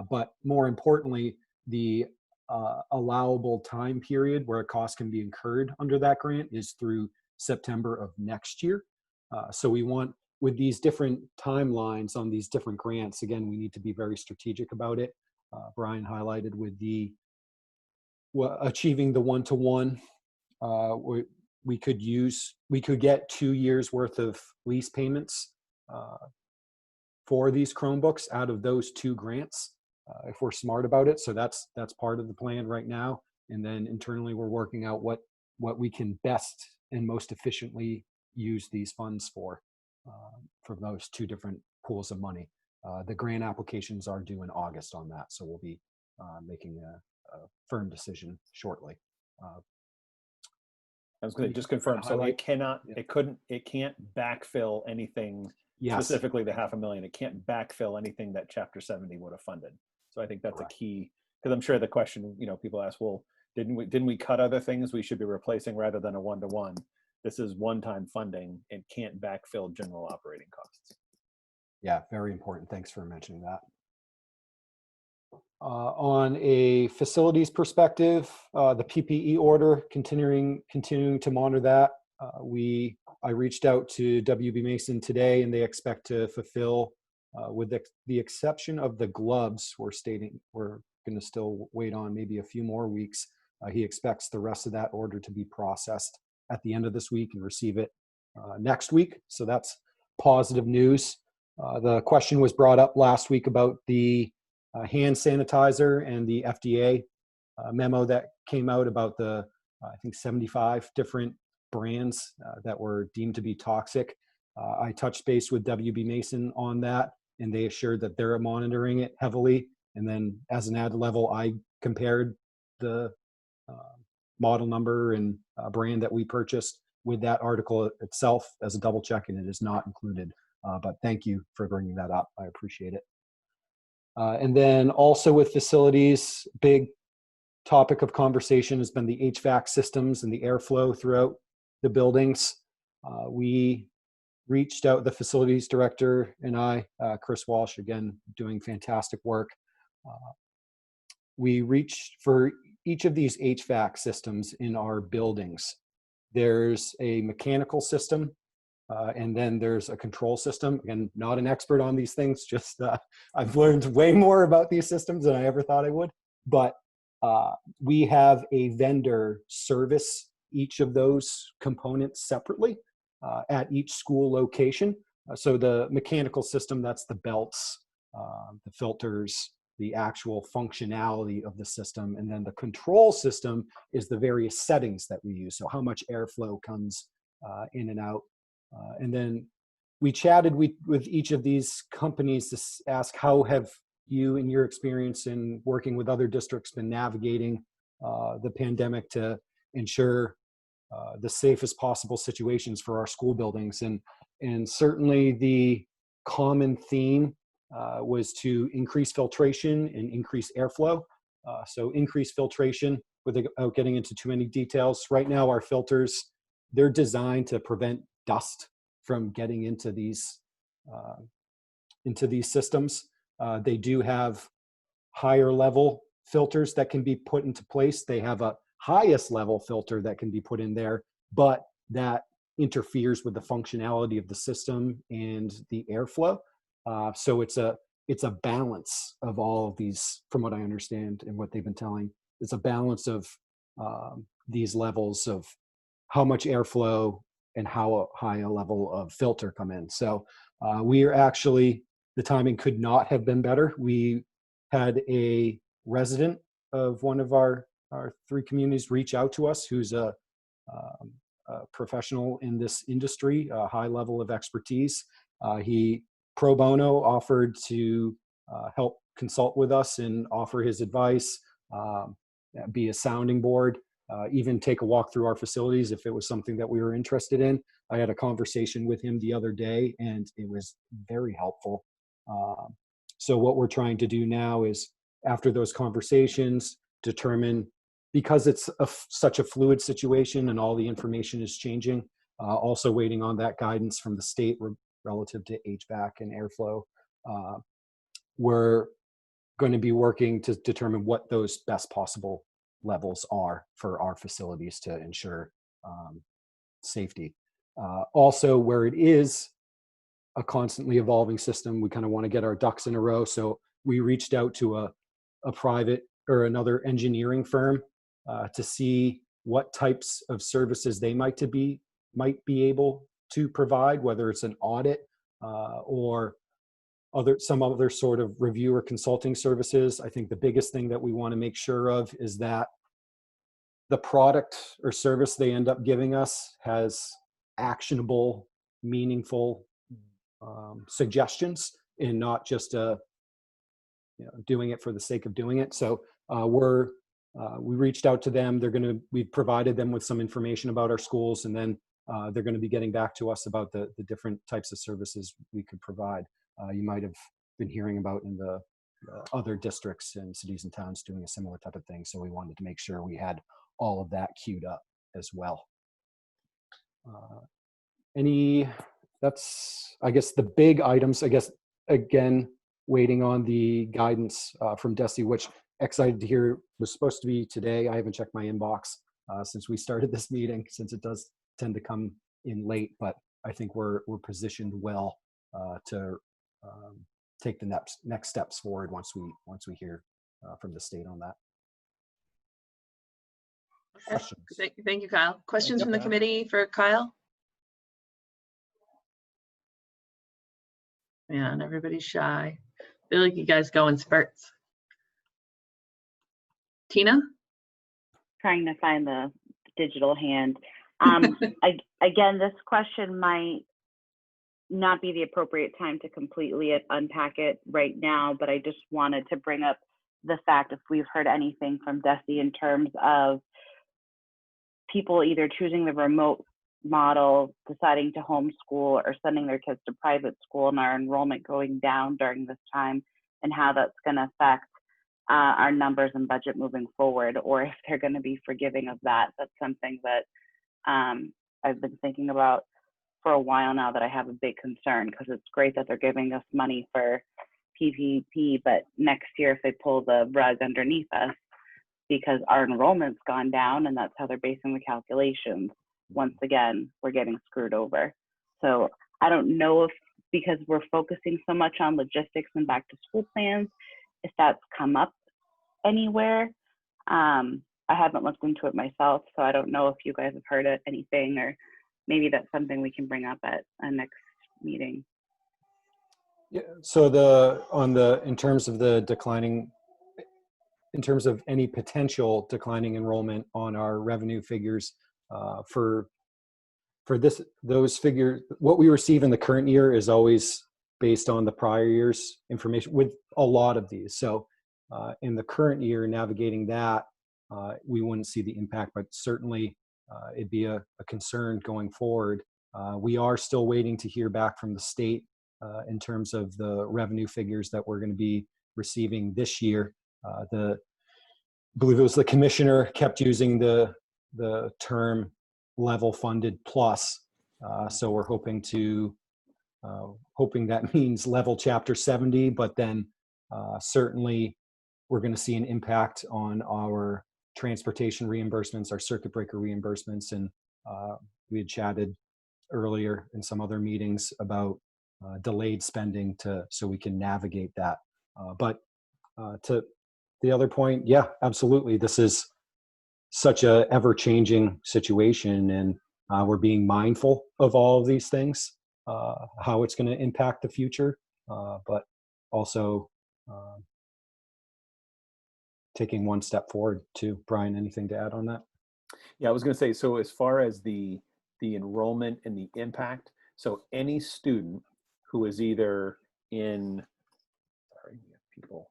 But more importantly, the allowable time period where a cost can be incurred under that grant is through September of next year. So we want, with these different timelines on these different grants, again, we need to be very strategic about it. Brian highlighted with the achieving the one-to-one, we could get 2 years worth of lease payments for these Chromebooks out of those 2 grants, if we're smart about it. So that's part of the plan right now. And then internally, we're working out what we can best and most efficiently use these funds for those 2 different pools of money. The grant applications are due in August on that, so we'll be making a firm decision shortly. I was going to just confirm. So it can't backfill anything. Yes. Specifically the $500,000. It can't backfill anything that Chapter 70 would have funded. So I think that's a key, because I'm sure the question, people ask, well, didn't we cut other things we should be replacing rather than a one-to-one? This is one-time funding and can't backfill general operating costs. Yeah, very important. Thanks for mentioning that. On a facilities perspective, the PPE order, continuing to monitor that. I reached out to WB Mason today, and they expect to fulfill, with the exception of the gloves, we're going to still wait on maybe a few more weeks. He expects the rest of that order to be processed at the end of this week and receive it next week. So that's positive news. The question was brought up last week about the hand sanitizer and the FDA memo that came out about the, I think, 75 different brands that were deemed to be toxic. I touched base with WB Mason on that, and they assured that they're monitoring it heavily. And then as an added level, I compared the model number and brand that we purchased with that article itself as a double check, and it is not included. But thank you for bringing that up. I appreciate it. And then also with facilities, big topic of conversation has been the HVAC systems and the airflow throughout the buildings. We reached out, the facilities director and I, Chris Walsh, again, doing fantastic work. We reached for each of these HVAC systems in our buildings. There's a mechanical system, and then there's a control system. Again, not an expert on these things, just I've learned way more about these systems than I ever thought I would. But we have a vendor service each of those components separately at each school location. So the mechanical system, that's the belts, the filters, the actual functionality of the system. And then the control system is the various settings that we use. So how much airflow comes in and out. And then we chatted with each of these companies to ask, how have you, in your experience in working with other districts, been navigating the pandemic to ensure the safest possible situations for our school buildings? And certainly the common theme was to increase filtration and increase airflow. So increase filtration without getting into too many details. Right now, our filters, they're designed to prevent dust from getting into these systems. They do have higher level filters that can be put into place. They have a highest level filter that can be put in there, but that interferes with the functionality of the system and the airflow. So it's a balance of all of these, from what I understand and what they've been telling. It's a balance of these levels of how much airflow and how high a level of filter come in. So we are actually, the timing could not have been better. We had a resident of one of our 3 communities reach out to us who's a professional in this industry, a high level of expertise. He pro bono offered to help consult with us and offer his advice, be a sounding board. even take a walk through our facilities if it was something that we were interested in. I had a conversation with him the other day, and it was very helpful. So what we're trying to do now is, after those conversations, determine, because it's such a fluid situation and all the information is changing, also waiting on that guidance from the state relative to HVAC and airflow. We're going to be working to determine what those best possible levels are for our facilities to ensure safety. Also, where it is a constantly evolving system, we kind of want to get our ducks in a row. So we reached out to a private or another engineering firm to see what types of services they might be able to provide, whether it's an audit or some other sort of review or consulting services. I think the biggest thing that we want to make sure of is that the product or service they end up giving us has actionable, meaningful suggestions, and not just doing it for the sake of doing it. So we reached out to them. We provided them with some information about our schools, and then they're going to be getting back to us about the different types of services we could provide. You might have been hearing about in the other districts and cities and towns doing a similar type of thing. So we wanted to make sure we had all of that queued up as well. That's, I guess, the big items. I guess, again, waiting on the guidance from Desi, which excited to hear was supposed to be today. I haven't checked my inbox since we started this meeting, since it does tend to come in late, but I think we're positioned well to take the next steps forward once we hear from the state on that. Questions? Thank you, Kyle. Questions from the committee for Kyle? Man, everybody's shy. I feel like you guys go in spurts. Tina? Trying to find the digital hand. Again, this question might not be the appropriate time to completely unpack it right now, but I just wanted to bring up the fact, if we've heard anything from Desi in terms of people either choosing the remote model, deciding to homeschool, or sending their kids to private school, and our enrollment going down during this time, and how that's going to affect our numbers and budget moving forward, or if they're going to be forgiving of that. That's something that I've been thinking about for a while now, that I have a big concern, because it's great that they're giving us money for PPP, but next year if they pull the rug underneath us because our enrollment's gone down and that's how they're basing the calculations, once again, we're getting screwed over. So I don't know if, because we're focusing so much on logistics and back to school plans, if that's come up anywhere. I haven't looked into it myself, so I don't know if you guys have heard of anything, or maybe that's something we can bring up at a next meeting. Yeah. So in terms of the declining, in terms of any potential declining enrollment on our revenue figures for those figures, what we receive in the current year is always based on the prior year's information with a lot of these. So in the current year, navigating that, we wouldn't see the impact, but certainly it'd be a concern going forward. We are still waiting to hear back from the state in terms of the revenue figures that we're going to be receiving this year. I believe it was the commissioner kept using the term level funded plus. So we're hoping that means level chapter 70, but then certainly we're going to see an impact on our transportation reimbursements, our circuit breaker reimbursements, and we had chatted earlier in some other meetings about delayed spending so we can navigate that. But to the other point, yeah, absolutely. This is such a ever-changing situation, and we're being mindful of all of these things, how it's going to impact the future, but also taking one step forward too. Brian, anything to add on that? Yeah, I was going to say, so as far as the enrollment and the impact, so any student who is either in, sorry, people,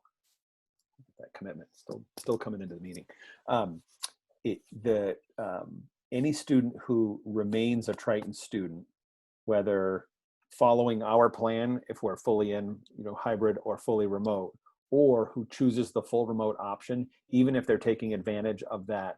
that commitment still coming into the meeting. any student who remains a Triton student, whether following our plan, if we're fully in, hybrid or fully remote, or who chooses the full remote option, even if they're taking advantage of that,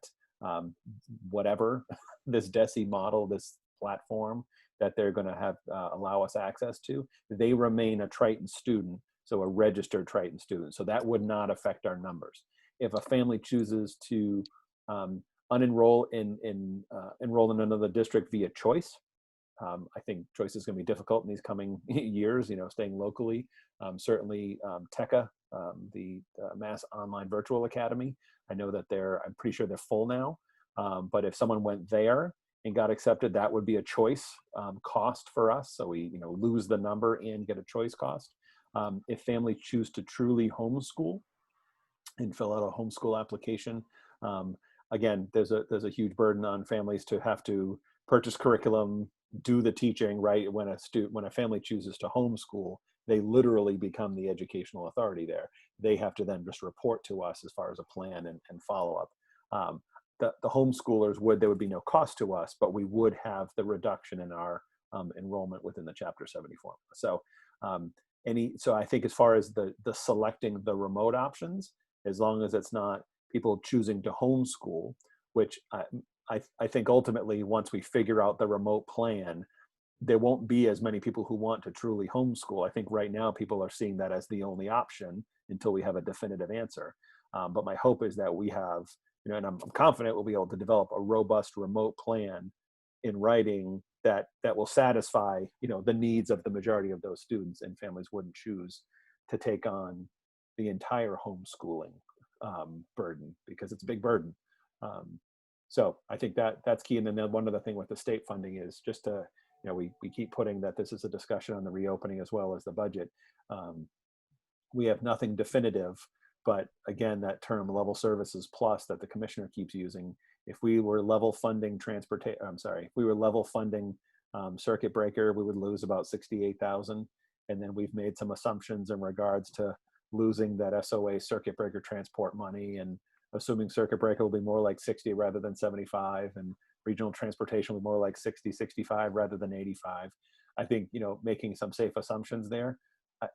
whatever, this DESI model, this platform that they're going to have allow us access to, they remain a Triton student, so a registered Triton student. So that would not affect our numbers. If a family chooses to unenroll enroll in another district via choice, I think choice is going to be difficult in these coming years, staying locally. Certainly TECA, the Mass Online Virtual Academy, I know that I'm pretty sure they're full now. But if someone went there and got accepted, that would be a choice cost for us. So we lose the number and get a choice cost. If families choose to truly homeschool and fill out a homeschool application, again, there's a huge burden on families to have to purchase curriculum, do the teaching, right? When a family chooses to homeschool, they literally become the educational authority there. They have to then just report to us as far as a plan and follow up. The homeschoolers there would be no cost to us, but we would have the reduction in our enrollment within the Chapter 70 formula. So so I think as far as the selecting the remote options, as long as it's not people choosing to homeschool, which I think ultimately once we figure out the remote plan, there won't be as many people who want to truly homeschool. I think right now people are seeing that as the only option until we have a definitive answer. But my hope is that we have, and I'm confident we'll be able to develop a robust remote plan in writing that will satisfy, the needs of the majority of those students, and families wouldn't choose to take on the entire homeschooling burden, because it's a big burden. So I think that's key. And then one other thing with the state funding is just to, we keep putting that this is a discussion on the reopening as well as the budget. We have nothing definitive, but again, that term level services plus that the commissioner keeps using, if we were level funding if we were level funding circuit breaker, we would lose about 68,000. And then we've made some assumptions in regards to losing that SOA circuit breaker transport money, and assuming circuit breaker will be more like 60 rather than 75, and regional transportation will be more like 60, 65 rather than 85. I think, making some safe assumptions there.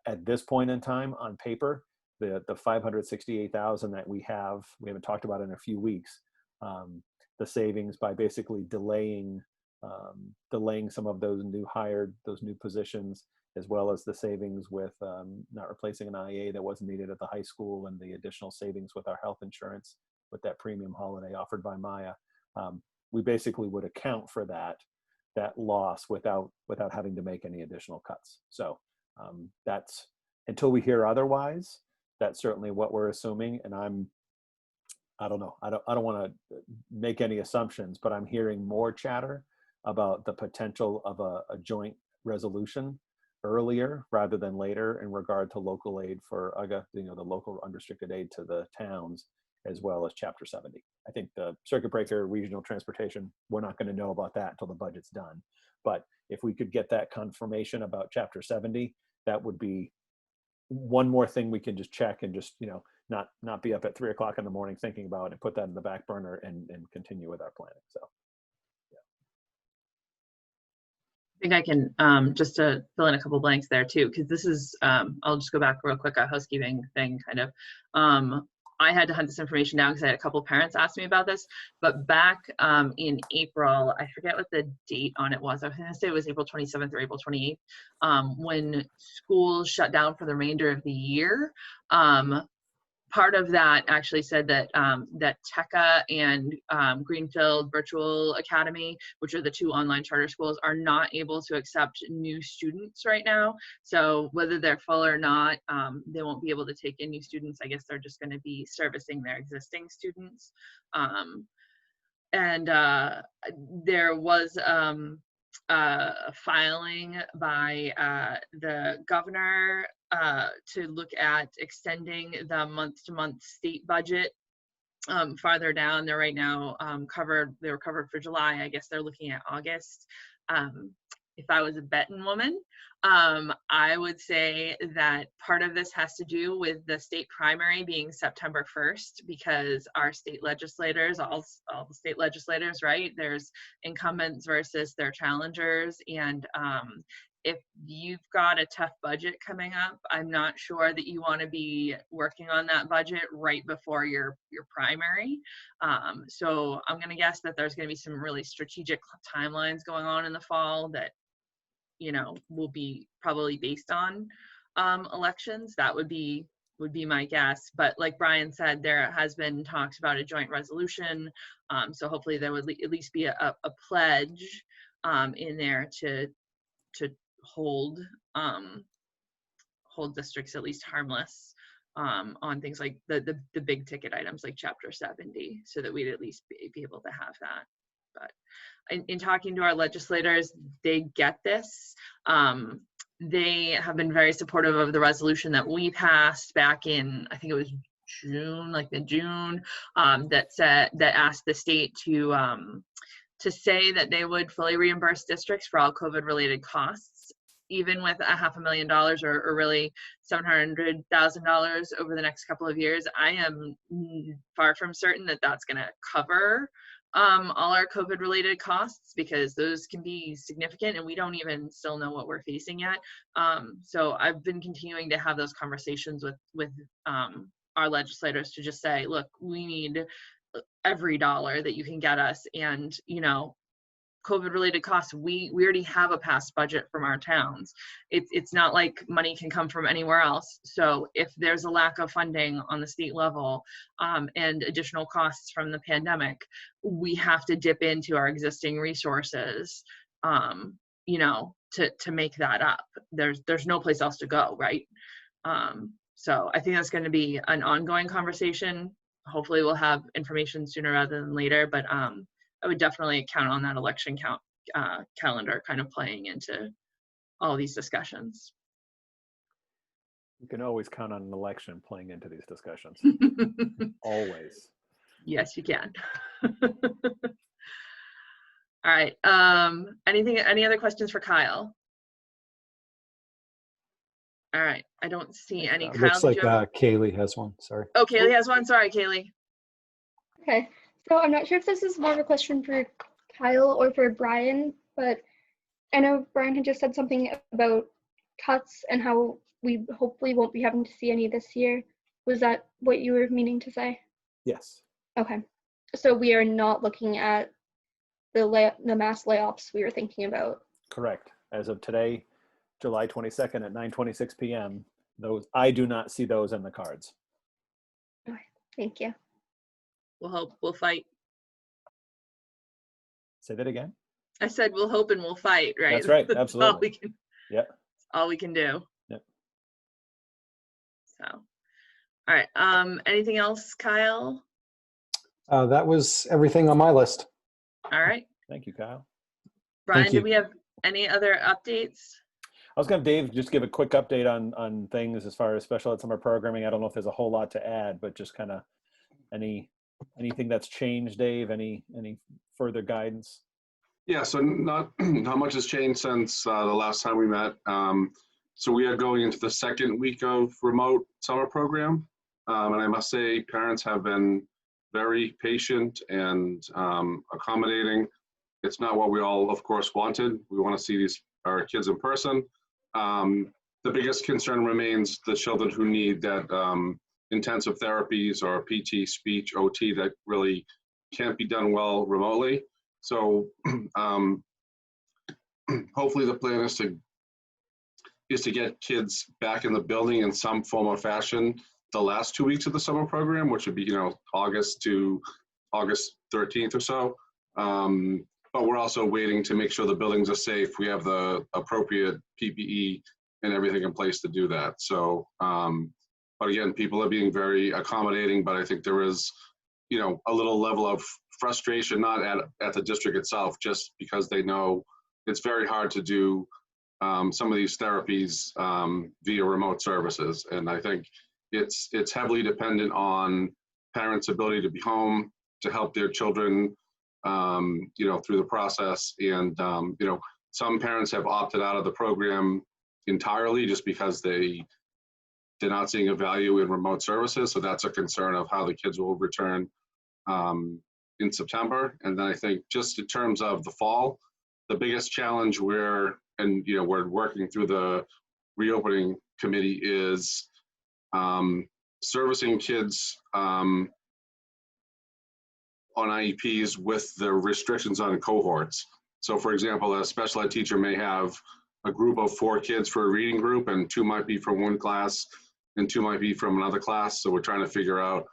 At this point in time, on paper, the 568,000 that we haven't talked about in a few weeks, the savings by basically delaying some of those new positions, as well as the savings with not replacing an IA that wasn't needed at the high school, and the additional savings with our health insurance with that premium holiday offered by Maya. We basically would account for that loss without having to make any additional cuts. So that's, until we hear otherwise, that's certainly what we're assuming. And I don't know. I don't want to make any assumptions, but I'm hearing more chatter about the potential of a joint resolution earlier rather than later in regard to local aid for UGA, the local unrestricted aid to the towns, as well as Chapter 70. I think the circuit breaker, regional transportation, we're not going to know about that until the budget's done. But if we could get that confirmation about Chapter 70, that would be one more thing we can just check and just, not be up at 3 o'clock in the morning thinking about it, and put that in the back burner and continue with our planning. So. I think I can, just to fill in a couple blanks there too, because this is, I'll just go back real quick, a housekeeping thing kind of. I had to hunt this information down because I had a couple parents ask me about this, but back in April, I forget what the date on it was. I was going to say it was April 27th or April 28th, when schools shut down for the remainder of the year. Part of that actually said that that TECA and Greenfield Virtual Academy, which are the two online charter schools, are not able to accept new students right now. So whether they're full or not, they won't be able to take in new students. I guess they're just going to be servicing their existing students. And there was filing by the governor to look at extending the month-to-month state budget farther down. They're right now covered. They were covered for July. I guess they're looking at August. if I was a betting woman, I would say that part of this has to do with the state primary being September 1st, because our state legislators, all the state legislators, right? There's incumbents versus their challengers. And if you've got a tough budget coming up, I'm not sure that you want to be working on that budget right before your primary. So I'm going to guess that there's going to be some really strategic timelines going on in the fall that, you know, will be probably based on elections. That would be my guess. But like Brian said, there has been talks about a joint resolution. So hopefully there would at least be a pledge in there to hold districts at least harmless on things like the big ticket items like Chapter 70, so that we'd at least be able to have that. But in talking to our legislators, they get this. They have been very supportive of the resolution that we passed back in, I think it was June, like mid-June, that asked the state to say that they would fully reimburse districts for all COVID-related costs, even with $500,000 or really $700,000 over the next couple of years. I am far from certain that that's going to cover all our COVID-related costs, because those can be significant and we don't even still know what we're facing yet. So I've been continuing to have those conversations with our legislators to just say, look, we need every dollar that you can get us. And, you know, COVID-related costs, we already have a past budget from our towns. It's not like money can come from anywhere else. So if there's a lack of funding on the state level and additional costs from the pandemic, we have to dip into our existing resources, you know, to make that up. There's no place else to go, right? So I think that's going to be an ongoing conversation. Hopefully we'll have information sooner rather than later, but I would definitely count on that election calendar kind of playing into all these discussions. You can always count on an election playing into these discussions. Always. Yes, you can. All right. Any other questions for Kyle? All right. I don't see any. Kyle, Looks like Kaylee has one. Sorry. Oh, Kaylee has one. Sorry, Kaylee. Okay. So I'm not sure if this is more of a question for Kyle or for Brian, but I know Brian had just said something about cuts and how we hopefully won't be having to see any this year. Was that what you were meaning to say? Yes. Okay. So we are not looking at the mass layoffs we were thinking about. Correct. As of today, July 22nd at 9:26 p.m., those I do not see those in the cards. Okay. Thank you. We'll hope, we'll fight. Say that again. I said we'll hope and we'll fight, right? That's right. Absolutely. All we can, yeah. All we can do. Yep. So, all right. Anything else, Kyle? That was everything on my list. All right. Thank you, Kyle. Brian, do we have any other updates? I was going to have Dave just give a quick update on things as far as special ed summer programming. I don't know if there's a whole lot to add, but just kind of anything that's changed, Dave? Any further guidance? Yeah, so not much has changed since the last time we met. So we are going into the second week of remote summer program, and I must say parents have been very patient and accommodating. It's not what we all, of course, wanted. We want to see our kids in person. The biggest concern remains the children who need that intensive therapies or PT, speech, OT that really can't be done well remotely. So hopefully the plan is to get kids back in the building in some form or fashion the last 2 weeks of the summer program, which would be, August to August 13th or so. But we're also waiting to make sure the buildings are safe. We have the appropriate PPE and everything in place to do that. So, but again, people are being very accommodating, but I think there is, a little level of frustration, not at the district itself, just because they know it's very hard to do some of these therapies via remote services. And I think it's heavily dependent on parents' ability to be home to help their children, through the process. And, some parents have opted out of the program entirely just because they're not seeing a value in remote services. So that's a concern of how the kids will return in September. And then I think just in terms of the fall, the biggest challenge we're working through the reopening committee is servicing kids on IEPs with the restrictions on cohorts. So for example, a special ed teacher may have a group of 4 kids for a reading group, and 2 might be from one class and 2 might be from another class. So we're trying to figure out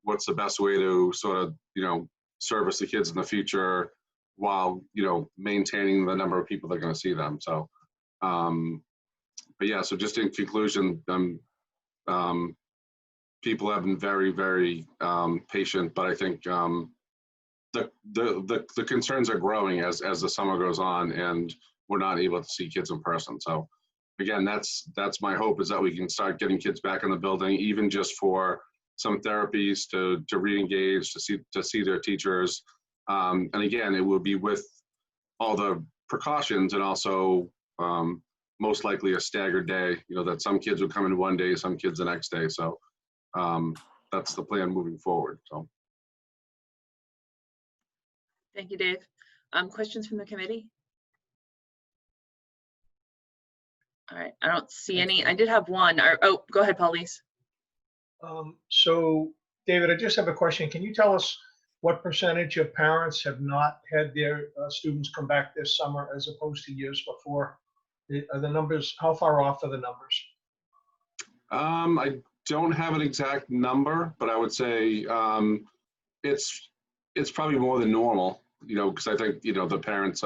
what's the best way to sort of, service the kids in the future while, maintaining the number of people that are going to see them. So, but yeah, so just in conclusion, people have been very, very patient, but I think the concerns are growing as the summer goes on and we're not able to see kids in person. So again, that's my hope, is that we can start getting kids back in the building, even just for some therapies to re-engage, to see their teachers. And again, it will be with all the precautions, and also most likely a staggered day, that some kids will come in one day, some kids the next day. So that's the plan moving forward. So. Thank you, Dave. Questions from the committee? All right, I don't see any. I did have one. Oh, go ahead, Paulise. So, David, I just have a question. Can you tell us what percentage of parents have not had their students come back this summer as opposed to years before? Are the numbers, how far off are the numbers? I don't have an exact number, but I would say it's probably more than normal, because I think, the parents,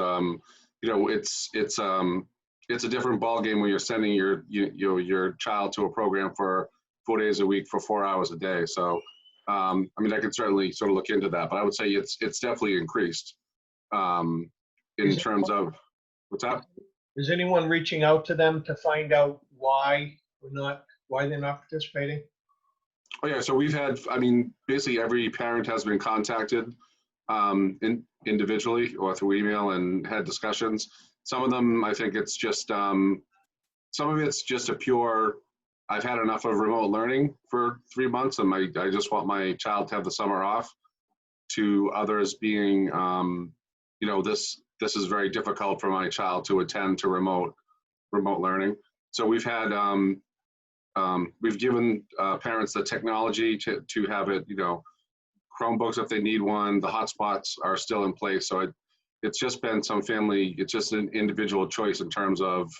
it's a different ballgame when you're sending your child to a program for 4 days a week for 4 hours a day. So, I mean, I could certainly sort of look into that, but I would say it's definitely increased in terms of, what's that? Is anyone reaching out to them to find out why they're not participating? Oh yeah, so we've had, basically every parent has been contacted individually or through email and had discussions. Some of them, I think it's just, some of it's just a pure, I've had enough of remote learning for 3 months and I just want my child to have the summer off, to others being, this is very difficult for my child to attend to remote learning. So we've had, we've given parents the technology to have it, Chromebooks if they need one. The hotspots are still in place. So it's just been it's just an individual choice in terms of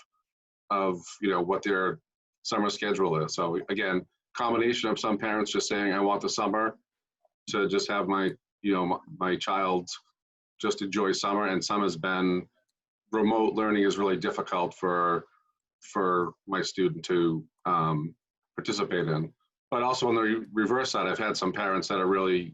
what their summer schedule is. So again, combination of some parents just saying, I want the summer to just have my child just enjoy summer, and some has been remote learning is really difficult for my student to participate in. But also on the reverse side, I've had some parents that are really,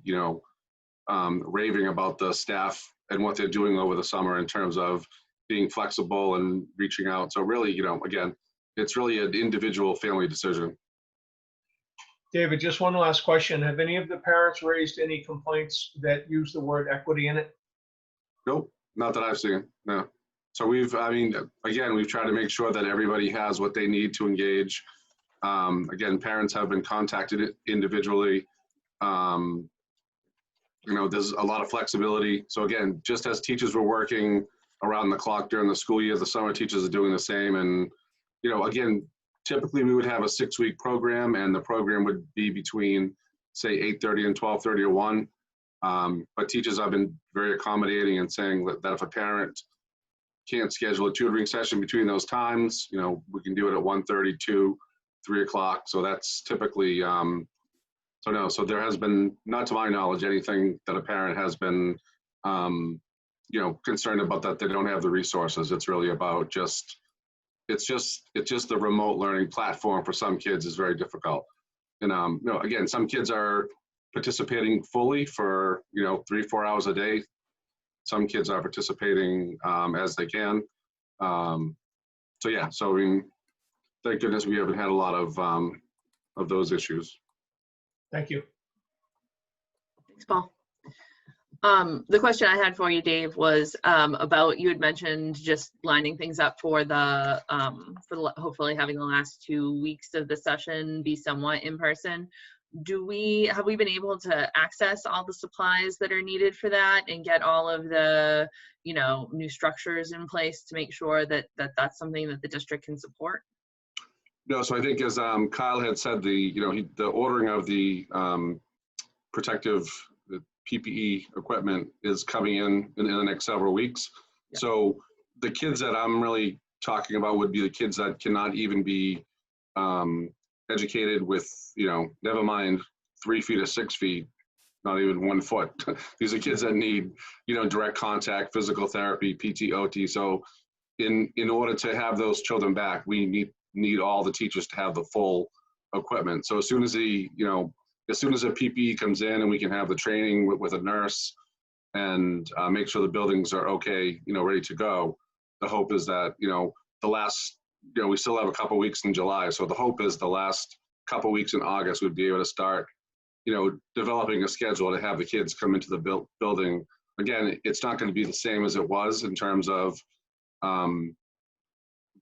raving about the staff and what they're doing over the summer in terms of being flexible and reaching out. So really, again, it's really an individual family decision. David, just one last question. Have any of the parents raised any complaints that use the word equity in it? Nope, not that I've seen, no. So again, we've tried to make sure that everybody has what they need to engage. Again, parents have been contacted individually. There's a lot of flexibility. So again, just as teachers were working around the clock during the school year, the summer teachers are doing the same. And, again, typically we would have a 6-week program, and the program would be between, say, 8:30 and 12:30 or 1. But teachers have been very accommodating and saying that if a parent can't schedule a tutoring session between those times, we can do it at 1:30, 2, 3 o'clock. So that's typically, so there has been, not to my knowledge, anything that a parent has been, concerned about that they don't have the resources. It's really about it's just the remote learning platform for some kids is very difficult. And, again, some kids are participating fully for, 3-4 hours a day. Some kids are participating as they can. So yeah, so thank goodness we haven't had a lot of those issues. Thank you. Thanks, Paul. The question I had for you, Dave, was about, you had mentioned just lining things up for the hopefully having the last 2 weeks of the session be somewhat in person. Have we been able to access all the supplies that are needed for that and get all of the, new structures in place to make sure that that's something that the district can support? No, so I think as Kyle had said, the ordering of the protective PPE equipment is coming in the next several weeks. Yeah. So the kids that I'm really talking about would be the kids that cannot even be educated with, never mind 3 feet or 6 feet, not even 1 foot. These are kids that need, direct contact, physical therapy, PT, OT. So in order to have those children back, we need all the teachers to have the full equipment. So as soon as the PPE comes in and we can have the training with a nurse and make sure the buildings are okay, ready to go, the hope is that, the last, we still have a couple weeks in July. So the hope is the last couple weeks in August we'd be able to start, developing a schedule to have the kids come into the building. Again, it's not going to be the same as it was in terms of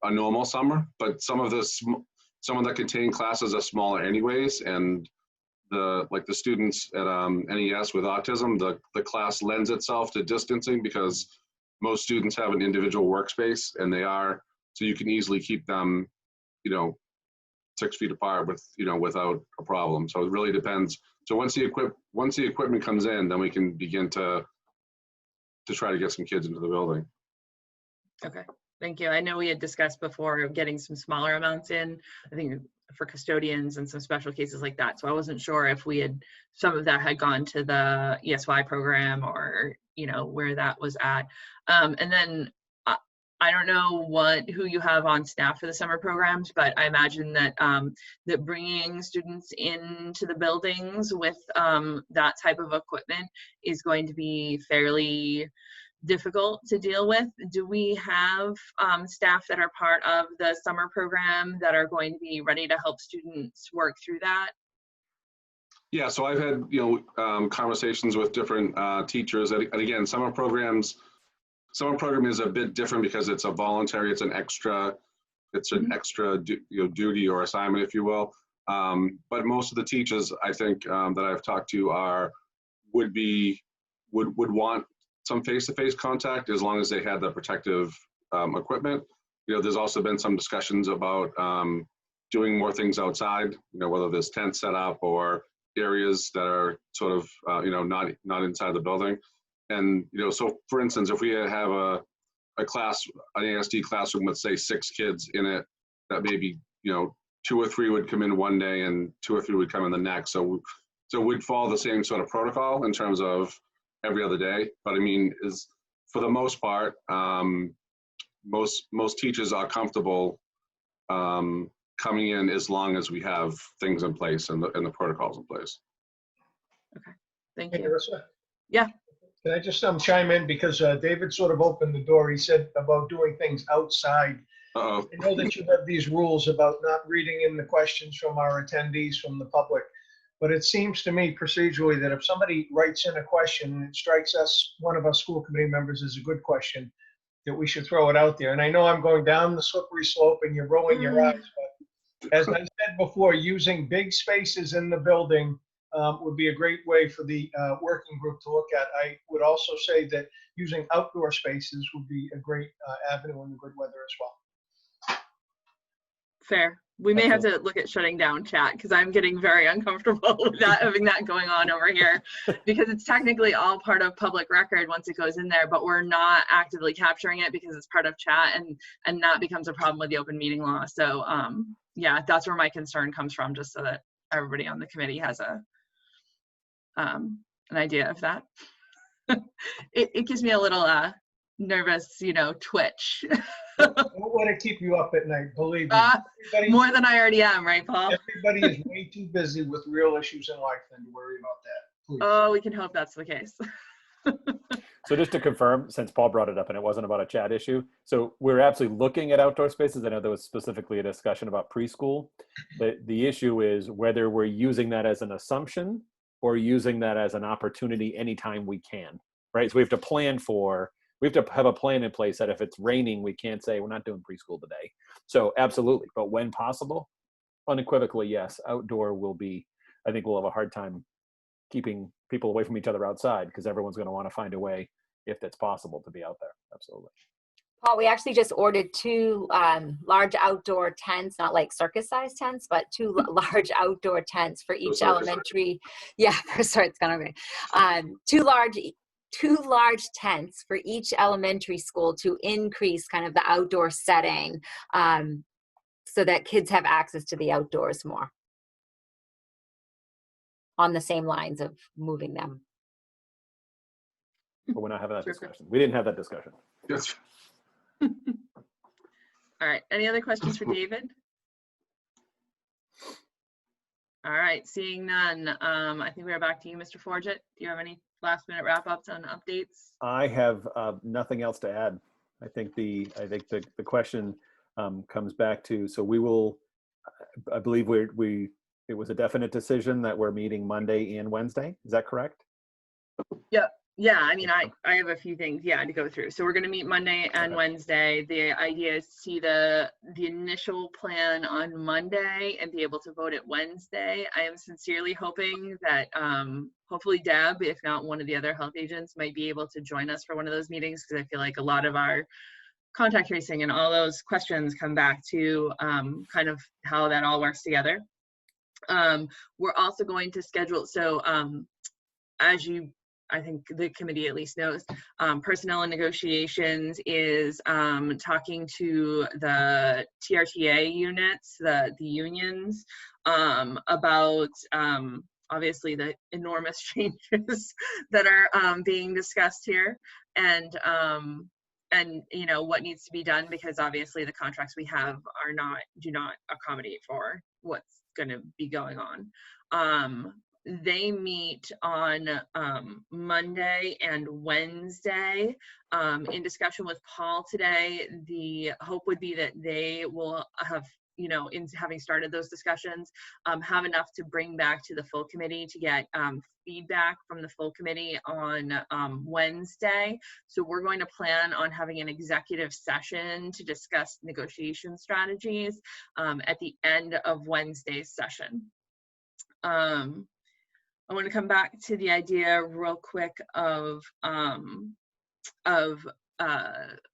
a normal summer, but some of the contained classes are smaller anyways, and the students at NES with autism, the class lends itself to distancing because most students have an individual workspace, and so you can easily keep them 6 feet apart without a problem. So it really depends. So once the equipment comes in, then we can begin to try to get some kids into the building. Okay, thank you. I know we had discussed before getting some smaller amounts in, I think for custodians and some special cases like that. So I wasn't sure if some of that had gone to the ESY program or, where that was at. And then I don't know who you have on staff for the summer programs, but I imagine that that bringing students into the buildings with that type of equipment is going to be fairly difficult to deal with. Do we have staff that are part of the summer program that are going to be ready to help students work through that? Yeah, so I've had conversations with different teachers, and again, summer program is a bit different because it's a voluntary, it's an extra duty or assignment, if you will. But most of the teachers, I think, that I've talked to would want some face-to-face contact as long as they had the protective equipment. There's also been some discussions about doing more things outside, whether there's tents set up or areas that are sort of, not inside the building. And, so for instance, if we have a class, an ASD classroom with say 6 kids in it, that maybe, 2 or 3 would come in one day and 2 or 3 would come in the next. So we'd follow the same sort of protocol in terms of every other day. But I mean, for the most part, most teachers are comfortable coming in as long as we have things in place and the protocols in place. Okay, thank Hey, you. Marissa? Yeah. Can I just chime in because David sort of opened the door. He said about doing things outside. Uh-oh. I know that you have these rules about not reading in the questions from our attendees, from the public, but it seems to me procedurally that if somebody writes in a question and it strikes us, one of us school committee members, as a good question, that we should throw it out there. And I know I'm going down the slippery slope and you're rolling your eyes, but as I said before, using big spaces in the building would be a great way for the working group to look at. I would also say that using outdoor spaces would be a great avenue in the good weather as well. Fair. We may have to look at shutting down chat because I'm getting very uncomfortable with that, having that going on over here, because it's technically all part of public record once it goes in there, but we're not actively capturing it because it's part of chat, and that becomes a problem with the open meeting law. So yeah, that's where my concern comes from, just so that everybody on the committee has an idea of that. It gives me a little nervous, twitch. Don't want to keep you up at night, believe me. More than I already am, right, Paul? Everybody is way too busy with real issues in life than to worry about that. Please. Oh, we can hope that's the case. So just to confirm, since Paul brought it up and it wasn't about a chat issue, so we're absolutely looking at outdoor spaces. I know there was specifically a discussion about preschool. The issue is whether we're using that as an assumption or using that as an opportunity anytime we can, right? So we have to have a plan in place that if it's raining, we can't say we're not doing preschool today. So absolutely, but when possible, unequivocally, yes, outdoor will be, I think we'll have a hard time keeping people away from each other outside because everyone's going to want to find a way, if it's possible, to be out there. Absolutely. Paul, we actually just ordered 2 large outdoor tents, not like circus-sized tents, but 2 large outdoor tents for each elementary. Yeah, sorry, it's kind of okay. 2 large tents for each elementary school to increase kind of the outdoor setting, so that kids have access to the outdoors more. On the same lines of moving them. But we're not having that discussion. We didn't have that discussion. Yes. All right, any other questions for David? All right, seeing none, I think we're back to you, Mr. Forget. Do you have any last minute wrap ups on updates? I have nothing else to add. I think the question comes back to, so we will, I believe it was a definite decision that we're meeting Monday and Wednesday. Is that correct? Yeah, I mean, I have a few things, to go through. So we're going to meet Monday and Wednesday. The idea is to see the initial plan on Monday and be able to vote it Wednesday. I am sincerely hoping that hopefully Deb, if not one of the other health agents, might be able to join us for one of those meetings, because I feel like a lot of our contact tracing and all those questions come back to kind of how that all works together. We're also going to schedule, so as I think the committee at least knows, personnel and negotiations is talking to the TRTA units, the unions, about obviously the enormous changes that are being discussed here, and what needs to be done, because obviously the contracts we have do not accommodate for what's going to be going on. They meet on Monday and Wednesday in discussion with Paul today. The hope would be that they will have, in having started those discussions, have enough to bring back to the full committee to get feedback from the full committee on Wednesday. So we're going to plan on having an executive session to discuss negotiation strategies at the end of Wednesday's session. I want to come back to the idea real quick of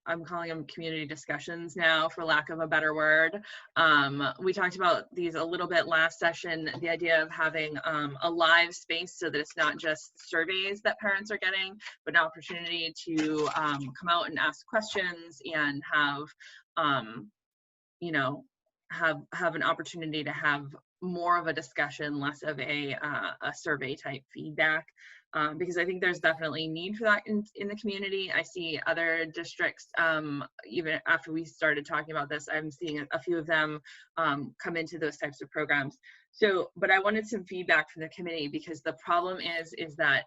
I'm calling them community discussions now, for lack of a better word. We talked about these a little bit last session, the idea of having a live space, so that it's not just surveys that parents are getting, but an opportunity to come out and ask questions and have, have an opportunity to have more of a discussion, less of a survey type feedback, because I think there's definitely need for that in the community. I see other districts, even after we started talking about this, I'm seeing a few of them come into those types of programs. So, but I wanted some feedback from the committee, because the problem is that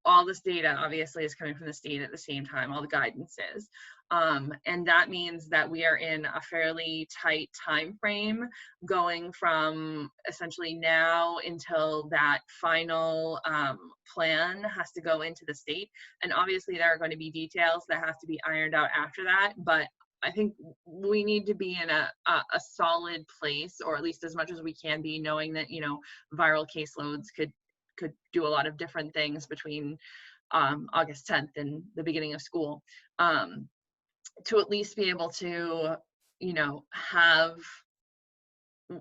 all this data obviously is coming from the state at the same time, all the guidance is. And that means that we are in a fairly tight time frame, going from essentially now until that final plan has to go into the state. And obviously there are going to be details that have to be ironed out after that, but I think we need to be in a solid place, or at least as much as we can be, knowing that, viral caseloads could do a lot of different things between August 10th and the beginning of school, to at least be able to, have,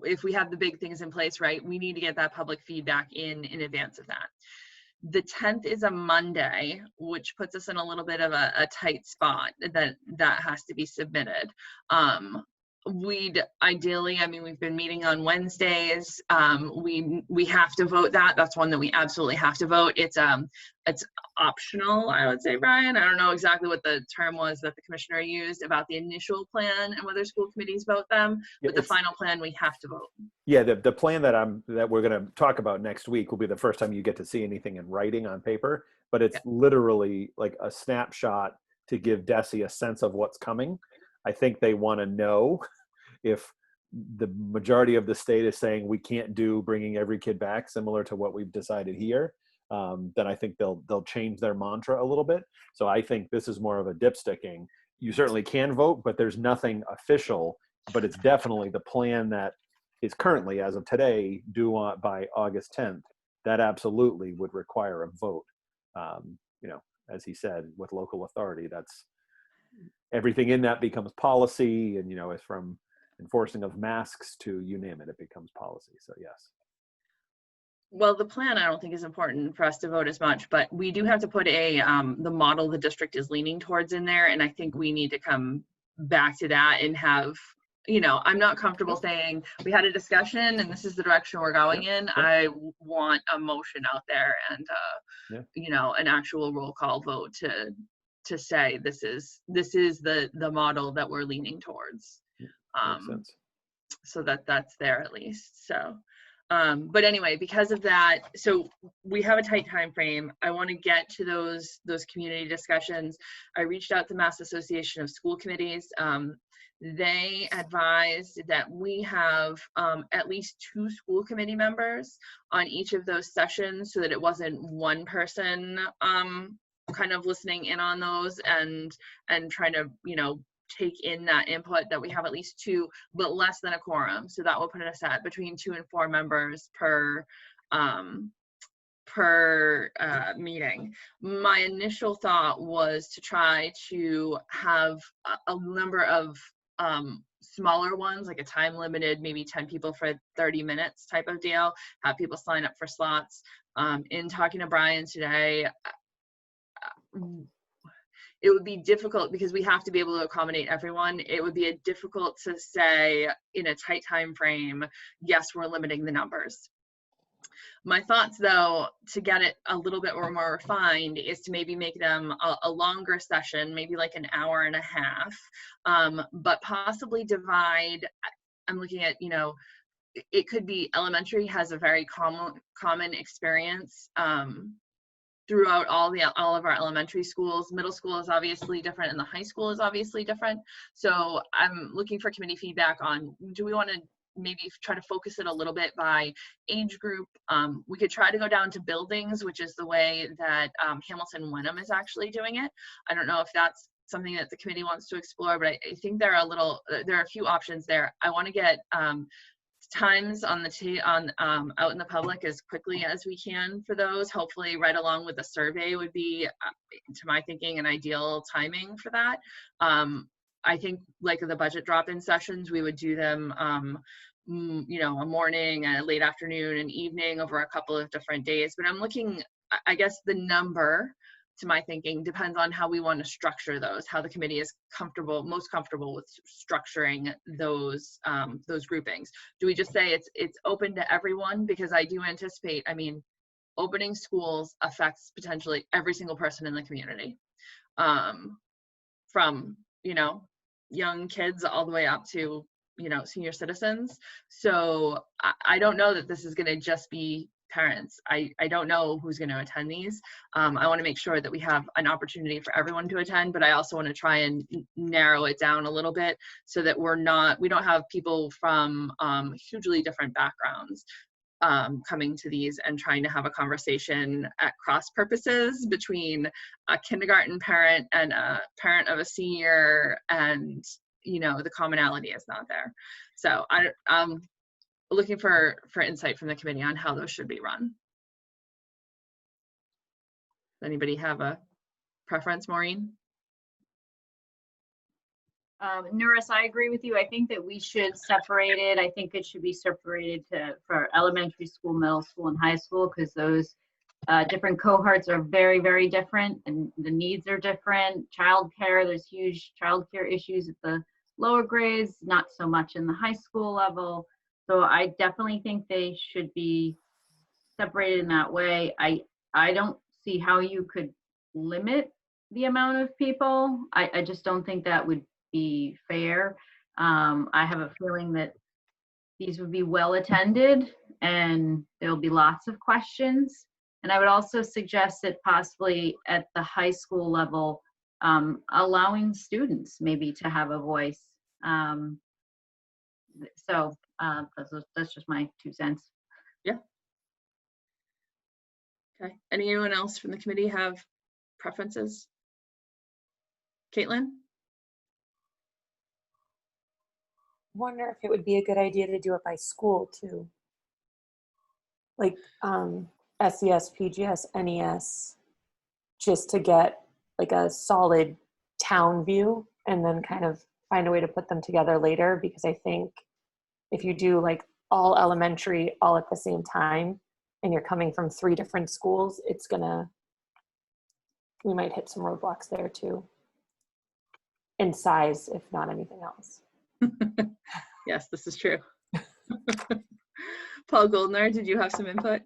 if we have the big things in place, right, we need to get that public feedback in advance of that. The 10th is a Monday, which puts us in a little bit of a tight spot that has to be submitted. We'd ideally, I mean, we've been meeting on Wednesdays. We have to vote that. That's one that we absolutely have to vote. It's optional, I would say, Brian. I don't know exactly what the term was that the commissioner used about the initial plan and whether school committees vote them, but the final plan we have to vote. Yeah, the plan that we're going to talk about next week will be the first time you get to see anything in writing on paper, but it's literally like a snapshot to give DESE a sense of what's coming. I think they want to know if the majority of the state is saying we can't do bringing every kid back, similar to what we've decided here, then I think they'll change their mantra a little bit. So I think this is more of a dipsticking. You certainly can vote, but there's nothing official, but it's definitely the plan that is currently, as of today, due by August 10th. That absolutely would require a vote. You know, as he said, with local authority, that's everything in that becomes policy, and, you know, it's from enforcing of masks to you name it, it becomes policy. So yes. Well, the plan I don't think is important for us to vote as much, but we do have to put a the model the district is leaning towards in there, and I think we need to come back to that and have, you know, I'm not comfortable saying we had a discussion and this is the direction we're going in. I want a motion out there and you know, an actual roll call vote to say this is the model that we're leaning towards. Makes sense. So that's there at least. So but anyway, because of that, so we have a tight time frame. I want to get to those community discussions. I reached out to Mass Association of School Committees. They advised that we have at least 2 school committee members on each of those sessions, so that it wasn't one person kind of listening in on those and trying to, you know, take in that input, that we have at least 2, but less than a quorum. So that will put us at between 2 and 4 members per meeting. My initial thought was to try to have a number of smaller ones, like a time limited, maybe 10 people for 30 minutes type of deal, have people sign up for slots. In talking to Brian today, it would be difficult because we have to be able to accommodate everyone. It would be difficult to say in a tight time frame, yes, we're limiting the numbers. My thoughts, though, to get it a little bit more refined, is to maybe make them a longer session, maybe like an hour and a half, but possibly divide. I'm looking at, you know, it could be elementary has a very common experience throughout all of our elementary schools. Middle school is obviously different, and the high school is obviously different. So I'm looking for committee feedback on, do we want to maybe try to focus it a little bit by age group? We could try to go down to buildings, which is the way that Hamilton Wenham is actually doing it. I don't know if that's something that the committee wants to explore, but I think there are a few options there. I want to get times on out in the public as quickly as we can for those. Hopefully right along with the survey would be, to my thinking, an ideal timing for that. I think like the budget drop-in sessions, we would do them you know, a morning, a late afternoon, and evening over a couple of different days. But I'm looking, I guess the number, to my thinking, depends on how we want to structure those, how the committee is most comfortable with structuring those groupings. Do we just say it's open to everyone? Because I do anticipate, I mean, opening schools affects potentially every single person in the community, from, you know, young kids all the way up to, you know, senior citizens. So I don't know that this is going to just be parents. I don't know who's going to attend these. I want to make sure that we have an opportunity for everyone to attend, but I also want to try and narrow it down a little bit so that we don't have people from hugely different backgrounds coming to these and trying to have a conversation at cross purposes between a kindergarten parent and a parent of a senior, and, you know, the commonality is not there. So I'm looking for insight from the committee on how those should be run. Does anybody have a preference, Maureen? Nuris, I agree with you. I think that we should separate it. I think it should be separated for elementary school, middle school, and high school, because those different cohorts are very, very different, and the needs are different. Childcare, there's huge childcare issues at the lower grades, not so much in the high school level. So I definitely think they should be separated in that way. I don't see how you could limit the amount of people. I just don't think that would be fair. I have a feeling that these would be well attended and there'll be lots of questions. And I would also suggest that possibly at the high school level, allowing students maybe to have a voice. So that's just my 2 cents. Yeah. Okay. Anyone else from the committee have preferences? Caitlin? Wonder if it would be a good idea to do it by school too. Like SES, PGS, NES, just to get like a solid town view and then kind of find a way to put them together later, because I think if you do like all elementary all at the same time and you're coming from 3 different schools, we might hit some roadblocks there too. In size, if not anything else. Yes, this is true. Paul Goldner, did you have some input?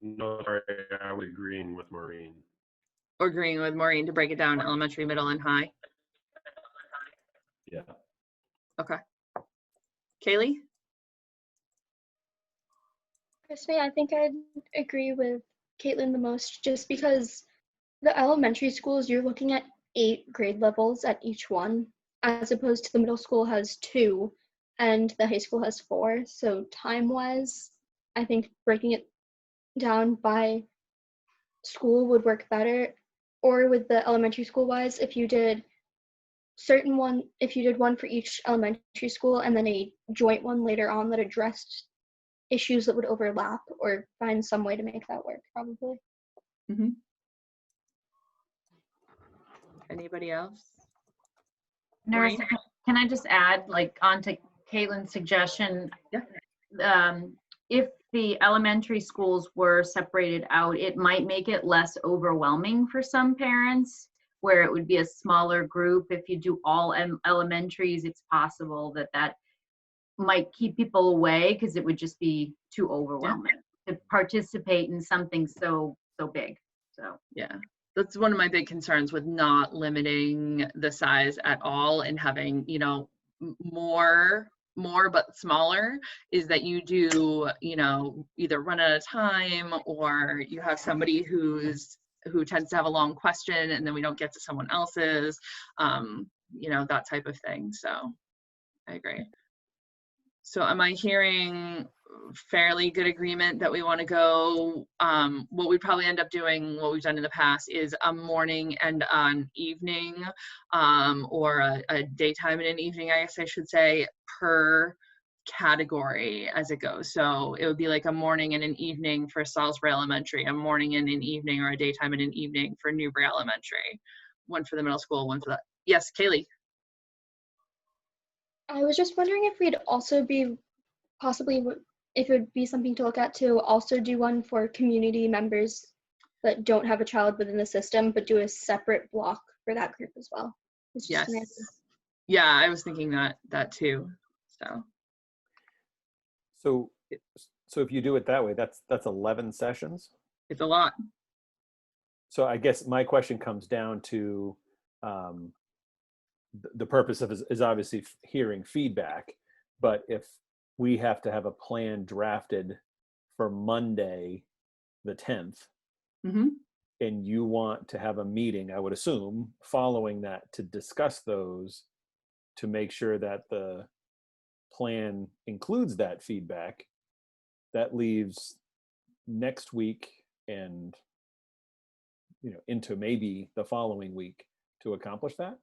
No, sorry, I was agreeing with Maureen. Or agreeing with Maureen to break it down elementary, middle, and high? Yeah. Okay. Kaylee? Personally, I think I'd agree with Caitlin the most, just because the elementary schools, you're looking at 8 grade levels at each one, as opposed to the middle school has 2 and the high school has 4. So time-wise, I think breaking it down by school would work better. Or with the elementary school wise, if you did one for each elementary school and then a joint one later on that addressed issues that would overlap, or find some way to make that work, probably. Mm-hmm. Anybody else? Narissa, can I just add, like, onto Caitlin's suggestion? Yeah. If the elementary schools were separated out, it might make it less overwhelming for some parents, where it would be a smaller group. If you do all elementaries, it's possible that might keep people away, because it would just be too overwhelming to participate in something so big. So yeah, that's one of my big concerns with not limiting the size at all and having, you know, more but smaller, is that you do, you know, either run out of time, or you have somebody who tends to have a long question and then we don't get to someone else's, you know, that type of thing. So I agree. So am I hearing fairly good agreement that we want to go, what we'd probably end up doing, what we've done in the past, is a morning and an evening, or a daytime and an evening, I guess I should say, per category as it goes. So it would be like a morning and an evening for Salisbury Elementary, a morning and an evening, or a daytime and an evening for Newbury Elementary. One for the middle school, one for that. Yes, Kaylee. I was just wondering if we'd also be possibly, if it would be something to look at to also do one for community members that don't have a child within the system, but do a separate block for that group as well. Yes. Yeah, I was thinking that too. So if you do it that way, that's 11 sessions. It's a lot. So I guess my question comes down to, the purpose of is obviously hearing feedback, but if we have to have a plan drafted for Monday, the 10th, mm-hmm. and you want to have a meeting, I would assume, following that to discuss those, to make sure that the plan includes that feedback, that leaves next week and, you know, into maybe the following week to accomplish that.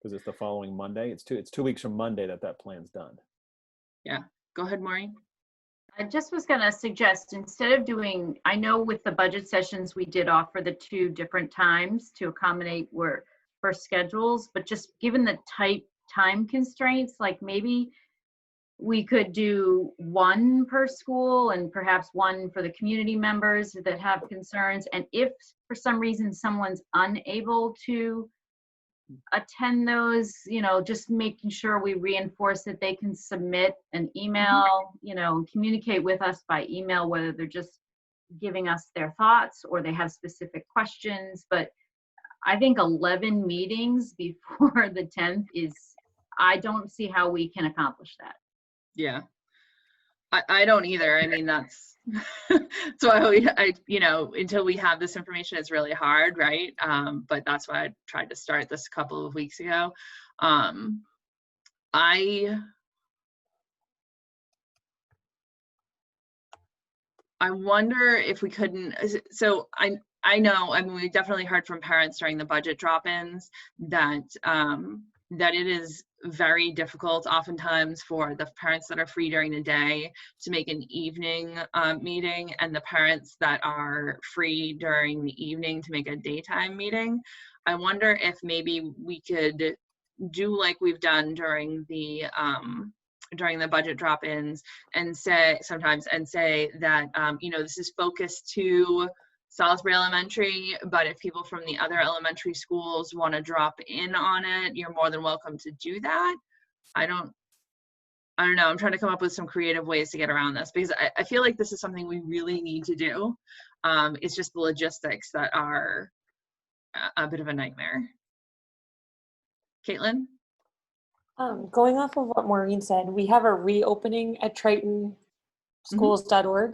Because it's the following Monday. It's 2 weeks from Monday that plan's done. Yeah, go ahead, Maureen. I just was going to suggest, instead of doing, I know with the budget sessions we did offer the 2 different times to accommodate for schedules, but just given the tight time constraints, like maybe we could do 1 per school and perhaps 1 for the community members that have concerns. And if for some reason someone's unable to attend those, you know, just making sure we reinforce that they can submit an email, you know, communicate with us by email, whether they're just giving us their thoughts or they have specific questions. But I think 11 meetings before the 10th I don't see how we can accomplish that. Yeah, I don't either. I mean, that's So you know, until we have this information, it's really hard, right? But that's why I tried to start this a couple of weeks ago. I wonder if we couldn't, so I know, I mean, we definitely heard from parents during the budget drop-ins that that it is very difficult oftentimes for the parents that are free during the day to make an evening meeting, and the parents that are free during the evening to make a daytime meeting. I wonder if maybe we could do like we've done during the budget drop-ins and say that you know, this is focused to Salisbury Elementary, but if people from the other elementary schools want to drop in on it, you're more than welcome to do that. I don't know. I'm trying to come up with some creative ways to get around this, because I feel like this is something we really need to do. It's just the logistics that are a bit of a nightmare. Caitlin? Going off of what Maureen said, we have a reopening at TritonSchools.org.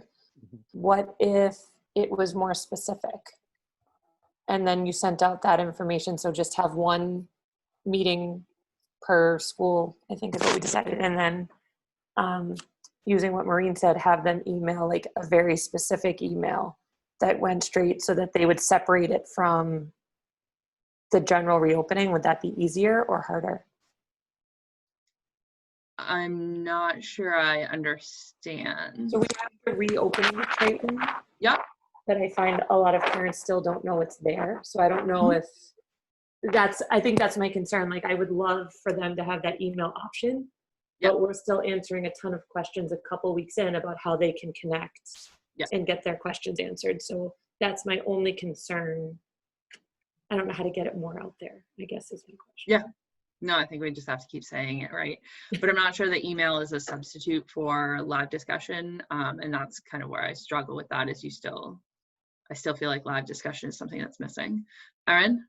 What if it was more specific? And then you sent out that information, so just have one meeting per school, I think is what we decided. And then using what Maureen said, have them email like a very specific email that went straight, so that they would separate it from the general reopening. Would that be easier or harder? I'm not sure I understand. So we have the reopening of Triton. Yep. But I find a lot of parents still don't know it's there. So I don't know if I think that's my concern. Like, I would love for them to have that email option, but we're still answering a ton of questions a couple weeks in about how they can connect and get their questions answered. So that's my only concern. I don't know how to get it more out there, I guess is my question. Yeah. No, I think we just have to keep saying it, right? But I'm not sure that email is a substitute for live discussion. And that's kind of where I struggle with that, is I still feel like live discussion is something that's missing. Erin?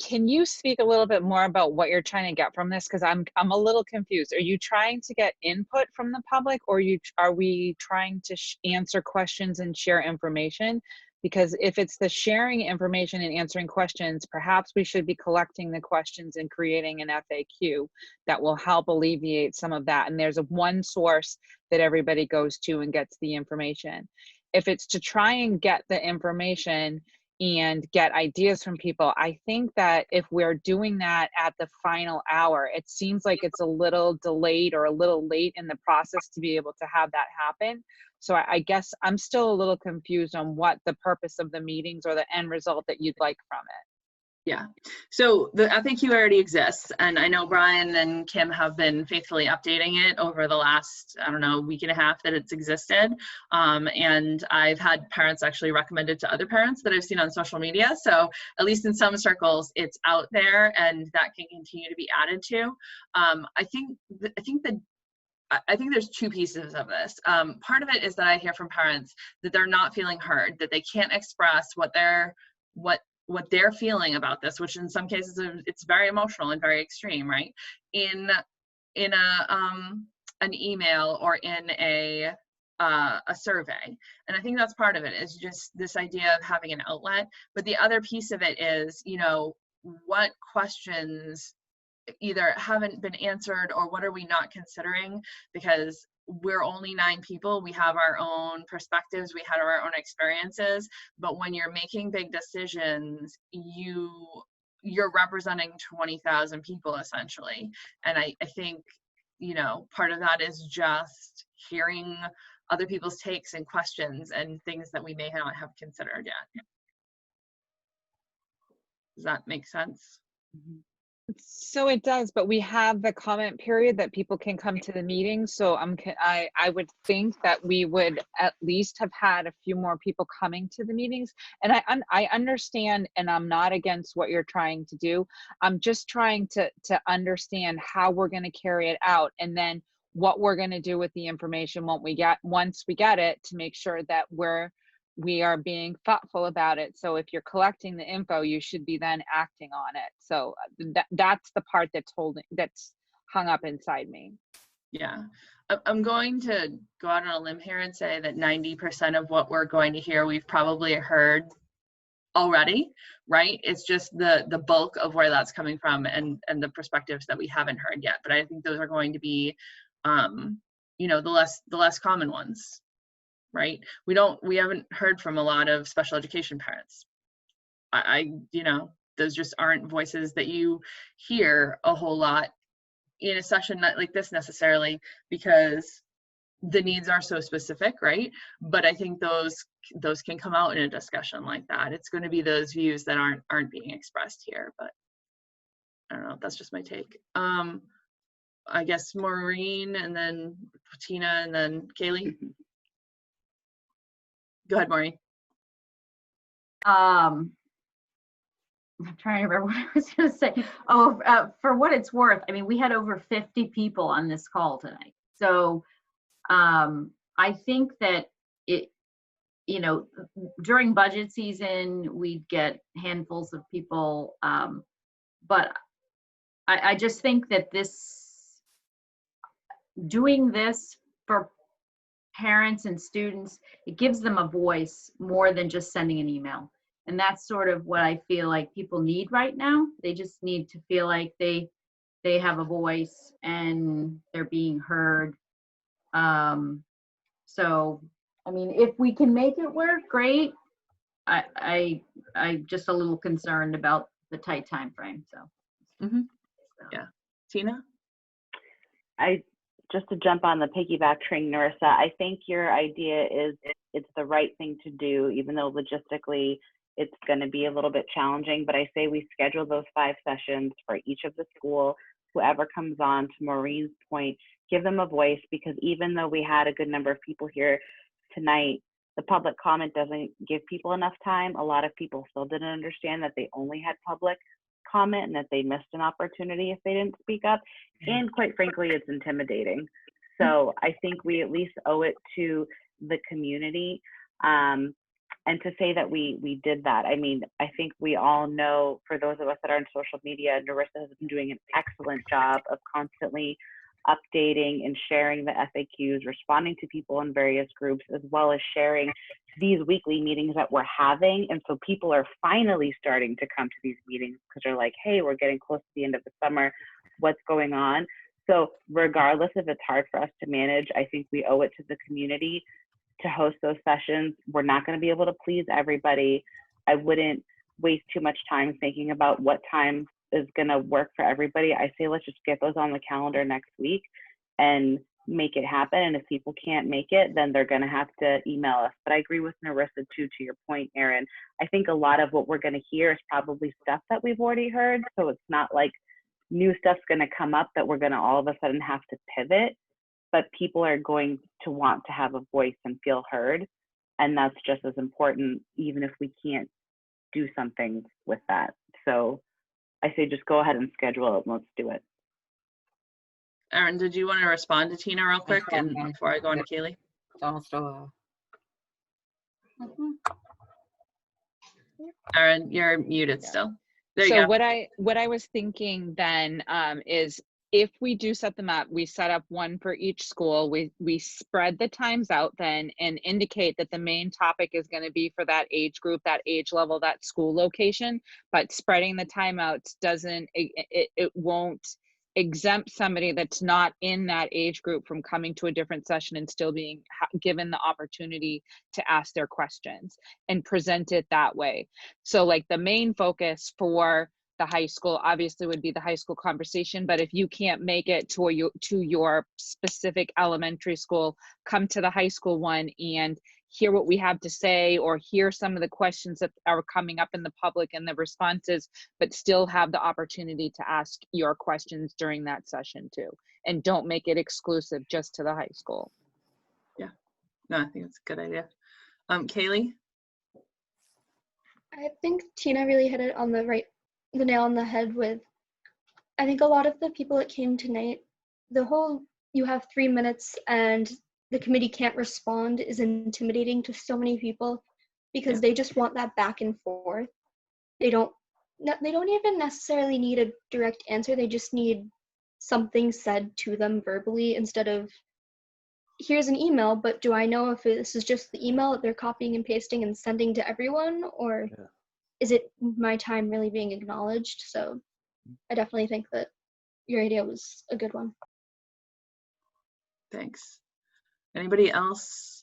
Can you speak a little bit more about what you're trying to get from this? Because I'm a little confused. Are you trying to get input from the public, or are we trying to answer questions and share information? Because if it's the sharing information and answering questions, perhaps we should be collecting the questions and creating an FAQ that will help alleviate some of that. And there's one source that everybody goes to and gets the information. If it's to try and get the information and get ideas from people, I think that if we're doing that at the final hour, it seems like it's a little delayed or a little late in the process to be able to have that happen. So I guess I'm still a little confused on what the purpose of the meetings or the end result that you'd like from it. Yeah, so the FAQ already exists, and I know Brian and Kim have been faithfully updating it over the last, I don't know, week and a half that it's existed. And I've had parents actually recommend it to other parents that I've seen on social media. So at least in some circles, it's out there, and that can continue to be added to. I think there's two pieces of this. Part of it is that I hear from parents that they're not feeling heard, that they can't express what they're feeling about this, which in some cases it's very emotional and very extreme, right? In an email or in a survey. And I think that's part of it, is just this idea of having an outlet. But the other piece of it is, you know, what questions either haven't been answered, or what are we not considering? Because we're only 9 people. We have our own perspectives. We have our own experiences. But when you're making big decisions, you're representing 20,000 people essentially. And I think, you know, part of that is just hearing other people's takes and questions and things that we may not have considered yet. Does that make sense? Mm-hmm. So it does, but we have the comment period that people can come to the meeting. So I would think that we would at least have had a few more people coming to the meetings. And I understand, and I'm not against what you're trying to do. I'm just trying to understand how we're going to carry it out, and then what we're going to do with the information once we get it, to make sure that we are being thoughtful about it. So if you're collecting the info, you should be then acting on it. So that's the part that's hung up inside me. Yeah. I'm going to go out on a limb here and say that 90% of what we're going to hear, we've probably heard already, right? It's just the bulk of where that's coming from and the perspectives that we haven't heard yet. But I think those are going to be, you know, the less common ones, right? We haven't heard from a lot of special education parents. You know, those just aren't voices that you hear a whole lot in a session like this necessarily, because the needs are so specific, right? But I think those can come out in a discussion like that. It's going to be those views that aren't being expressed here, but I don't know, that's just my take. I guess Maureen and then Tina and then Kaylee. Go ahead, Maureen. I'm trying to remember what I was going to say. Oh, for what it's worth, I mean, we had over 50 people on this call tonight. So I think that you know, during budget season, we'd get handfuls of people. But I just think that doing this for parents and students, it gives them a voice more than just sending an email. And that's sort of what I feel like people need right now. They just need to feel like they have a voice and they're being heard. So, I mean, if we can make it work, great. I just a little concerned about the tight time frame. So, Yeah, Tina. Just to jump on the piggyback train, Narissa, I think your idea is it's the right thing to do, even though logistically it's going to be a little bit challenging. But I say we schedule those 5 sessions for each of the school. Whoever comes on, to Maureen's point, give them a voice, because even though we had a good number of people here tonight, the public comment doesn't give people enough time. A lot of people still didn't understand that they only had public comment and that they missed an opportunity if they didn't speak up. And quite frankly, it's intimidating. So I think we at least owe it to the community. And to say that we did that, I mean, I think we all know, for those of us that are in social media, Narissa has been doing an excellent job of constantly updating and sharing the FAQs, responding to people in various groups, as well as sharing these weekly meetings that we're having. And so people are finally starting to come to these meetings because they're like, hey, we're getting close to the end of the summer. What's going on? So regardless if it's hard for us to manage, I think we owe it to the community to host those sessions. We're not going to be able to please everybody. I wouldn't waste too much time thinking about what time is going to work for everybody. I say let's just get those on the calendar next week and make it happen. And if people can't make it, then they're going to have to email us. But I agree with Narissa too, to your point, Erin. I think a lot of what we're going to hear is probably stuff that we've already heard. So it's not like new stuff's going to come up that we're going to all of a sudden have to pivot. But people are going to want to have a voice and feel heard. And that's just as important, even if we can't do something with that. So I say just go ahead and schedule it and let's do it. Erin, did you want to respond to Tina real quick and before I go on to Kaylee? Erin, you're muted still. There you So go. what I was thinking then is, if we do set them up, we set up one for each school, we spread the times out then and indicate that the main topic is going to be for that age group, that age level, that school location, but spreading the timeouts doesn't, it won't exempt somebody that's not in that age group from coming to a different session and still being given the opportunity to ask their questions and present it that way. So like the main focus for the high school obviously would be the high school conversation, but if you can't make it to your specific elementary school, come to the high school one and hear what we have to say, or hear some of the questions that are coming up in the public and the responses, but still have the opportunity to ask your questions during that session too. And don't make it exclusive just to the high school. Yeah, no, I think that's a good idea. Kaylee? I think Tina really hit it on the nail on the head with, I think a lot of the people that came tonight, the whole you have 3 minutes and the committee can't respond is intimidating to so many people, because they just want that back and forth. They don't even necessarily need a direct answer. They just need something said to them verbally instead of, here's an email, but do I know if this is just the email that they're copying and pasting and sending to everyone, or is it my time really being acknowledged? So I definitely think that your idea was a good one. Thanks. Anybody else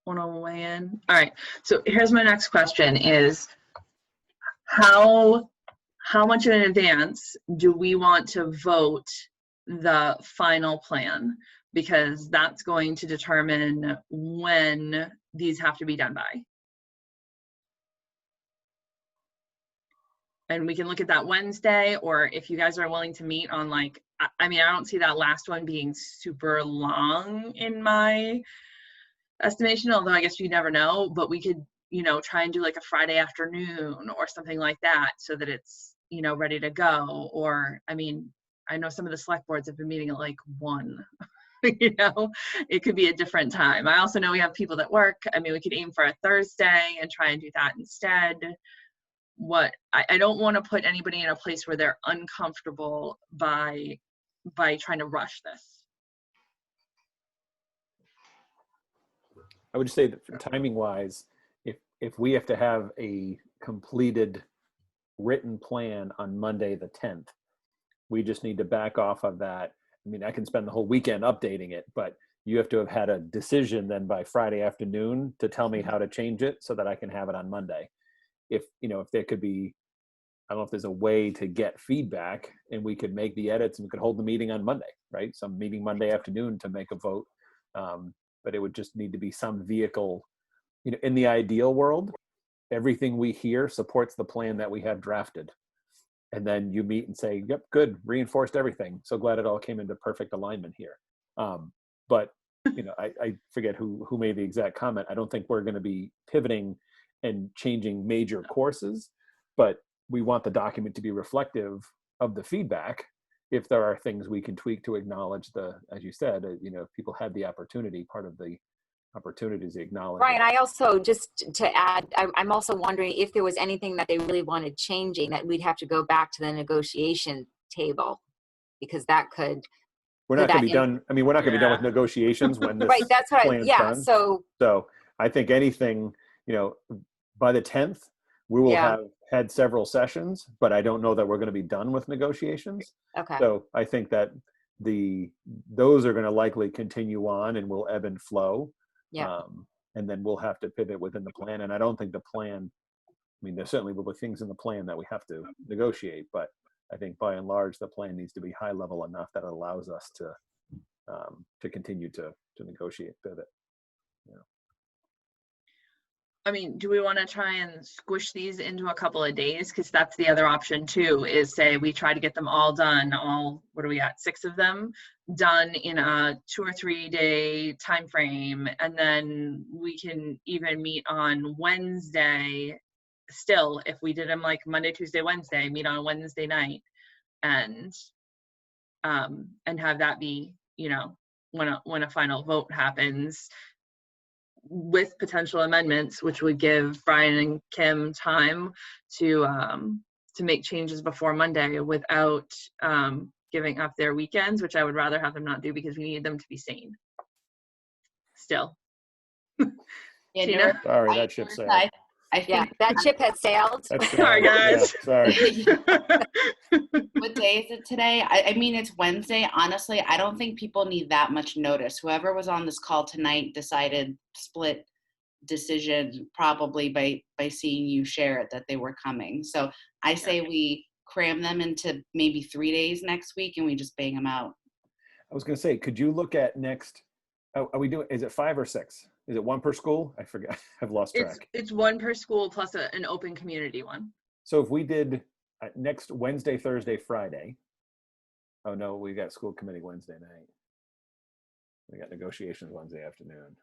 want to weigh in? All right, so here's my next question is, how much in advance do we want to vote the final plan? Because that's going to determine when these have to be done by. And we can look at that Wednesday, or if you guys are willing to meet on like, I mean, I don't see that last one being super long in my estimation, although I guess you never know, but we could, you know, try and do like a Friday afternoon or something like that so that it's, you know, ready to go. Or, I mean, I know some of the select boards have been meeting at like 1, you know, it could be a different time. I also know we have people that work. I mean, we could aim for a Thursday and try and do that instead. What I don't want to put anybody in a place where they're uncomfortable by trying to rush this. I would say that timing wise, if we have to have a completed written plan on Monday the 10th, we just need to back off of that. I mean, I can spend the whole weekend updating it, but you have to have had a decision then by Friday afternoon to tell me how to change it so that I can have it on Monday. If, you know, if there could be, I don't know if there's a way to get feedback and we could make the edits and we could hold the meeting on Monday, right? Some meeting Monday afternoon to make a vote. But it would just need to be some vehicle, you know, in the ideal world, everything we hear supports the plan that we have drafted. And then you meet and say, yep, good, reinforced everything. So glad it all came into perfect alignment here. But, you know, I forget who made the exact comment. I don't think we're going to be pivoting and changing major courses, but we want the document to be reflective of the feedback. If there are things we can tweak to acknowledge the, as you said, you know, people had the opportunity, part of the opportunity is acknowledged. Right, I also, just to add, I'm also wondering if there was anything that they really wanted changing that we'd have to go back to the negotiation table, because that could. We're not going to be done. I mean, we're not going to be done with negotiations when this right, that's what plan's yeah, done. so I think anything, you know, by the 10th, we will have had several sessions, but I don't know that we're going to be done with negotiations. Okay. So I think that those are going to likely continue on and will ebb and flow. Yeah. And then we'll have to pivot within the plan. And I don't think the plan, I mean, there certainly will be things in the plan that we have to negotiate, but I think by and large, the plan needs to be high level enough that it allows us to continue to negotiate, pivot. You know. I mean, do we want to try and squish these into a couple of days? Because that's the other option too, is say we try to get them all done, what are we at, 6 of them done in a 2 or 3 day time frame, and then we can even meet on Wednesday. Still, if we did them like Monday, Tuesday, Wednesday, meet on Wednesday night, and have that be, you know, when a final vote happens, with potential amendments, which would give Brian and Kim time to make changes before Monday without giving up their weekends, which I would rather have them not do because we need them to be sane. Still. Yeah, Tina? Sorry, that ship sailed. I think that ship has sailed. Sorry, guys. Yeah, sorry. What day is it today? I mean, it's Wednesday. Honestly, I don't think people need that much notice. Whoever was on this call tonight decided split decision probably by seeing you share it that they were coming. So I say we cram them into maybe 3 days next week and we just bang them out. I was going to say, could you look at next, are we doing, is it 5 or 6? Is it 1 per school? I forgot. I've lost track. It's 1 per school plus an open community one. So if we did next Wednesday, Thursday, Friday. Oh no, we got school committee Wednesday night. We got negotiations Wednesday afternoon.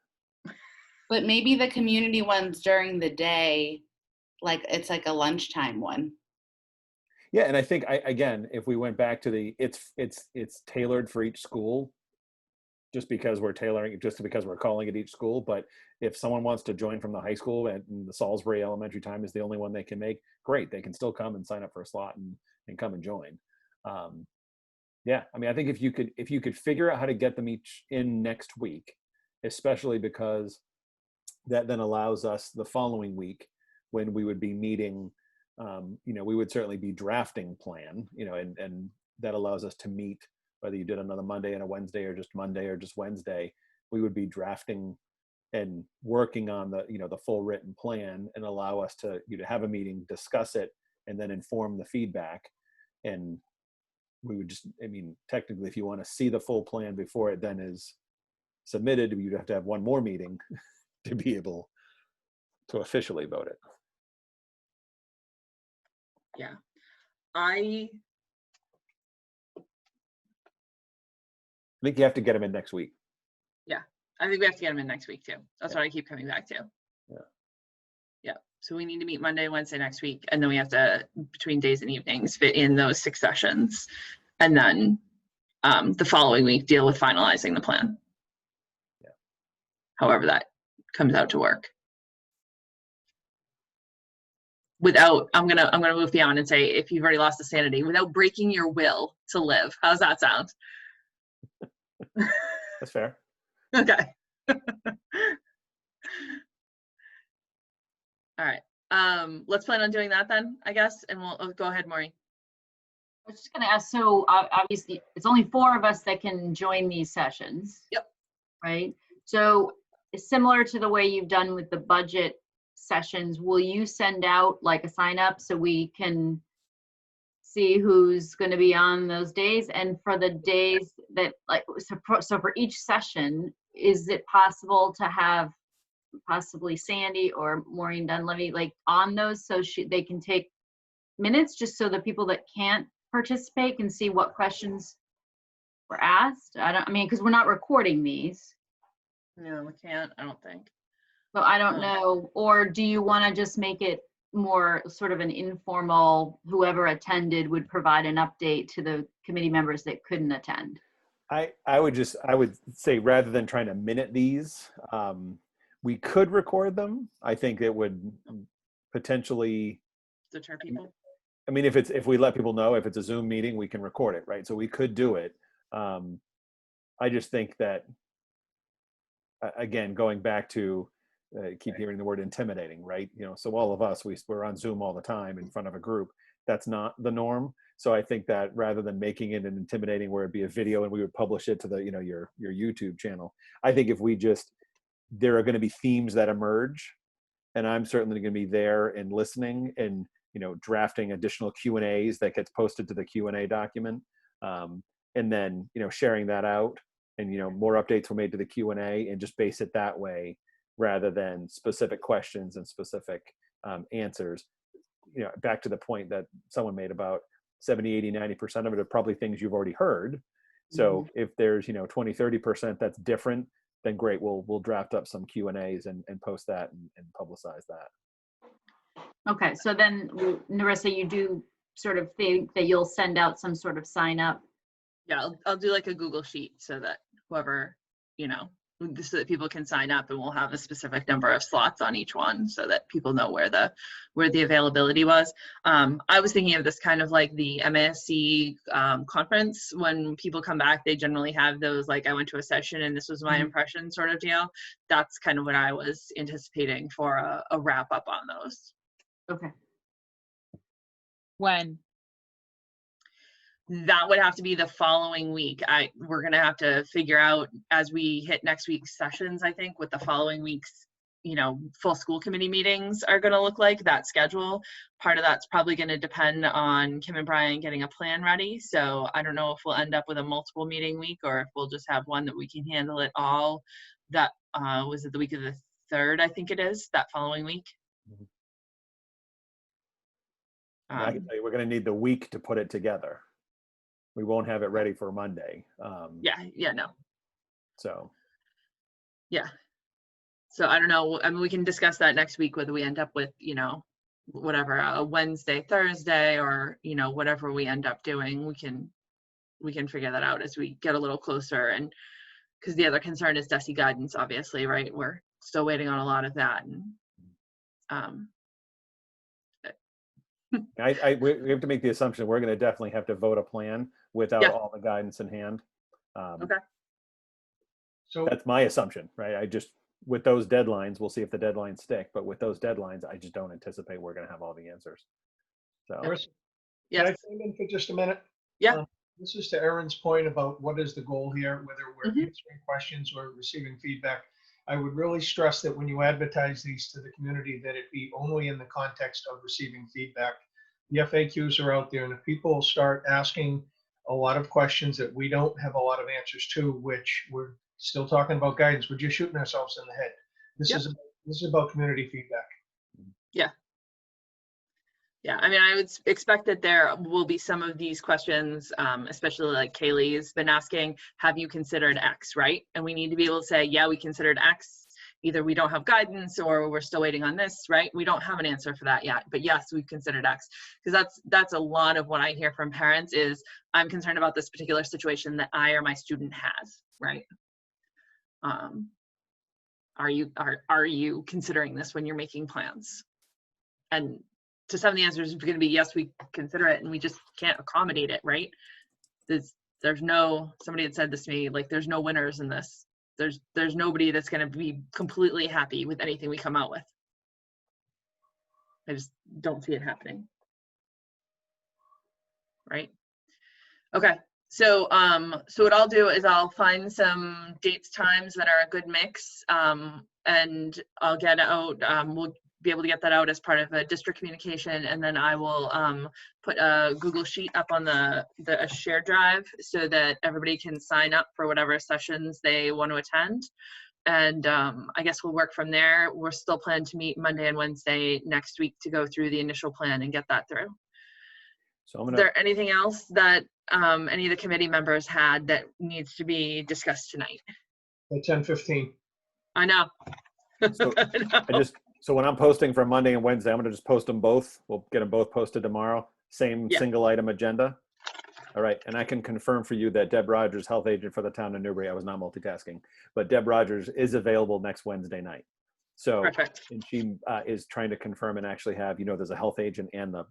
But maybe the community ones during the day, like it's like a lunchtime one. Yeah, and I think again, if we went back to it's tailored for each school, just because we're tailoring it, just because we're calling it each school. But if someone wants to join from the high school and the Salisbury elementary time is the only one they can make, great, they can still come and sign up for a slot and come and join. Yeah, I mean, I think if you could figure out how to get them each in next week, especially because that then allows us the following week when we would be meeting, we would certainly be drafting plan, and that allows us to meet, whether you did another Monday and a Wednesday or just Monday or just Wednesday, we would be drafting and working on the full written plan, and allow us to have a meeting, discuss it, and then inform the feedback. And we would just, technically, if you want to see the full plan before it then is submitted, you'd have to have one more meeting to be able to officially vote it. Yeah. I think you have to get them in next week. Yeah, I think we have to get them in next week too. That's what I keep coming back to. Yeah. Yeah. So we need to meet Monday, Wednesday next week, and then we have to, between days and evenings, fit in those 6 sessions, and then the following week deal with finalizing the plan. Yeah. However that comes out to work. Without, I'm gonna move beyond and say, if you've already lost the sanity, without breaking your will to live. How's that sound? That's fair. Okay. All right. Let's plan on doing that then, I guess, and we'll go ahead, Maureen. I was just going to ask, so obviously it's only 4 of us that can join these sessions. Yep. Right? So similar to the way you've done with the budget sessions, will you send out like a sign up so we can see who's going to be on those days? And for the days that, like, so for each session, is it possible to have possibly Sandy or Maureen Dunleavy like on those, so they can take minutes, just so the people that can't participate can see what questions were asked? Because we're not recording these. No, we can't, I don't think. So I don't know, or do you want to just make it more sort of an informal, whoever attended would provide an update to the committee members that couldn't attend? I would say, rather than trying to minute these, we could record them. I think it would potentially deter people. If we let people know, if it's a Zoom meeting, we can record it, right? So we could do it. I just think that, again, going back to, keep hearing the word intimidating, right? So all of us, we're on Zoom all the time in front of a group. That's not the norm. So I think that rather than making it an intimidating where it'd be a video and we would publish it to the, your YouTube channel, I think if we there are going to be themes that emerge, and I'm certainly going to be there and listening and, drafting additional Q&As that gets posted to the Q&A document. And then, sharing that out, and, more updates were made to the Q&A, and just base it that way rather than specific questions and specific answers. Back to the point that someone made about 70, 80, 90% of it are probably things you've already heard. So if there's, 20, 30% that's different, then great, we'll draft up some Q&As and post that and publicize that. Okay, so then, Narissa, you do sort of think that you'll send out some sort of sign up? Yeah, I'll do like a Google sheet so that whoever, so that people can sign up, and we'll have a specific number of slots on each one so that people know where the availability was. I was thinking of this kind of like the MASC conference. When people come back, they generally have those, like, I went to a session and this was my impression sort of deal. That's kind of what I was anticipating for a wrap up on those. Okay. When? That would have to be the following week. We're going to have to figure out as we hit next week's sessions, I think, what the following week's, full school committee meetings are going to look like, that schedule. Part of that's probably going to depend on Kim and Brian getting a plan ready. So I don't know if we'll end up with a multiple meeting week, or if we'll just have one that we can handle it all. That was it the week of the 3rd, I think it is, that following week. I can tell you, we're going to need the week to put it together. We won't have it ready for Monday. No. So. Yeah. So I don't know. We can discuss that next week, whether we end up with, whatever, a Wednesday, Thursday, or, whatever we end up doing. We can figure that out as we get a little closer. And because the other concern is DESE guidance, obviously, right? We're still waiting on a lot of that. And We have to make the assumption we're going to definitely have to vote a plan without Yeah. all the guidance in hand. Okay. So That's my assumption, right? With those deadlines, we'll see if the deadlines stick, but with those deadlines, I just don't anticipate we're going to have all the answers. So, Marissa, yes. can I chime in for just a minute? Yeah. This is to Erin's point about what is the goal here, whether we're Mhm. answering questions or receiving feedback. I would really stress that when you advertise these to the community, that it be only in the context of receiving feedback. The FAQs are out there, and if people start asking a lot of questions that we don't have a lot of answers to, which we're still talking about guidance, we're just shooting ourselves in the head. This is about community feedback. Yeah. Yeah, I mean, I would expect that there will be some of these questions, especially like Kaylee's been asking, have you considered X, right? And we need to be able to say, yeah, we considered X. Either we don't have guidance or we're still waiting on this, right? We don't have an answer for that yet, but yes, we've considered X. Because that's a lot of what I hear from parents is, I'm concerned about this particular situation that I or my student has, right? Are you considering this when you're making plans? And to some of the answers is going to be yes, we consider it, and we just can't accommodate it, right? There's no, somebody had said this to me, like, there's no winners in this. There's nobody that's going to be completely happy with anything we come out with. I just don't see it happening. Right? Okay. So what I'll do is I'll find some dates, times that are a good mix, and I'll get out, we'll be able to get that out as part of a district communication, and then I will put a Google Sheet up on a shared drive so that everybody can sign up for whatever sessions they want to attend. And I guess we'll work from there. We're still planning to meet Monday and Wednesday next week to go through the initial plan and get that through. So Is there anything else that any of the committee members had that needs to be discussed tonight? At 10:15. I know. So when I'm posting for Monday and Wednesday, I'm going to just post them both. We'll get them both posted tomorrow. Same single item agenda. All right. And I can confirm for you that Deb Rogers, health agent for the town of Newbury, I was not multitasking, but Deb Rogers is available next Wednesday night. So, perfect. And she is trying to confirm and actually have, there's a health agent and the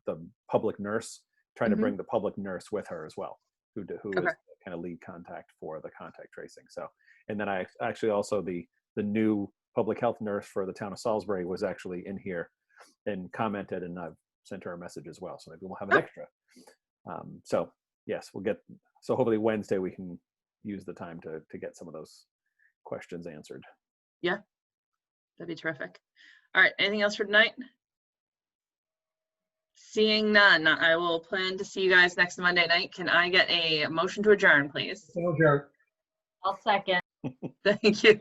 public nurse, trying to bring the public nurse with her as well, who is the kind of lead contact for the contact tracing. So, and then I actually also the new public health nurse for the town of Salisbury was actually in here and commented, and I've sent her a message as well. So maybe we'll have an extra. So yes, so hopefully Wednesday we can use the time to get some of those questions answered. Yeah, that'd be terrific. All right, anything else for tonight? Seeing none, I will plan to see you guys next Monday night. Can I get a motion to adjourn, please? I'll second. Thank you.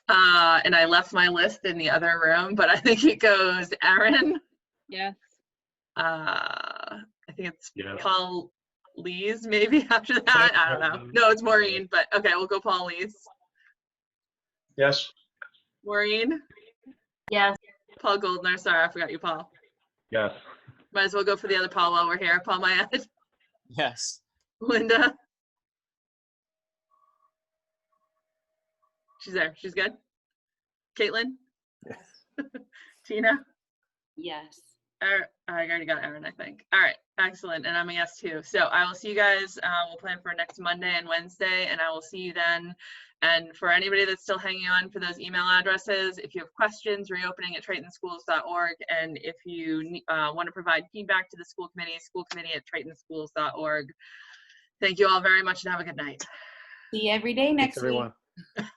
And I left my list in the other room, but I think it goes Erin. Yes. I think it's Paul Lees maybe after that. I don't know. No, it's Maureen, but okay, we'll go Paul Lees. Yes. Maureen? Yes. Paul Goldner, sorry, I forgot you, Paul. Yes. Might as well go for the other Paul while we're here. Paul Mayad. Yes. Linda? She's there. She's good. Caitlin? Yes. Tina? Yes. I already got Erin, I think. All right, excellent. And I'm a yes too. So I will see you guys. We'll plan for next Monday and Wednesday, and I will see you then. And for anybody that's still hanging on for those email addresses, if you have questions, reopening@tritonschools.org. And if you want to provide feedback to the school committee @tritonschools.org. Thank you all very much and have a good night. See you every day next week. Thanks, everyone.